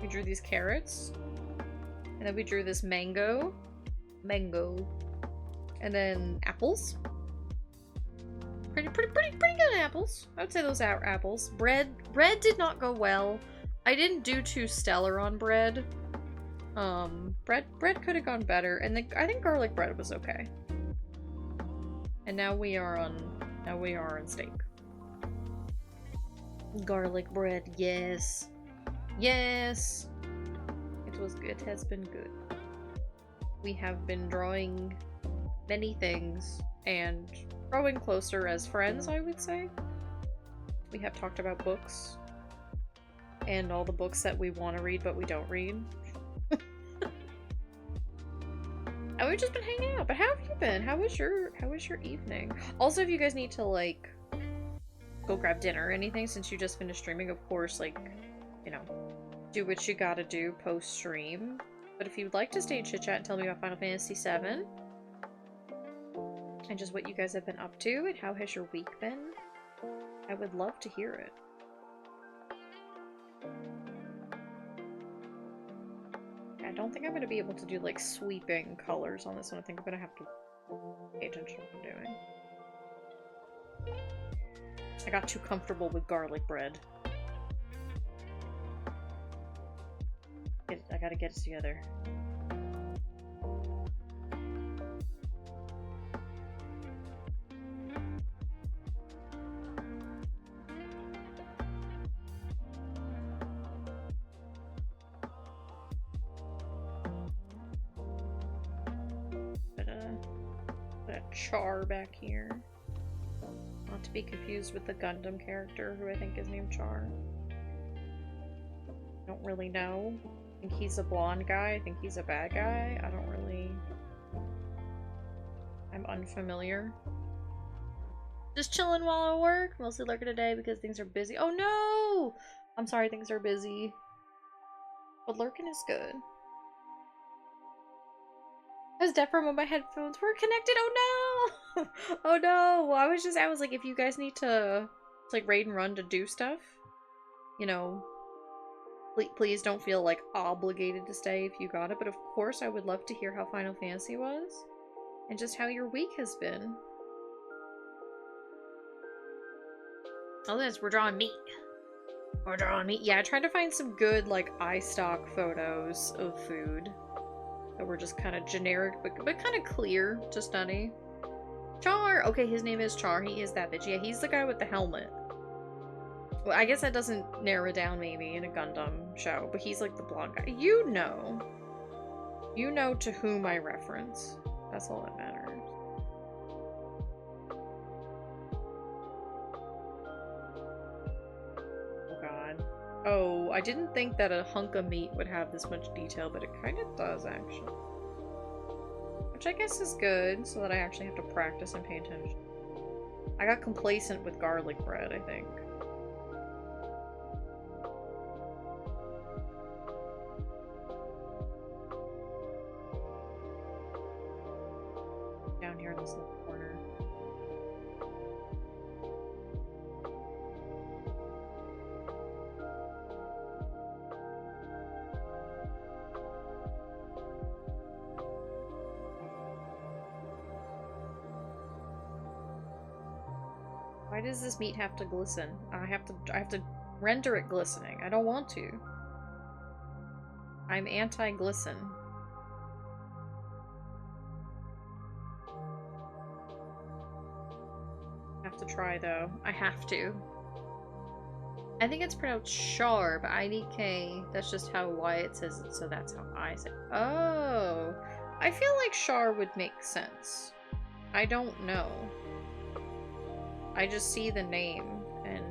We drew these carrots. And then we drew this mango. And then apples. Pretty good apples. I would say those are apples. Bread did not go well. I didn't do too stellar on bread. Bread could have gone better, and I think garlic bread was okay. And now we are on steak. Garlic bread, yes. Yes! It has been good. We have been drawing many things, and growing closer as friends, I would say. We have talked about books, and all the books that we want to read but we don't read. And we've just been hanging out. But how have you been? How was your evening? Also, if you guys need to like go grab dinner or anything since you just finished streaming, of course, like, you know, do what you gotta do post stream. But if you'd like to stay and chit chat and tell me about Final Fantasy VII and just what you guys have been up to and how has your week been, I would love to hear it. I don't think I'm going to be able to do, like, sweeping colors on this one. I think I'm going to have to pay attention to what I'm doing. I got too comfortable with garlic bread. I gotta get it together. Put a char back here. Not to be confused with the Gundam character who I think is named Char. Don't really know. I think he's a blonde guy. I think he's a bad guy. I don't really... I'm unfamiliar. Just chilling while I work. Mostly lurking today because things are busy. Oh no! I'm sorry things are busy. But lurking is good. I was deaf for a moment. My headphones were connected. Oh no! Oh no! I was like, if you guys need to like raid and run to do stuff, you know, Please don't feel like obligated to stay if you got it, but of course I would love to hear how Final Fantasy was and just how your week has been. Oh, we're drawing meat. We're drawing meat. Yeah, I tried to find some good like iStock photos of food that were just kind of generic but kind of clear to study. Char! Okay, his name is Char. He is that bitch. Yeah, he's the guy with the helmet. Well, I guess that doesn't narrow it down maybe in a Gundam show, but he's like the blonde guy. You know to whom I reference. That's all that matters. Oh god. Oh, I didn't think that a hunk of meat would have this much detail, but it kind of does actually. Which I guess is good, so that I actually have to practice and pay attention. I got complacent with garlic bread, I think. Down here in this little corner. Why does this meat have to glisten? I have to render it glistening. I don't want to. I'm anti-glisten. I have to try though. I have to. I think it's pronounced Char, but IDK, that's just how Wyatt says it, so that's how I say it. Oh! I feel like Char would make sense. I don't know. I just see the name, and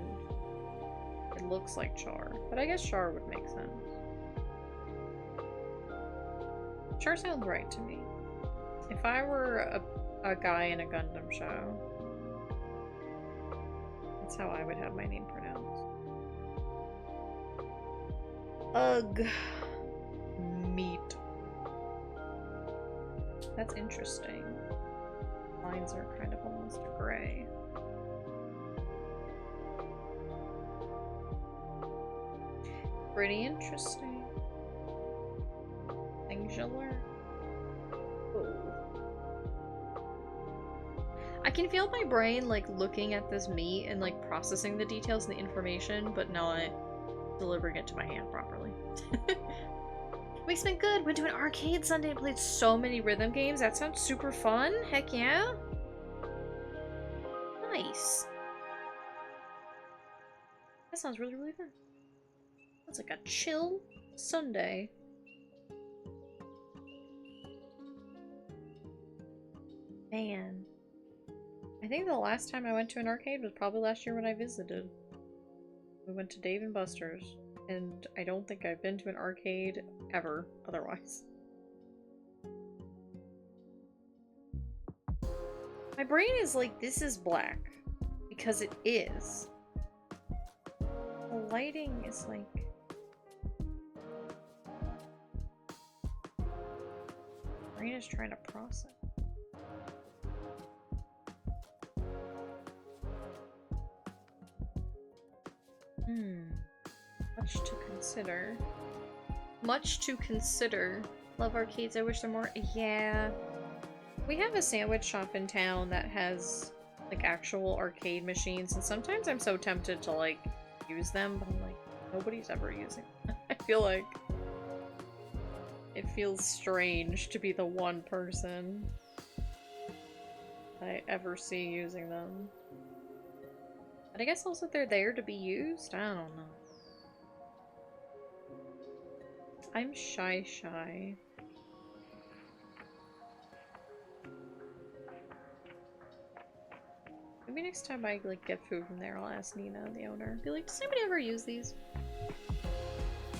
it looks like Char. But I guess Char would make sense. Char sounds right to me. If I were a guy in a Gundam show, that's how I would have my name pronounced. Ugh. Meat. That's interesting. Lines are kind of almost gray. Pretty interesting. Things you learn. Oh. I can feel my brain like looking at this meat and like processing the details and the information, but not delivering it to my hand properly. Week's been good. Went to an arcade Sunday and played so many rhythm games. That sounds super fun. Heck yeah. Nice. That sounds really, really fun. It's like a chill Sunday. Man. I think the last time I went to an arcade was probably last year when I visited. We went to Dave & Buster's, and I don't think I've been to an arcade ever otherwise. My brain is like, this is black. Because it is. The lighting is like... My brain is trying to process. Much to consider. Much to consider. Love arcades, I wish there were more. Yeah. We have a sandwich shop in town that has, like, actual arcade machines, and sometimes I'm so tempted to, like, use them, but I'm like, nobody's ever using them. I feel like it feels strange to be the one person I ever see using them. But I guess also they're there to be used? I don't know. I'm shy. Maybe next time I like get food from there, I'll ask Nina, the owner. Be like, does anybody ever use these?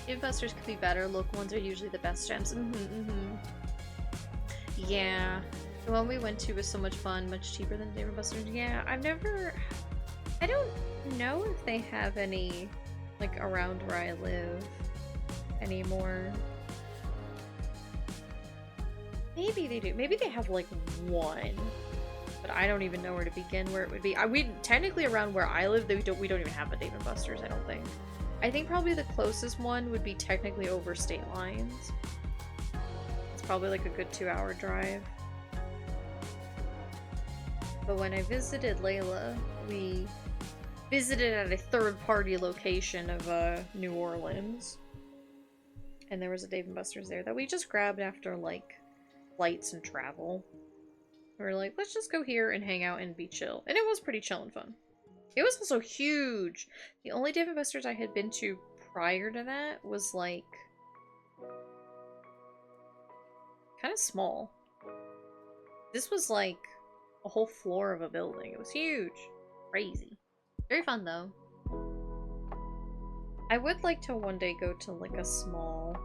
Investors could be better. Local ones are usually the best gems. Yeah. The one we went to was so much fun, much cheaper than Dave & Buster's. Yeah, I don't know if they have any, like, around where I live anymore. Maybe they do. Maybe they have, like, one. But I don't even know where to begin, where it would be. We technically around where I live, we don't even have a Dave & Buster's, I don't think. I think probably the closest one would be technically over state lines. It's probably like a good 2-hour drive. But when I visited Layla, we visited at a third-party location of New Orleans. And there was a Dave & Buster's there that we just grabbed after, like, flights and travel. We were like, let's just go here and hang out and be chill. And it was pretty chill and fun. It was also huge. The only Dave & Buster's I had been to prior to that was, like, kind of small. This was, like, a whole floor of a building. It was huge. Crazy. Very fun, though. I would like to one day go to, like, a small...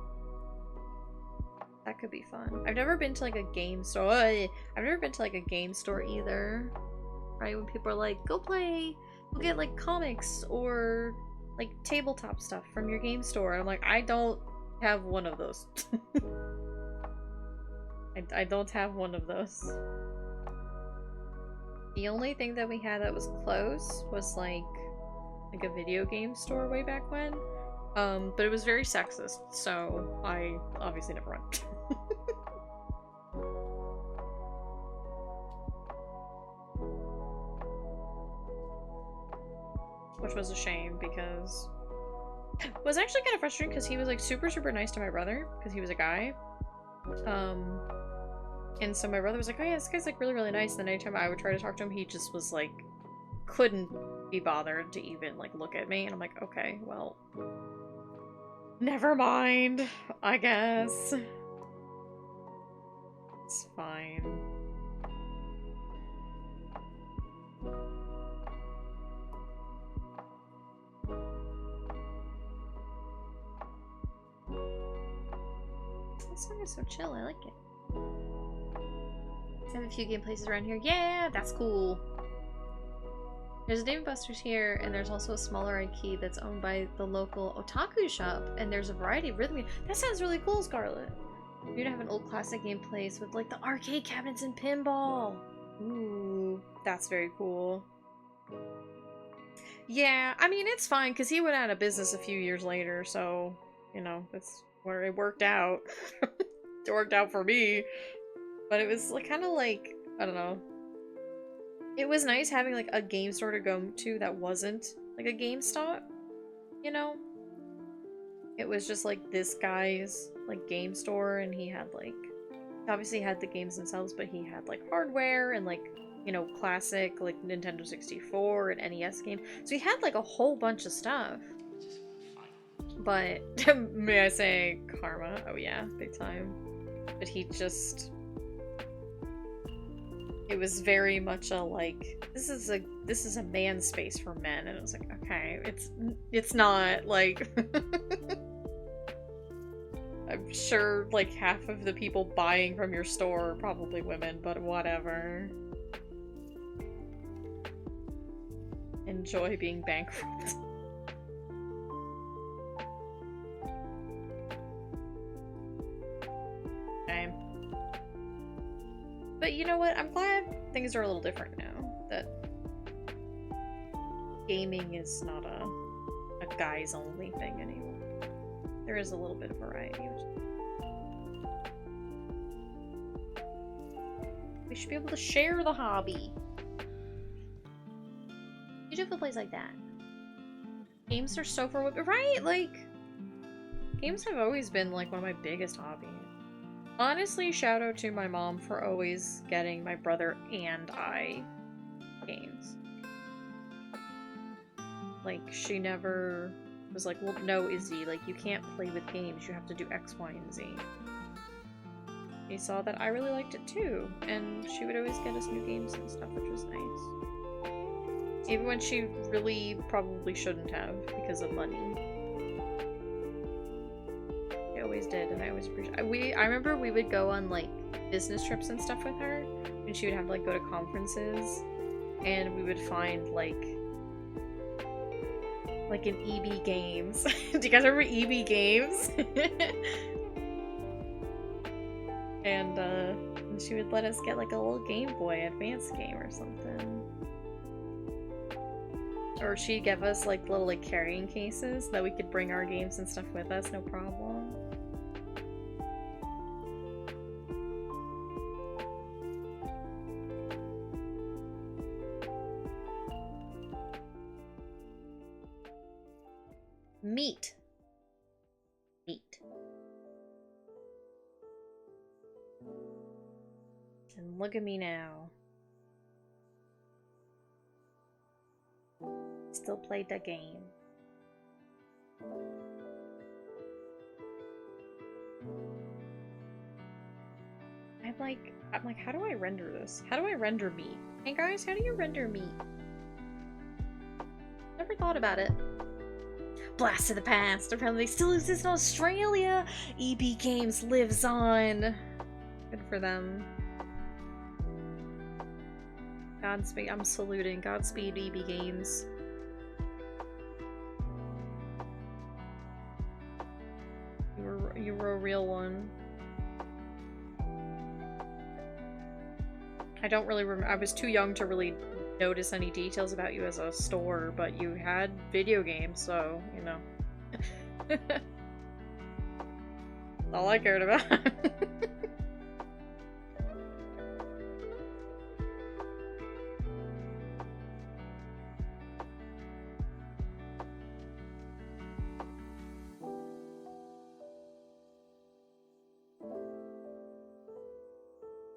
That could be fun. I've never been to, like, a game store. I've never been to, like, a game store either. Right? When people are like, go play, go get, like, comics or, like, tabletop stuff from your game store. And I'm like, I don't have one of those. I don't have one of those. The only thing that we had that was close was, like a video game store way back when. But it was very sexist, so I obviously never went. Which was a shame, because it was actually kind of frustrating because he was like super nice to my brother because he was a guy. And so my brother was like, oh yeah, this guy's like really nice. And then anytime I would try to talk to him, he just was like, couldn't be bothered to even like look at me. And I'm like, okay, well, never mind, I guess. It's fine. This song is so chill, I like it. I have a few game places around here. Yeah, that's cool. There's a Dave & Buster's here, and there's also a smaller IKEA that's owned by the local otaku shop, and there's a variety of rhythm games. That sounds really cool, Scarlet. You'd have an old classic game place with like the arcade cabinets and pinball. Ooh, that's very cool. Yeah, I mean, it's fine, because he went out of business a few years later, so, you know, that's where it worked out. It worked out for me. But it was like, kind of like, I don't know. It was nice having like a game store to go to that wasn't like a GameStop, you know? It was just like this guy's like game store, and he had like, obviously had the games themselves, but he had like hardware and like, you know, classic like Nintendo 64 and NES games. So he had like a whole bunch of stuff. But may I say karma? Oh yeah, big time. But he just, it was very much a like, this is a man space for men, and it was like, okay, it's not like I'm sure like half of the people buying from your store are probably women, but whatever. Enjoy being bankrupt. Okay. But you know what? I'm glad things are a little different now. That gaming is not a guys only thing anymore. There is a little bit of variety. We should be able to share the hobby. You do have a place like that. Games are so for women, right? Like, games have always been like one of my biggest hobbies. Honestly, shout out to my mom for always getting my brother and I games. Like, she never was like, well, no, Izzy, like, you can't play with games, you have to do X, Y, and Z. She saw that I really liked it too, and she would always get us new games and stuff, which was nice. Even when she really probably shouldn't have, because of money. She always did, and I always appreciate it. I remember we would go on, like, business trips and stuff with her, and she would have to, like, go to conferences, and we would find, like an EB Games. Do you guys remember EB Games? And she would let us get like a little Game Boy Advance game or something. Or she'd give us like little like carrying cases that we could bring our games and stuff with us, no problem. Meat. Meat. And look at me now. Still played the game. I'm like, how do I render this? How do I render meat? Hey guys, how do you render meat? Never thought about it. Blast to the past. Apparently they still exist in Australia. EB Games lives on. Good for them. Godspeed. I'm saluting. Godspeed, EB Games. You were a real one. I don't really remember. I was too young to really notice any details about you as a store, but you had video games, so, you know. That's all I cared about.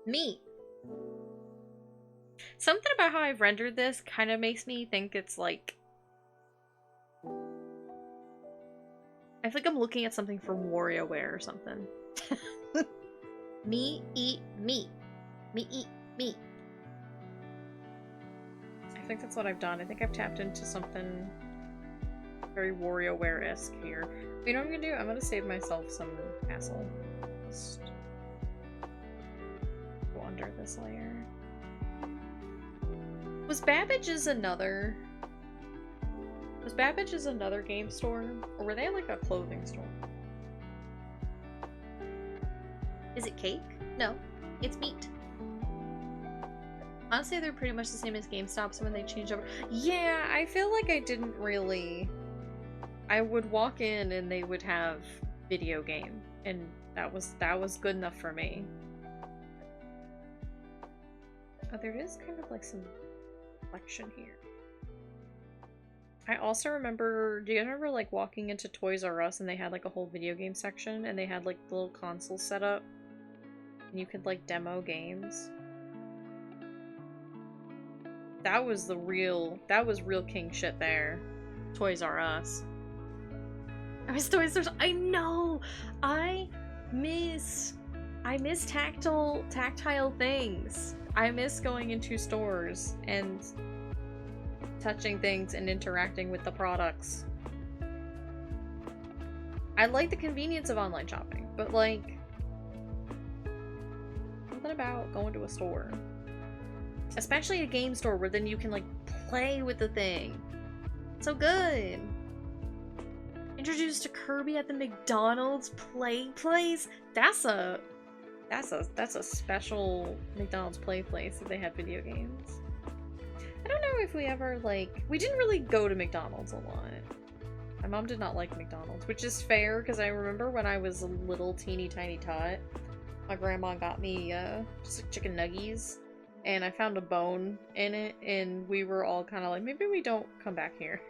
Meat. Something about how I've rendered this kind of makes me think it's like... I feel like I'm looking at something from WarioWare or something. Me eat meat. Me eat meat. I think that's what I've done. I think I've tapped into something very WarioWare-esque here. You know what I'm gonna do? I'm gonna save myself some hassle. Just go under this layer. Was Babbage's another game store? Or were they like a clothing store? Is it cake? No, it's meat. Honestly, they're pretty much the same as GameStop, so when they changed over... Yeah, I feel like I didn't really... I would walk in and they would have video game, and that was good enough for me. Oh, there is kind of like some collection here. I also remember, do you remember like walking into Toys R Us and they had like a whole video game section and they had like the little consoles set up and you could like demo games? That was real king shit there. Toys R Us. I miss Toys R Us. I know! I miss tactile things. I miss going into stores and touching things and interacting with the products. I like the convenience of online shopping, but like, something about going to a store. Especially a game store where then you can like play with the thing. So good. Introduced to Kirby at the McDonald's play place. That's a special McDonald's play place if they had video games. I don't know if we ever, like... We didn't really go to McDonald's a lot. My mom did not like McDonald's, which is fair, because I remember when I was a little teeny tiny tot, my grandma got me just like chicken nuggies, and I found a bone in it, and we were all kind of like, maybe we don't come back here.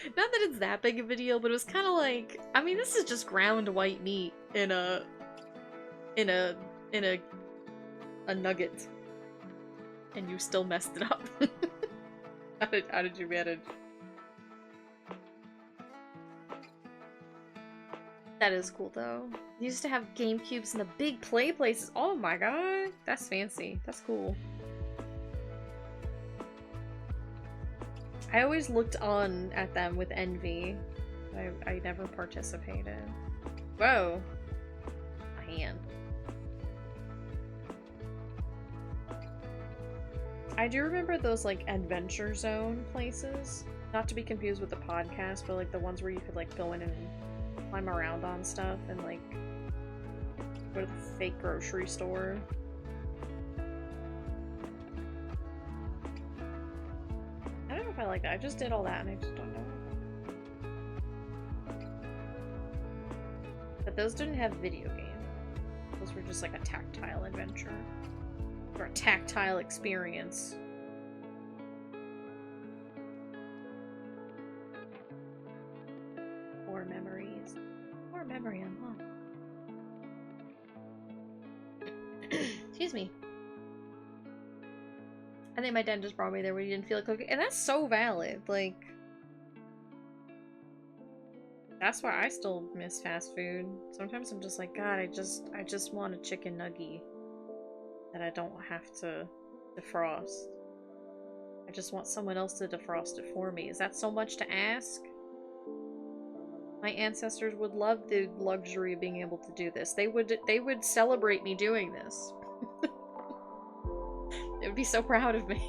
Not that it's that big of a deal, but it was kind of like, I mean, this is just ground white meat in a nugget, and you still messed it up. How did you manage? That is cool though. You used to have GameCubes in the big play places. Oh my god, that's fancy. That's cool. I always looked on at them with envy. I never participated. Whoa. A hand. I do remember those, like, Adventure Zone places. Not to be confused with the podcast, but, like, the ones where you could, like, go in and climb around on stuff and, like, go to the fake grocery store. like that. I just did all that and I just don't know. But those didn't have video game. Those were just like a tactile adventure. Or a tactile experience. More memories. More memory unlocked. Excuse me. I think my dad just brought me there when he didn't feel like cooking. And that's so valid. Like, that's why I still miss fast food. Sometimes I'm just like, God, I just want a chicken nugget that I don't have to defrost. I just want someone else to defrost it for me. Is that so much to ask? My ancestors would love the luxury of being able to do this. They would celebrate me doing this. They would be so proud of me.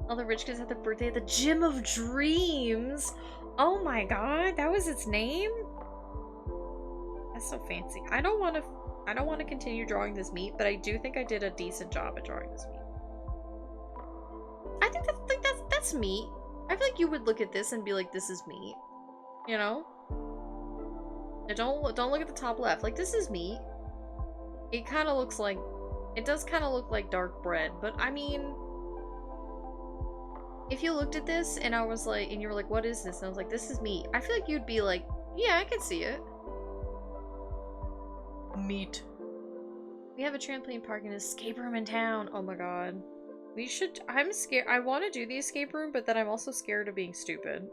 All the rich kids had their birthday at the Gym of Dreams. Oh my god, that was its name? That's so fancy. I don't want to continue drawing this meat, but I do think I did a decent job at drawing this meat. I think that's meat. I feel like you would look at this and be like, this is meat. You know? Now don't look at the top left. Like, this is meat. It kind of looks like, it does kind of look like dark bread, but I mean, if you looked at this and I was like, and you were like, what is this? And I was like, this is meat. I feel like you'd be like, yeah, I can see it. Meat. We have a trampoline park and an escape room in town. Oh my god. We should, I'm scared. I want to do the escape room, but then I'm also scared of being stupid.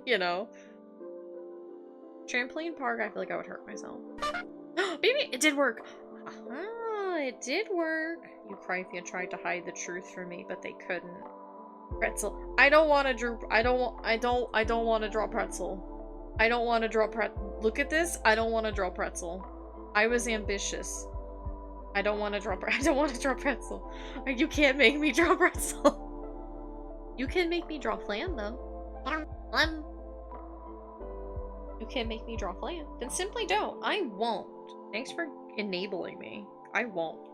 You know? Trampoline park, I feel like I would hurt myself. Baby, it did work. Ah, it did work. You Crythia tried to hide the truth from me, but they couldn't. Pretzel. I don't want to draw. I don't want to draw pretzel. I don't want to draw Look at this. I don't want to draw pretzel. I was ambitious. I don't want to draw pretzel. You can't make me draw pretzel. You can make me draw flan though. You can't make me draw flan. Then simply don't. I won't. Thanks for enabling me. I won't.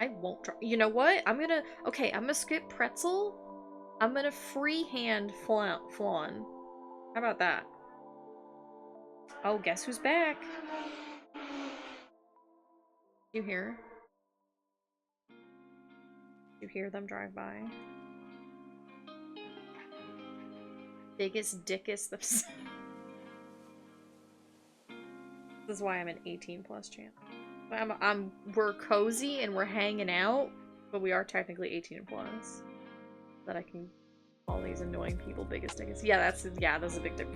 I won't draw. You know what? I'm gonna skip pretzel. I'm gonna freehand flan. How about that? Oh, guess who's back? You hear? You hear them drive by? Biggest dickest. This is why I'm an 18+ channel. We're cozy and we're hanging out, but we are technically 18+. That I can call these annoying people biggest dickest. Yeah, that's a big dick.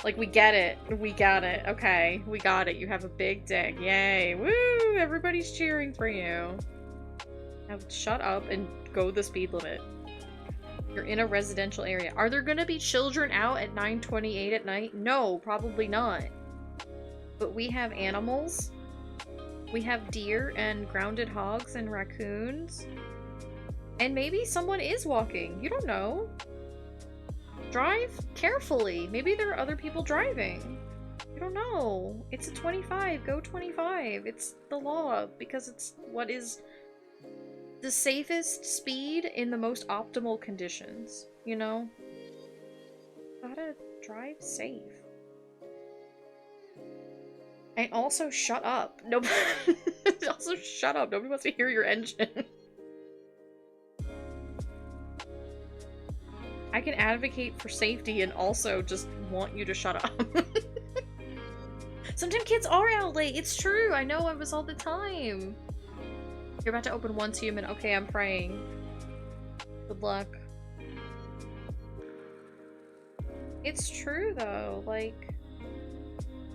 Like, we get it. We got it. Okay, we got it. You have a big dick. Yay. Woo! Everybody's cheering for you. Now shut up and go the speed limit. You're in a residential area. Are there gonna be children out at 9:28 at night? No, probably not. But we have animals. We have deer and grounded hogs and raccoons. And maybe someone is walking. You don't know. Drive carefully. Maybe there are other people driving. You don't know. It's a 25. Go 25. It's the law because it's what is the safest speed in the most optimal conditions. You know? Gotta drive safe. And also shut up. Nobody also shut up. Nobody wants to hear your engine. I can advocate for safety and also just want you to shut up. Sometimes kids are out late. It's true. I know I was all the time. You're about to open one human. Okay, I'm praying. Good luck. It's true though. Like,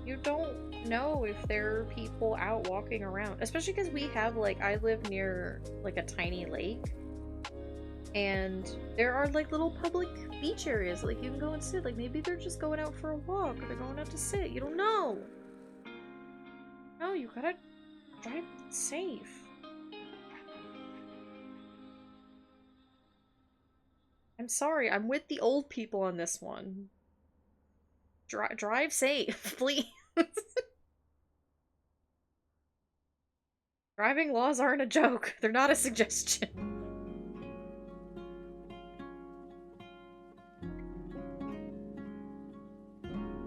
you don't know if there are people out walking around. Especially because we have, like, I live near, like, a tiny lake. And there are, like, little public beach areas. Like, you can go and sit. Like, maybe they're just going out for a walk. Or they're going out to sit. You don't know. No, you gotta drive safe. I'm sorry. I'm with the old people on this one. Drive safe, please. Driving laws aren't a joke. They're not a suggestion.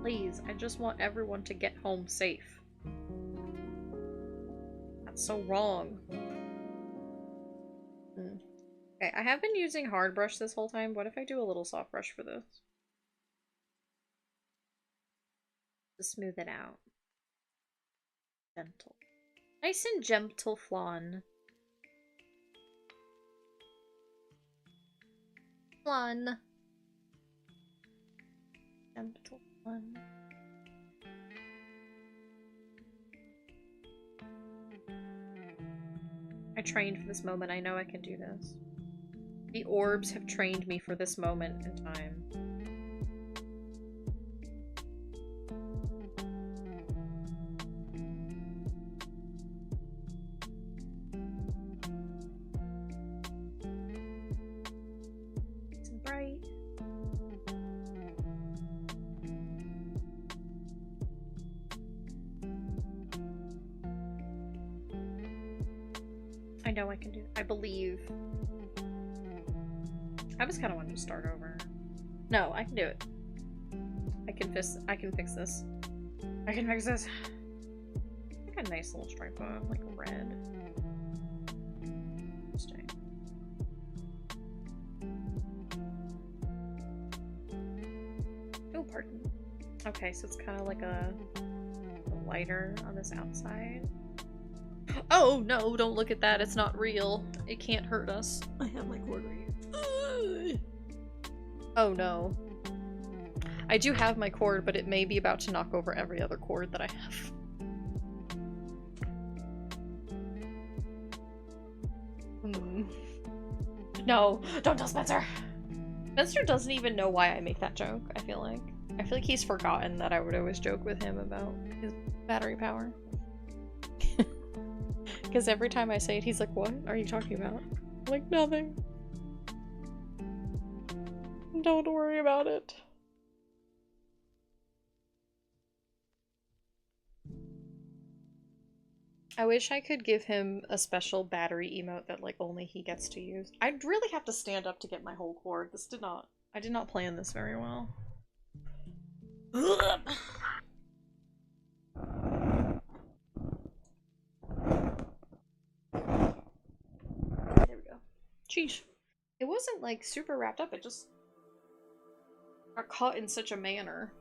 Please, I just want everyone to get home safe. That's so wrong. Okay, I have been using hard brush this whole time. What if I do a little soft brush for this? To smooth it out. Gentle. Nice and gentle flan. Flan. Gentle flan. I trained for this moment. I know I can do this. The orbs have trained me for this moment in time. Nice and bright. I know I can do it. I believe. I just kind of wanted to start over. No, I can do it. I can fix this. I can fix this. Like a nice little stripe of like red. Interesting. Oh, pardon. Okay, so it's kind of like a lighter on this outside. Oh no, don't look at that. It's not real. It can't hurt us. I have my cord right here. Oh no. I do have my cord, but it may be about to knock over every other cord that I have. No, don't tell Spencer. Spencer doesn't even know why I make that joke, I feel like. I feel like he's forgotten that I would always joke with him about his battery power. Because every time I say it, he's like, what are you talking about? I'm like, nothing. Don't worry about it. I wish I could give him a special battery emote that like only he gets to use. I'd really have to stand up to get my whole cord. I did not plan this very well. There we go. Sheesh. It wasn't like super wrapped up, it just got caught in such a manner.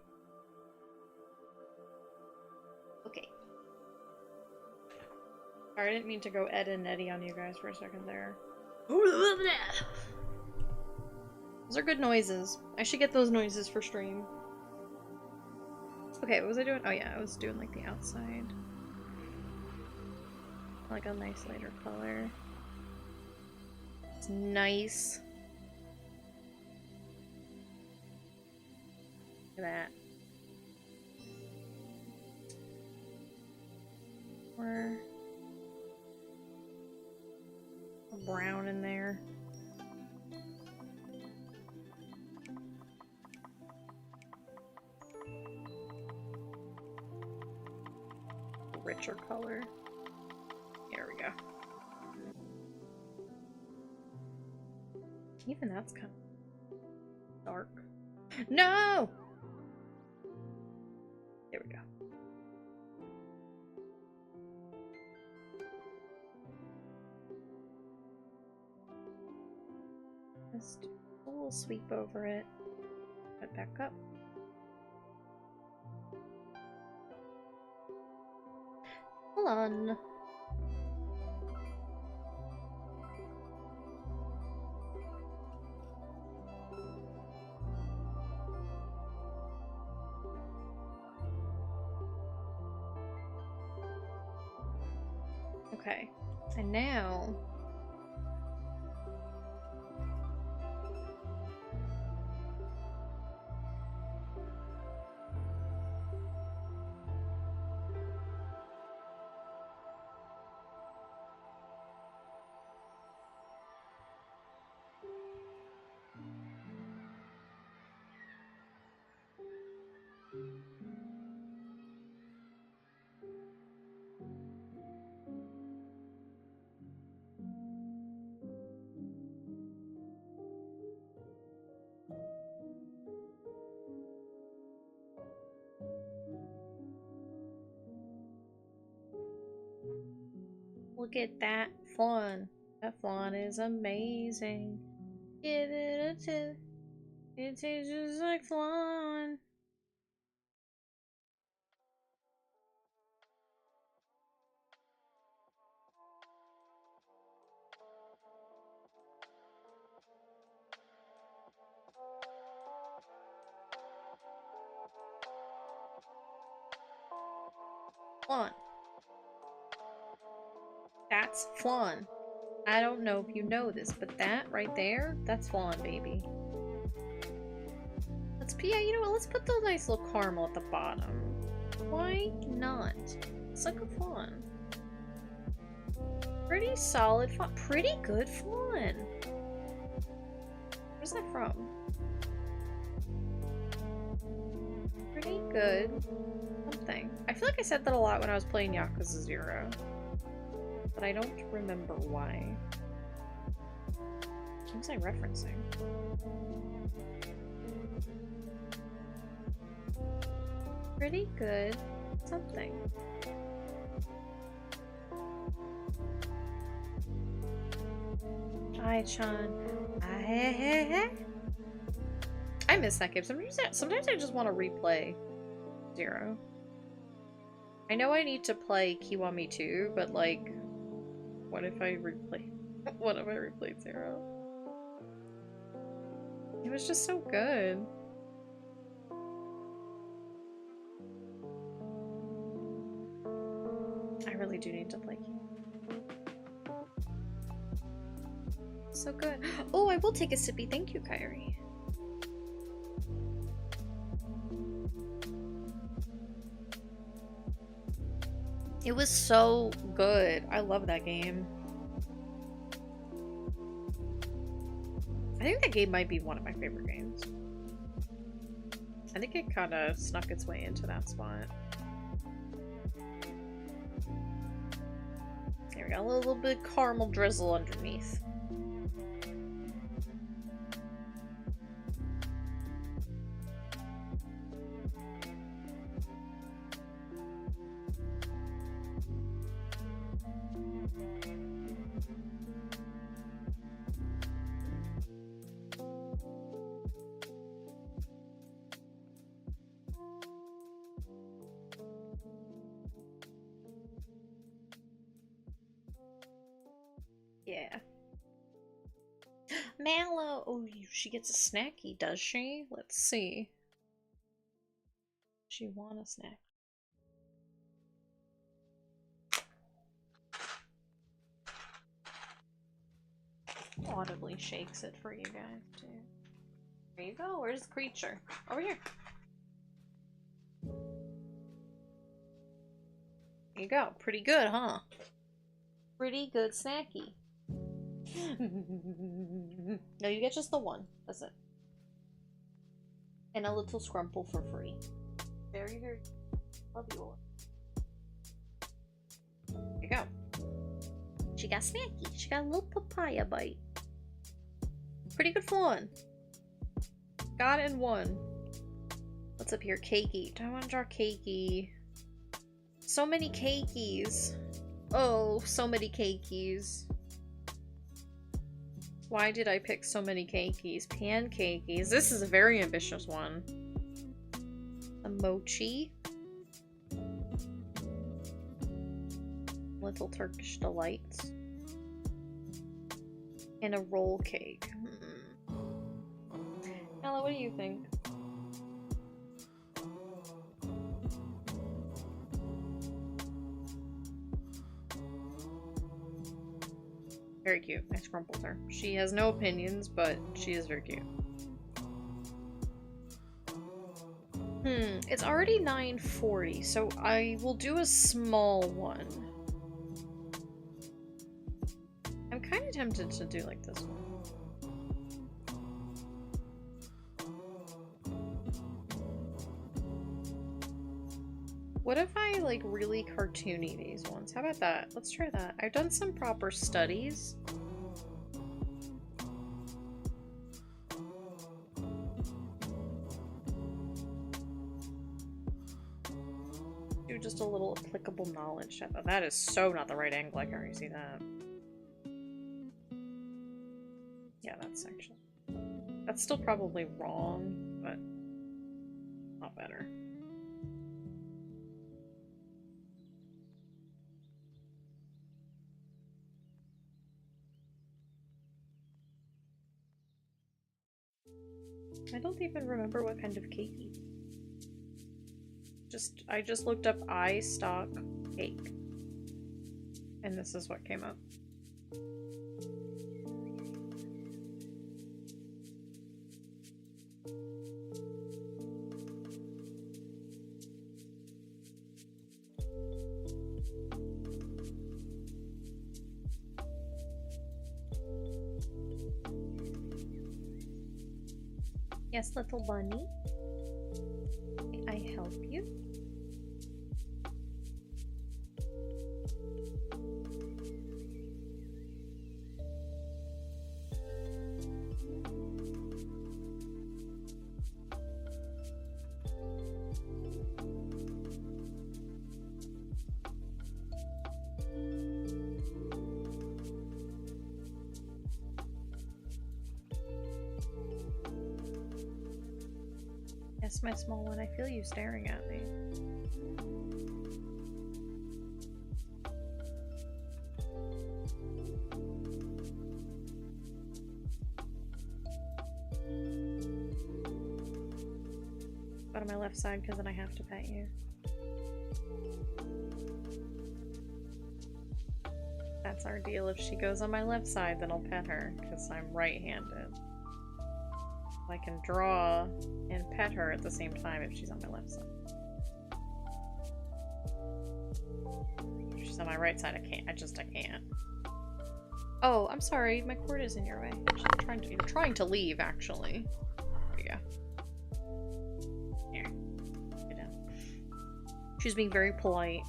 Okay. Sorry, I didn't mean to go Ed and Eddie on you guys for a second there. Those are good noises. I should get those noises for stream. Okay, what was I doing? Oh yeah, I was doing like the outside. Like a nice lighter color. It's nice. Look at that. Or a brown in there. A richer color. There we go. Even that's kind of dark. No! There we go. Just a little sweep over it. Put it back up. Hold on. Okay, and now Look at that flan. That flan is amazing. Give it a 2. It tastes just like flan. Flan. That's flan. I don't know if you know this, but that right there, that's flan, baby. Yeah, you know what? Let's put the nice little caramel at the bottom. Why not? It's like a flan. Pretty solid flan. Pretty good flan. Where's that from? Pretty good. Something. I feel like I said that a lot when I was playing Yakuza 0. But I don't remember why. What was I referencing? Pretty good. Something. Hi-chan. I miss that game. Sometimes I just want to replay 0. I know I need to play Kiwami 2, but like, what if I replay? What if I replayed 0? It was just so good. I really do need to play Kiwami. So good. Oh, I will take a sippy. Thank you, Kyrie. It was so good. I love that game. I think that game might be one of my favorite games. I think it kind of snuck its way into that spot. There we go. A little bit of caramel drizzle underneath. Yeah. Mallow! Oh, she gets a snacky, does she? Let's see. She want a snack. Audibly shakes it for you guys, too. There you go. Where's the creature? Over here. There you go. Pretty good, huh? Pretty good snacky. No, you get just the one. That's it. And a little scrumple for free. Very, very love you all. There you go. She got snacky. She got a little papaya bite. Pretty good flan. Got it in one. What's up here? Cakey. Do I want to draw cakey? So many cakeys. Oh, so many cakeys. Why did I pick so many cakeys? Pancakeys. This is a very ambitious one. A mochi. Little Turkish delights. And a roll cake. Ella, what do you think? Very cute. I scrumpled her. She has no opinions, but she is very cute. It's already 9:40, so I will do a small one. I'm kind of tempted to do like this one. What if I like really cartoony these ones? How about that? Let's try that. I've done some proper studies. Do do just a little applicable knowledge check. That is so not the right angle. I can already see that. Yeah, that's actually... That's still probably wrong, but not better. I don't even remember what kind of cake he... I just looked up eye stock cake. And this is what came up. Yes, little bunny. May I help you? Yes, my small one, I feel you staring at me. Go to my left side because then I have to pet you. That's our deal. If she goes on my left side, then I'll pet her because I'm right-handed. I can draw and pet her at the same time if she's on my left side. If she's on my right side, I can't. I can't. Oh, I'm sorry. My cord is in your way. You're trying to leave, actually. There you go. Here. Get down. She's being very polite.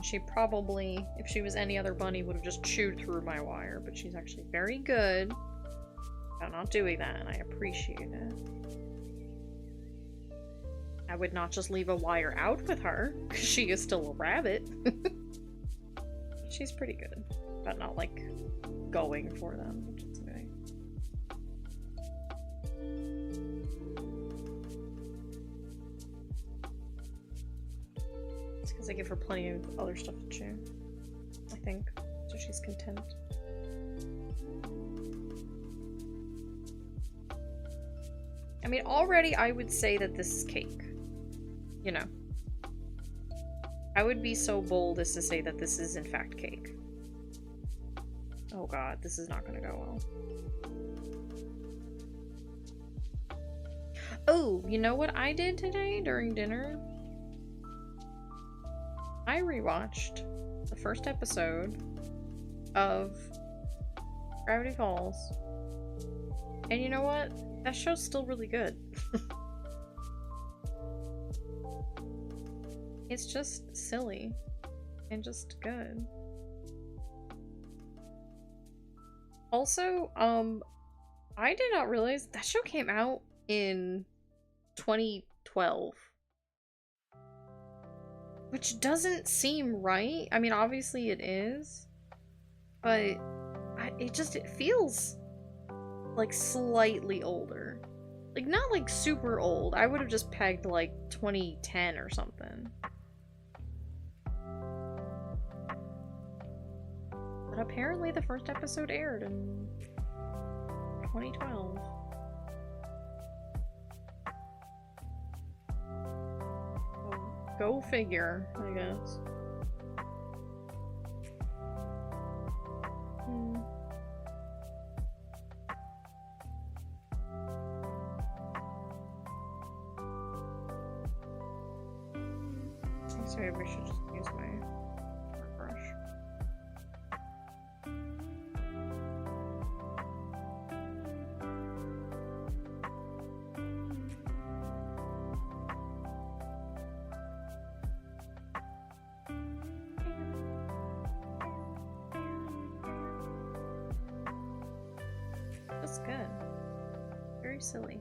She probably, if she was any other bunny, would have just chewed through my wire, but she's actually very good about not doing that, and I appreciate it. I would not just leave a wire out with her, because she is still a rabbit. She's pretty good about not, like, going for them, which is very... I give her plenty of other stuff to chew, I think, so she's content. I mean, already I would say that this is cake. You know. I would be so bold as to say that this is in fact cake. Oh god, this is not gonna go well. Oh, you know what I did today during dinner? I rewatched the first episode of Gravity Falls. And you know what? That show's still really good. It's just silly and just good. Also, I did not realize that show came out in 2012. Which doesn't seem right. I mean, obviously it is. But it feels like slightly older. Like, not like super old. I would have just pegged like 2010 or something. But apparently the first episode aired in 2012. Go figure, I guess. So maybe I should just use my brush. That's good. Very silly.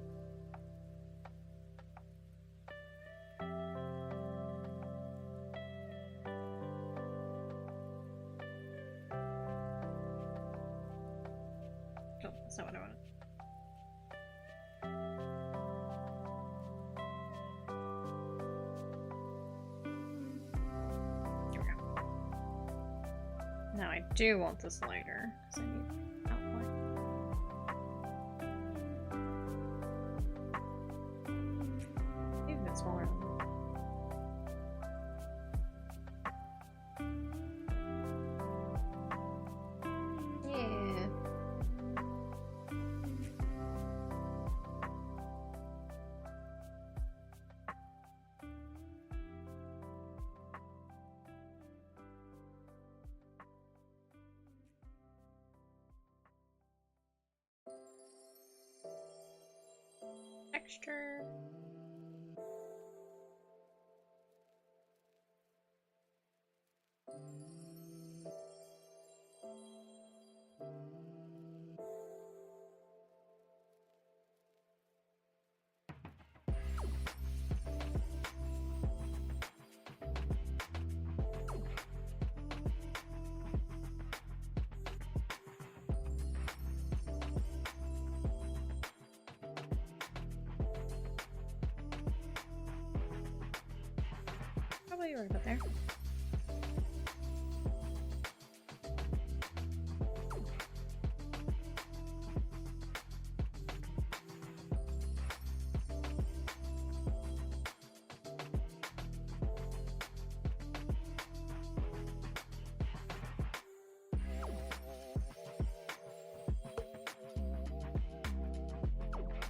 No, that's not what I wanted. Here we go. Now I do want this lighter, because I need outline. Maybe a bit smaller than that. Yeah. Texture. Probably right about there.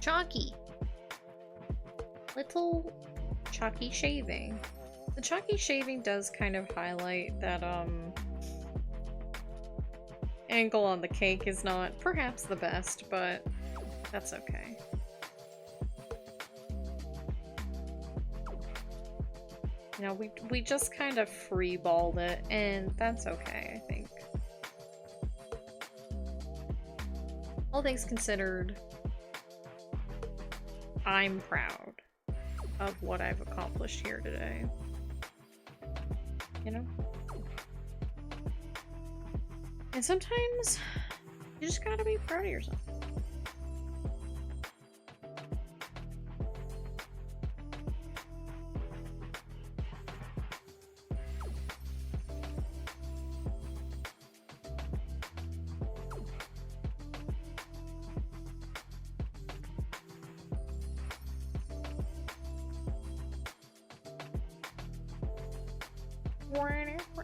Chalky. Little chalky shaving. The chalky shaving does kind of highlight that, angle on the cake is not perhaps the best, but that's okay. You know, we just kind of freeballed it, and that's okay, I think. All things considered, I'm proud of what I've accomplished here today. You know? And sometimes you just gotta be proud of yourself.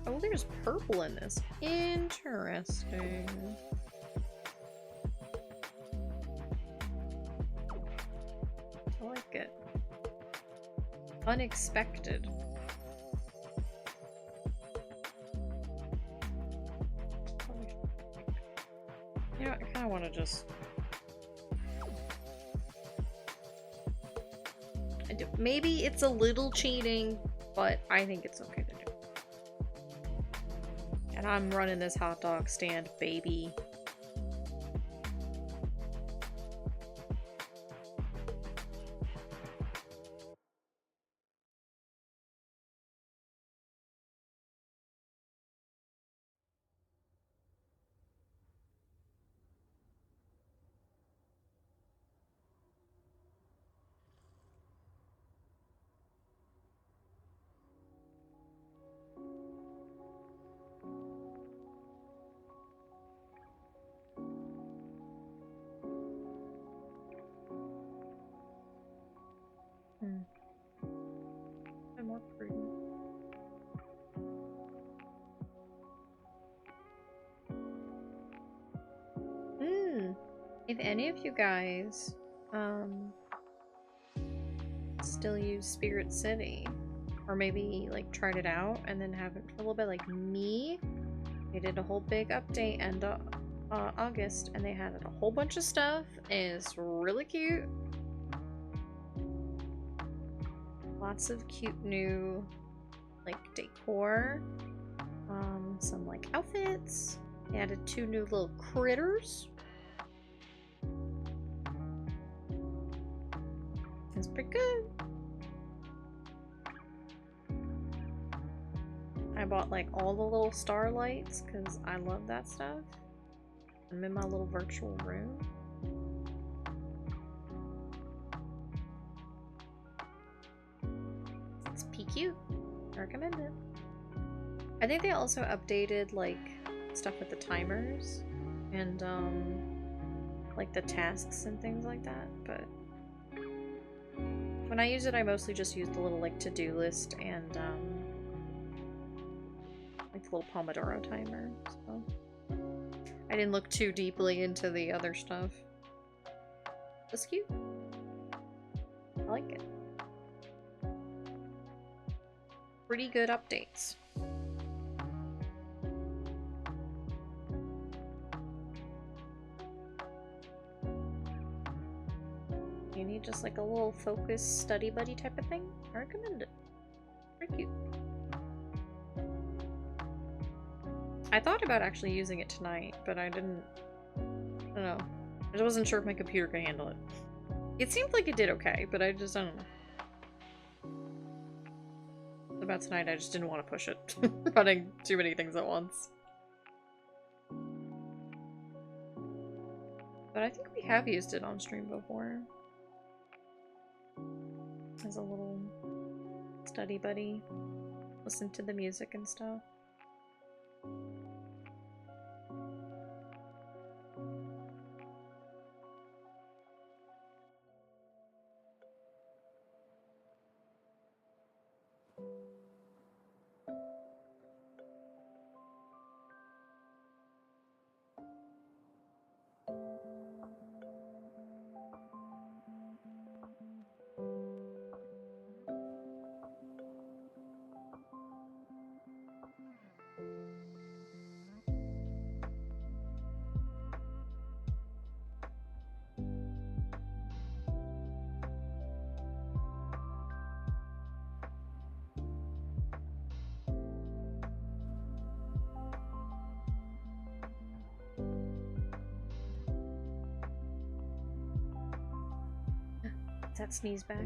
Oh, there's purple in this. Interesting. I like it. Unexpected. You know, I kind of want to just... Maybe it's a little cheating, but I think it's okay to do. And I'm running this hot dog stand, baby. I'm more prudent. If any of you guys still use Spirit City, or maybe like tried it out and then haven't for a little bit, like me, they did a whole big update end of August, and they had a whole bunch of stuff, and it's really cute. Lots of cute new like decor, some like outfits. They added 2 new little critters. It's pretty good. I bought like all the little starlights because I love that stuff. I'm in my little virtual room. It's PQ. I recommend it. I think they also updated like stuff with the timers and like the tasks and things like that, but when I use it I mostly just use the little like to-do list and like the little Pomodoro timer, so I didn't look too deeply into the other stuff. That's cute. I like it. Pretty good updates. You need just like a little focused study buddy type of thing? I recommend it. Very cute. I thought about actually using it tonight, but I don't know. I just wasn't sure if my computer could handle it. It seemed like it did okay, but I don't know. About tonight, I just didn't want to push it. Running too many things at once. But I think we have used it on stream before. As a little study buddy. Listen to the music and stuff. Is that sneeze back?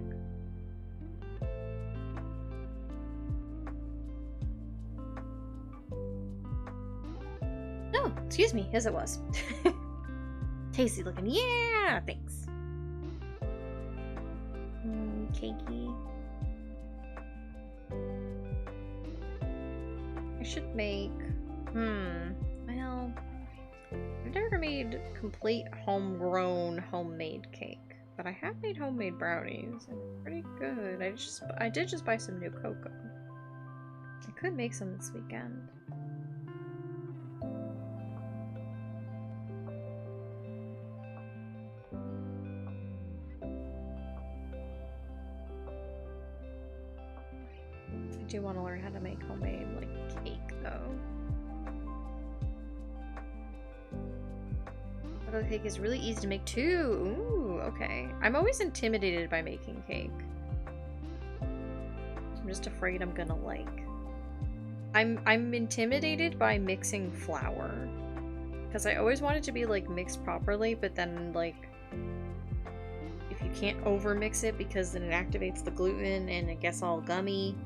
Oh, excuse me. Yes, it was. Tasty looking. Yeah, thanks. Cakey. I should make. Well, I've never made complete homegrown homemade cake. But I have made homemade brownies, and they're pretty good. I did just buy some new cocoa. I could make some this weekend. I do want to learn how to make homemade, like, cake, though. Chocolate cake is really easy to make, too. Ooh, okay. I'm always intimidated by making cake. I'm just afraid I'm gonna, like... I'm intimidated by mixing flour. Because I always want it to be, like, mixed properly, but then, like... if you can't over-mix it because then it activates the gluten and it gets all gummy.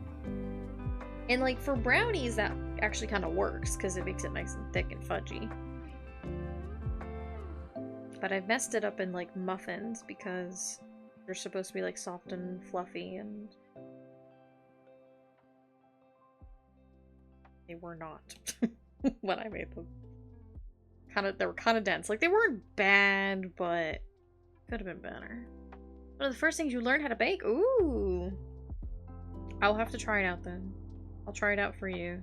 And, like, for brownies, that actually kind of works because it makes it nice and thick and fudgy. But I've messed it up in, like, muffins because they're supposed to be, like, soft and fluffy, and they were not when I made them. They were kind of dense. Like, they weren't bad, but could have been better. One of the first things you learn how to bake? Ooh! I'll have to try it out then. I'll try it out for you.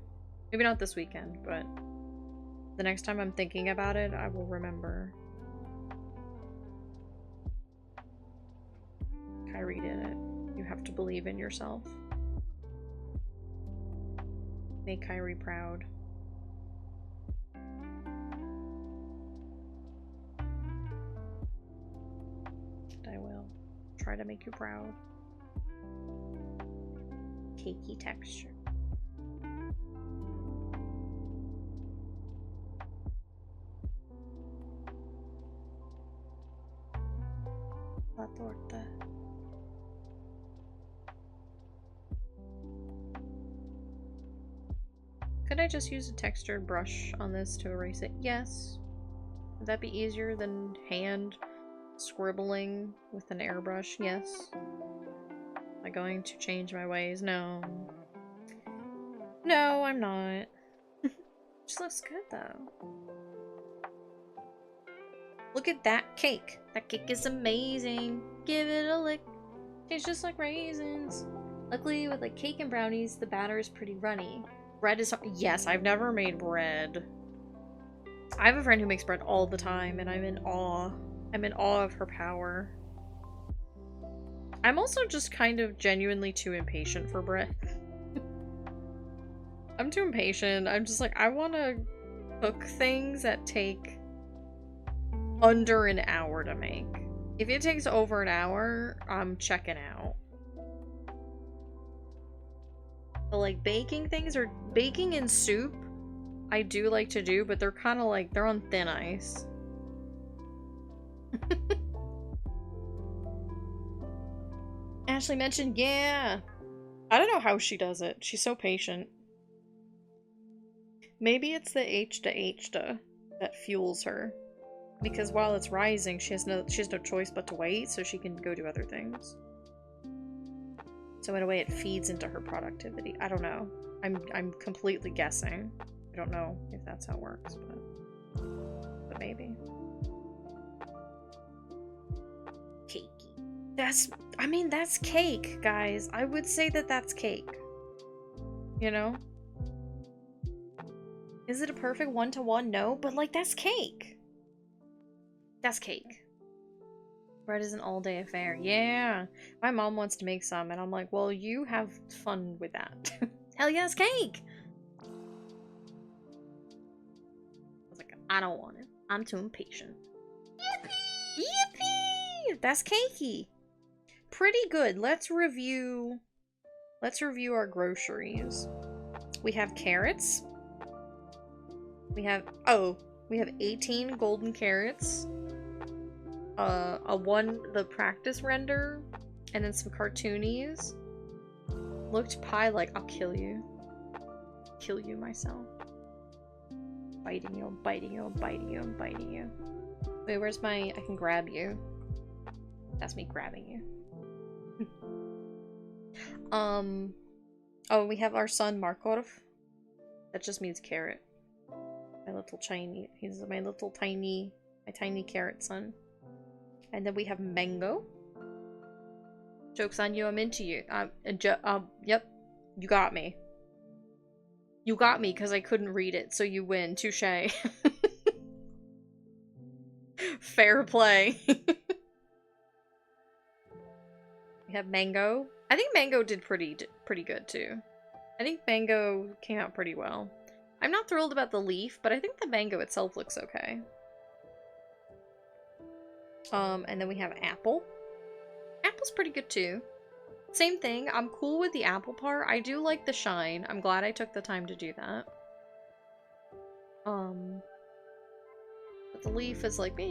Maybe not this weekend, but the next time I'm thinking about it, I will remember. Kyrie did it. You have to believe in yourself. Make Kyrie proud. And I will try to make you proud. Cakey texture. La torta. Could I just use a textured brush on this to erase it? Yes. Would that be easier than hand scribbling with an airbrush? Yes. Am I going to change my ways? No. No, I'm not. Just looks good though. Look at that cake. That cake is amazing. Give it a lick. Tastes just like raisins. Luckily, with like cake and brownies, the batter is pretty runny. Bread is... Yes, I've never made bread. I have a friend who makes bread all the time, and I'm in awe. I'm in awe of her power. I'm also just kind of genuinely too impatient for bread. I'm too impatient. I'm just like, I want to cook things that take under an hour to make. If it takes over an hour, I'm checking out. But like baking things, or baking in soup, I do like to do, but they're kind of like, they're on thin ice. Ashley mentioned, yeah. I don't know how she does it. She's so patient. Maybe it's the H that fuels her. Because while it's rising, she has no choice but to wait, so she can go do other things. So in a way, it feeds into her productivity. I don't know. I'm completely guessing. I don't know if that's how it works, but maybe. Cakey. That's cake, guys. I would say that that's cake. You know? Is it a perfect one-to-one? No, but like, that's cake. That's cake. Bread is an all-day affair. Yeah. My mom wants to make some, and I'm like, well, you have fun with that. Hell yeah, it's cake! I was like, I don't want it. I'm too impatient. Yippee! Yippee! That's cakey. Pretty good. Let's review our groceries. We have carrots. We have 18 golden carrots. The practice render, and then some cartoonies. Looked pie like, I'll kill you. Kill you myself. Biting you, I'm biting you, I'm biting you, I'm biting you. Wait, where's my, I can grab you. That's me grabbing you. Oh, we have our son Markov. That just means carrot. My little tiny, he's my tiny carrot son. And then we have Mango. Joke's on you, I'm into you. Yep. You got me. You got me because I couldn't read it, so you win. Touché. Fair play. We have Mango. I think Mango did pretty good too. I think Mango came out pretty well. I'm not thrilled about the leaf, but I think the mango itself looks okay. And then we have Apple. Apple's pretty good too. Same thing, I'm cool with the apple part. I do like the shine. I'm glad I took the time to do that. But the leaf is like, but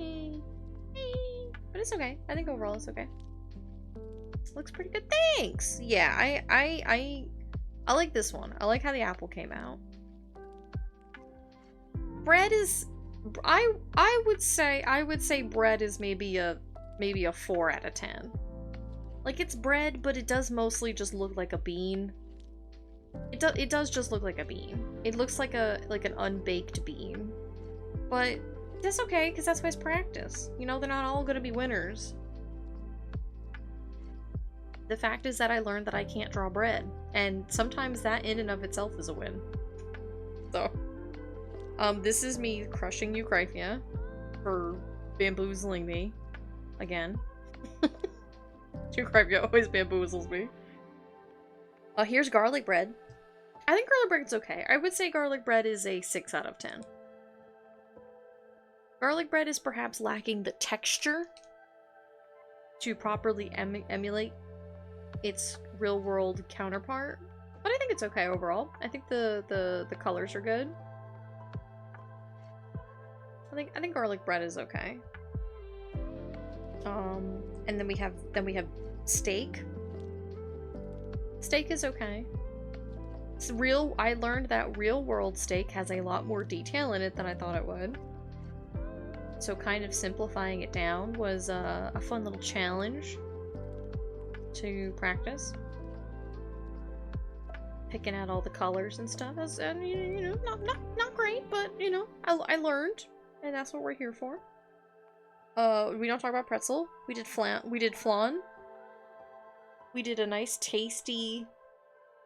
it's okay. I think overall it's okay. Looks pretty good. Thanks. Yeah, I like this one. I like how the apple came out. Bread is, I would say bread is maybe a 4 out of 10. Like, it's bread, but it does mostly just look like a bean. It does just look like a bean. It looks like an unbaked bean. But that's okay, because that's why it's practice. You know, they're not all gonna be winners. The fact is that I learned that I can't draw bread, and sometimes that in and of itself is a win. So, this is me crushing you, Cryphia, for bamboozling me again. Cryphia always bamboozles me. Here's garlic bread. I think garlic bread's okay. I would say garlic bread is a 6 out of 10. Garlic bread is perhaps lacking the texture to properly emulate its real-world counterpart, but I think it's okay overall. I think the colors are good. I think garlic bread is okay. And then we have steak. Steak is okay. I learned that real-world steak has a lot more detail in it than I thought it would. So kind of simplifying it down was a fun little challenge to practice. Picking out all the colors and stuff. And you know, not great, but you know, I learned, and that's what we're here for. We don't talk about pretzel. We did flan. We did a nice, tasty,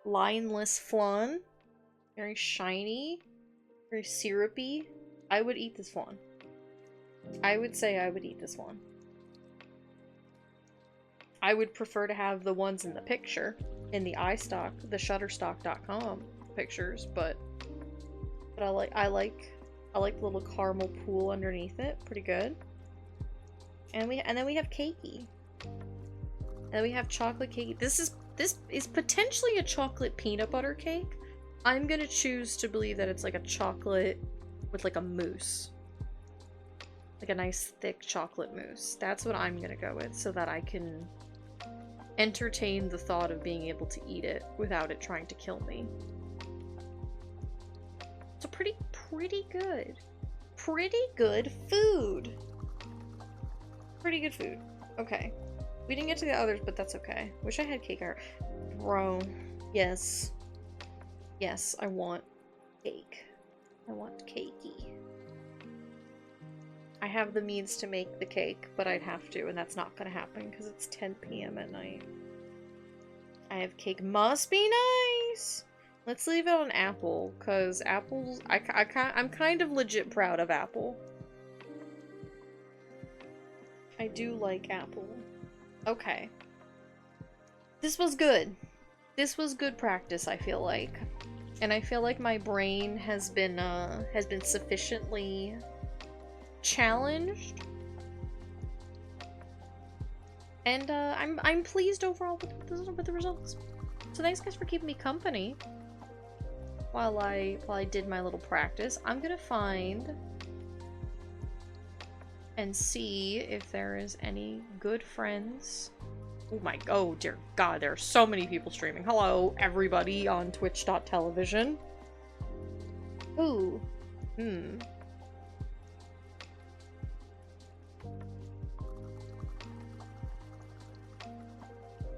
lineless flan. Very shiny, very syrupy. I would eat this flan. I would say I would eat this one. I would prefer to have the ones in the picture, in the iStock, the Shutterstock.com pictures, but I like the little caramel pool underneath it. Pretty good. And then we have cakey. And then we have chocolate cake. This is potentially a chocolate peanut butter cake. I'm gonna choose to believe that it's like a chocolate with like a mousse. Like a nice thick chocolate mousse. That's what I'm gonna go with, so that I can entertain the thought of being able to eat it without it trying to kill me. So pretty good. Pretty good food. Pretty good food. Okay. We didn't get to the others, but that's okay. Wish I had cake. Bro. Yes. Yes, I want cake. I want cakey. I have the means to make the cake, but I'd have to, and that's not gonna happen because it's 10 p.m. at night. I have cake. Must be nice! Let's leave it on Apple, because apples... I'm kind of legit proud of Apple. I do like Apple. Okay. This was good. This was good practice, I feel like. And I feel like my brain has been sufficiently challenged. And I'm pleased overall with the results. So thanks guys for keeping me company while I did my little practice. I'm gonna find and see if there is any good friends. Oh dear god, there are so many people streaming. Hello everybody on twitch.television. Ooh.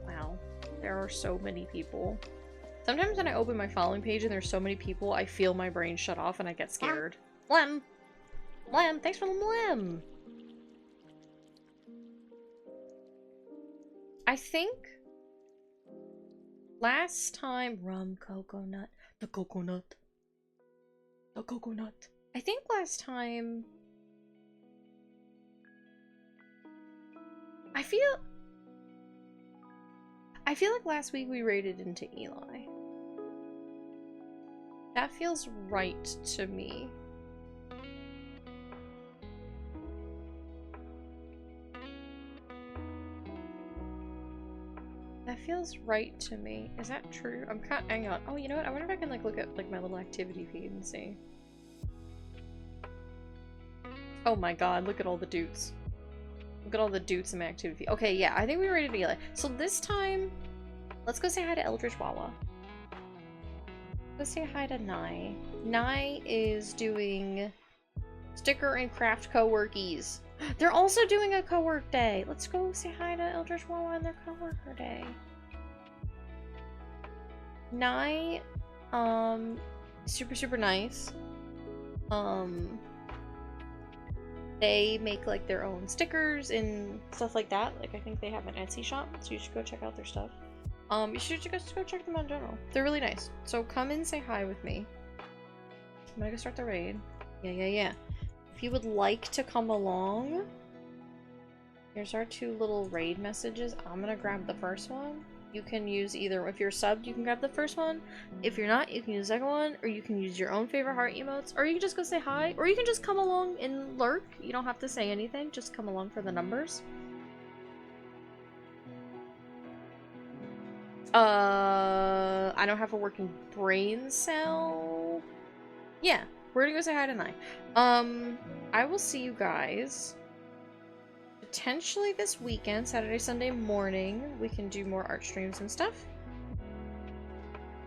Wow. There are so many people. Sometimes when I open my following page and there's so many people, I feel my brain shut off and I get scared. Lem! Lem! Thanks for the Lem! I think last time rum coconut. The coconut. The coconut. I think last time I feel like last week we raided into Eli. That feels right to me. That feels right to me. Is that true? Hang on. Oh, you know what? I wonder if I can like look at like my little activity feed and see. Oh my god, look at all the dudes. Look at all the dudes in my activity feed. Okay, yeah, I think we raided Eli. So this time, let's go say hi to Eldritch Wawa. Let's say hi to Nye. Nye is doing sticker and craft co-workies. They're also doing a co-work day. Let's go say hi to Eldritch Wawa on their co-worker day. Nye, super nice. They make like their own stickers and stuff like that. Like I think they have an Etsy shop, so you should go check out their stuff. You should just go check them out in general. They're really nice. So come and say hi with me. I'm gonna go start the raid. Yeah. If you would like to come along, here's our 2 little raid messages. I'm gonna grab the first one. You can use either, if you're subbed, you can grab the first one. If you're not, you can use the second one, or you can use your own favorite heart emotes, or you can just go say hi, or you can just come along and lurk. You don't have to say anything, just come along for the numbers. I don't have a working brain cell. Yeah, we're gonna go say hi to Nye. I will see you guys potentially this weekend, Saturday, Sunday morning. We can do more art streams and stuff.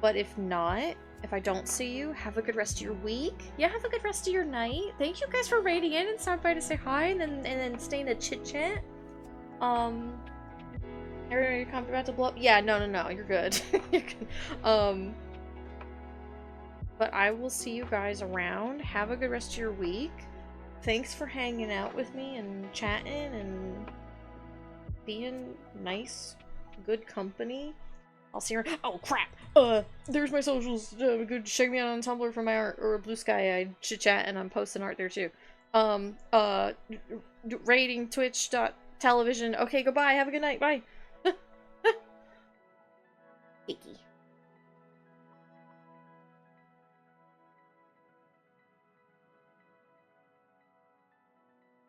But if not, if I don't see you, have a good rest of your week. Yeah, have a good rest of your night. Thank you guys for raiding in and stopping by to say hi and then staying to chit chat. Everybody come about to blow up. Yeah, no, you're good. You're good. But I will see you guys around. Have a good rest of your week. Thanks for hanging out with me and chatting and being nice, good company. I'll see her. Oh crap! There's my socials. Go check me out on Tumblr for my art, or Blue Sky. I chit chat and I'm posting art there too. Rating Twitch.television. Okay, goodbye. Have a good night. Bye. Icky.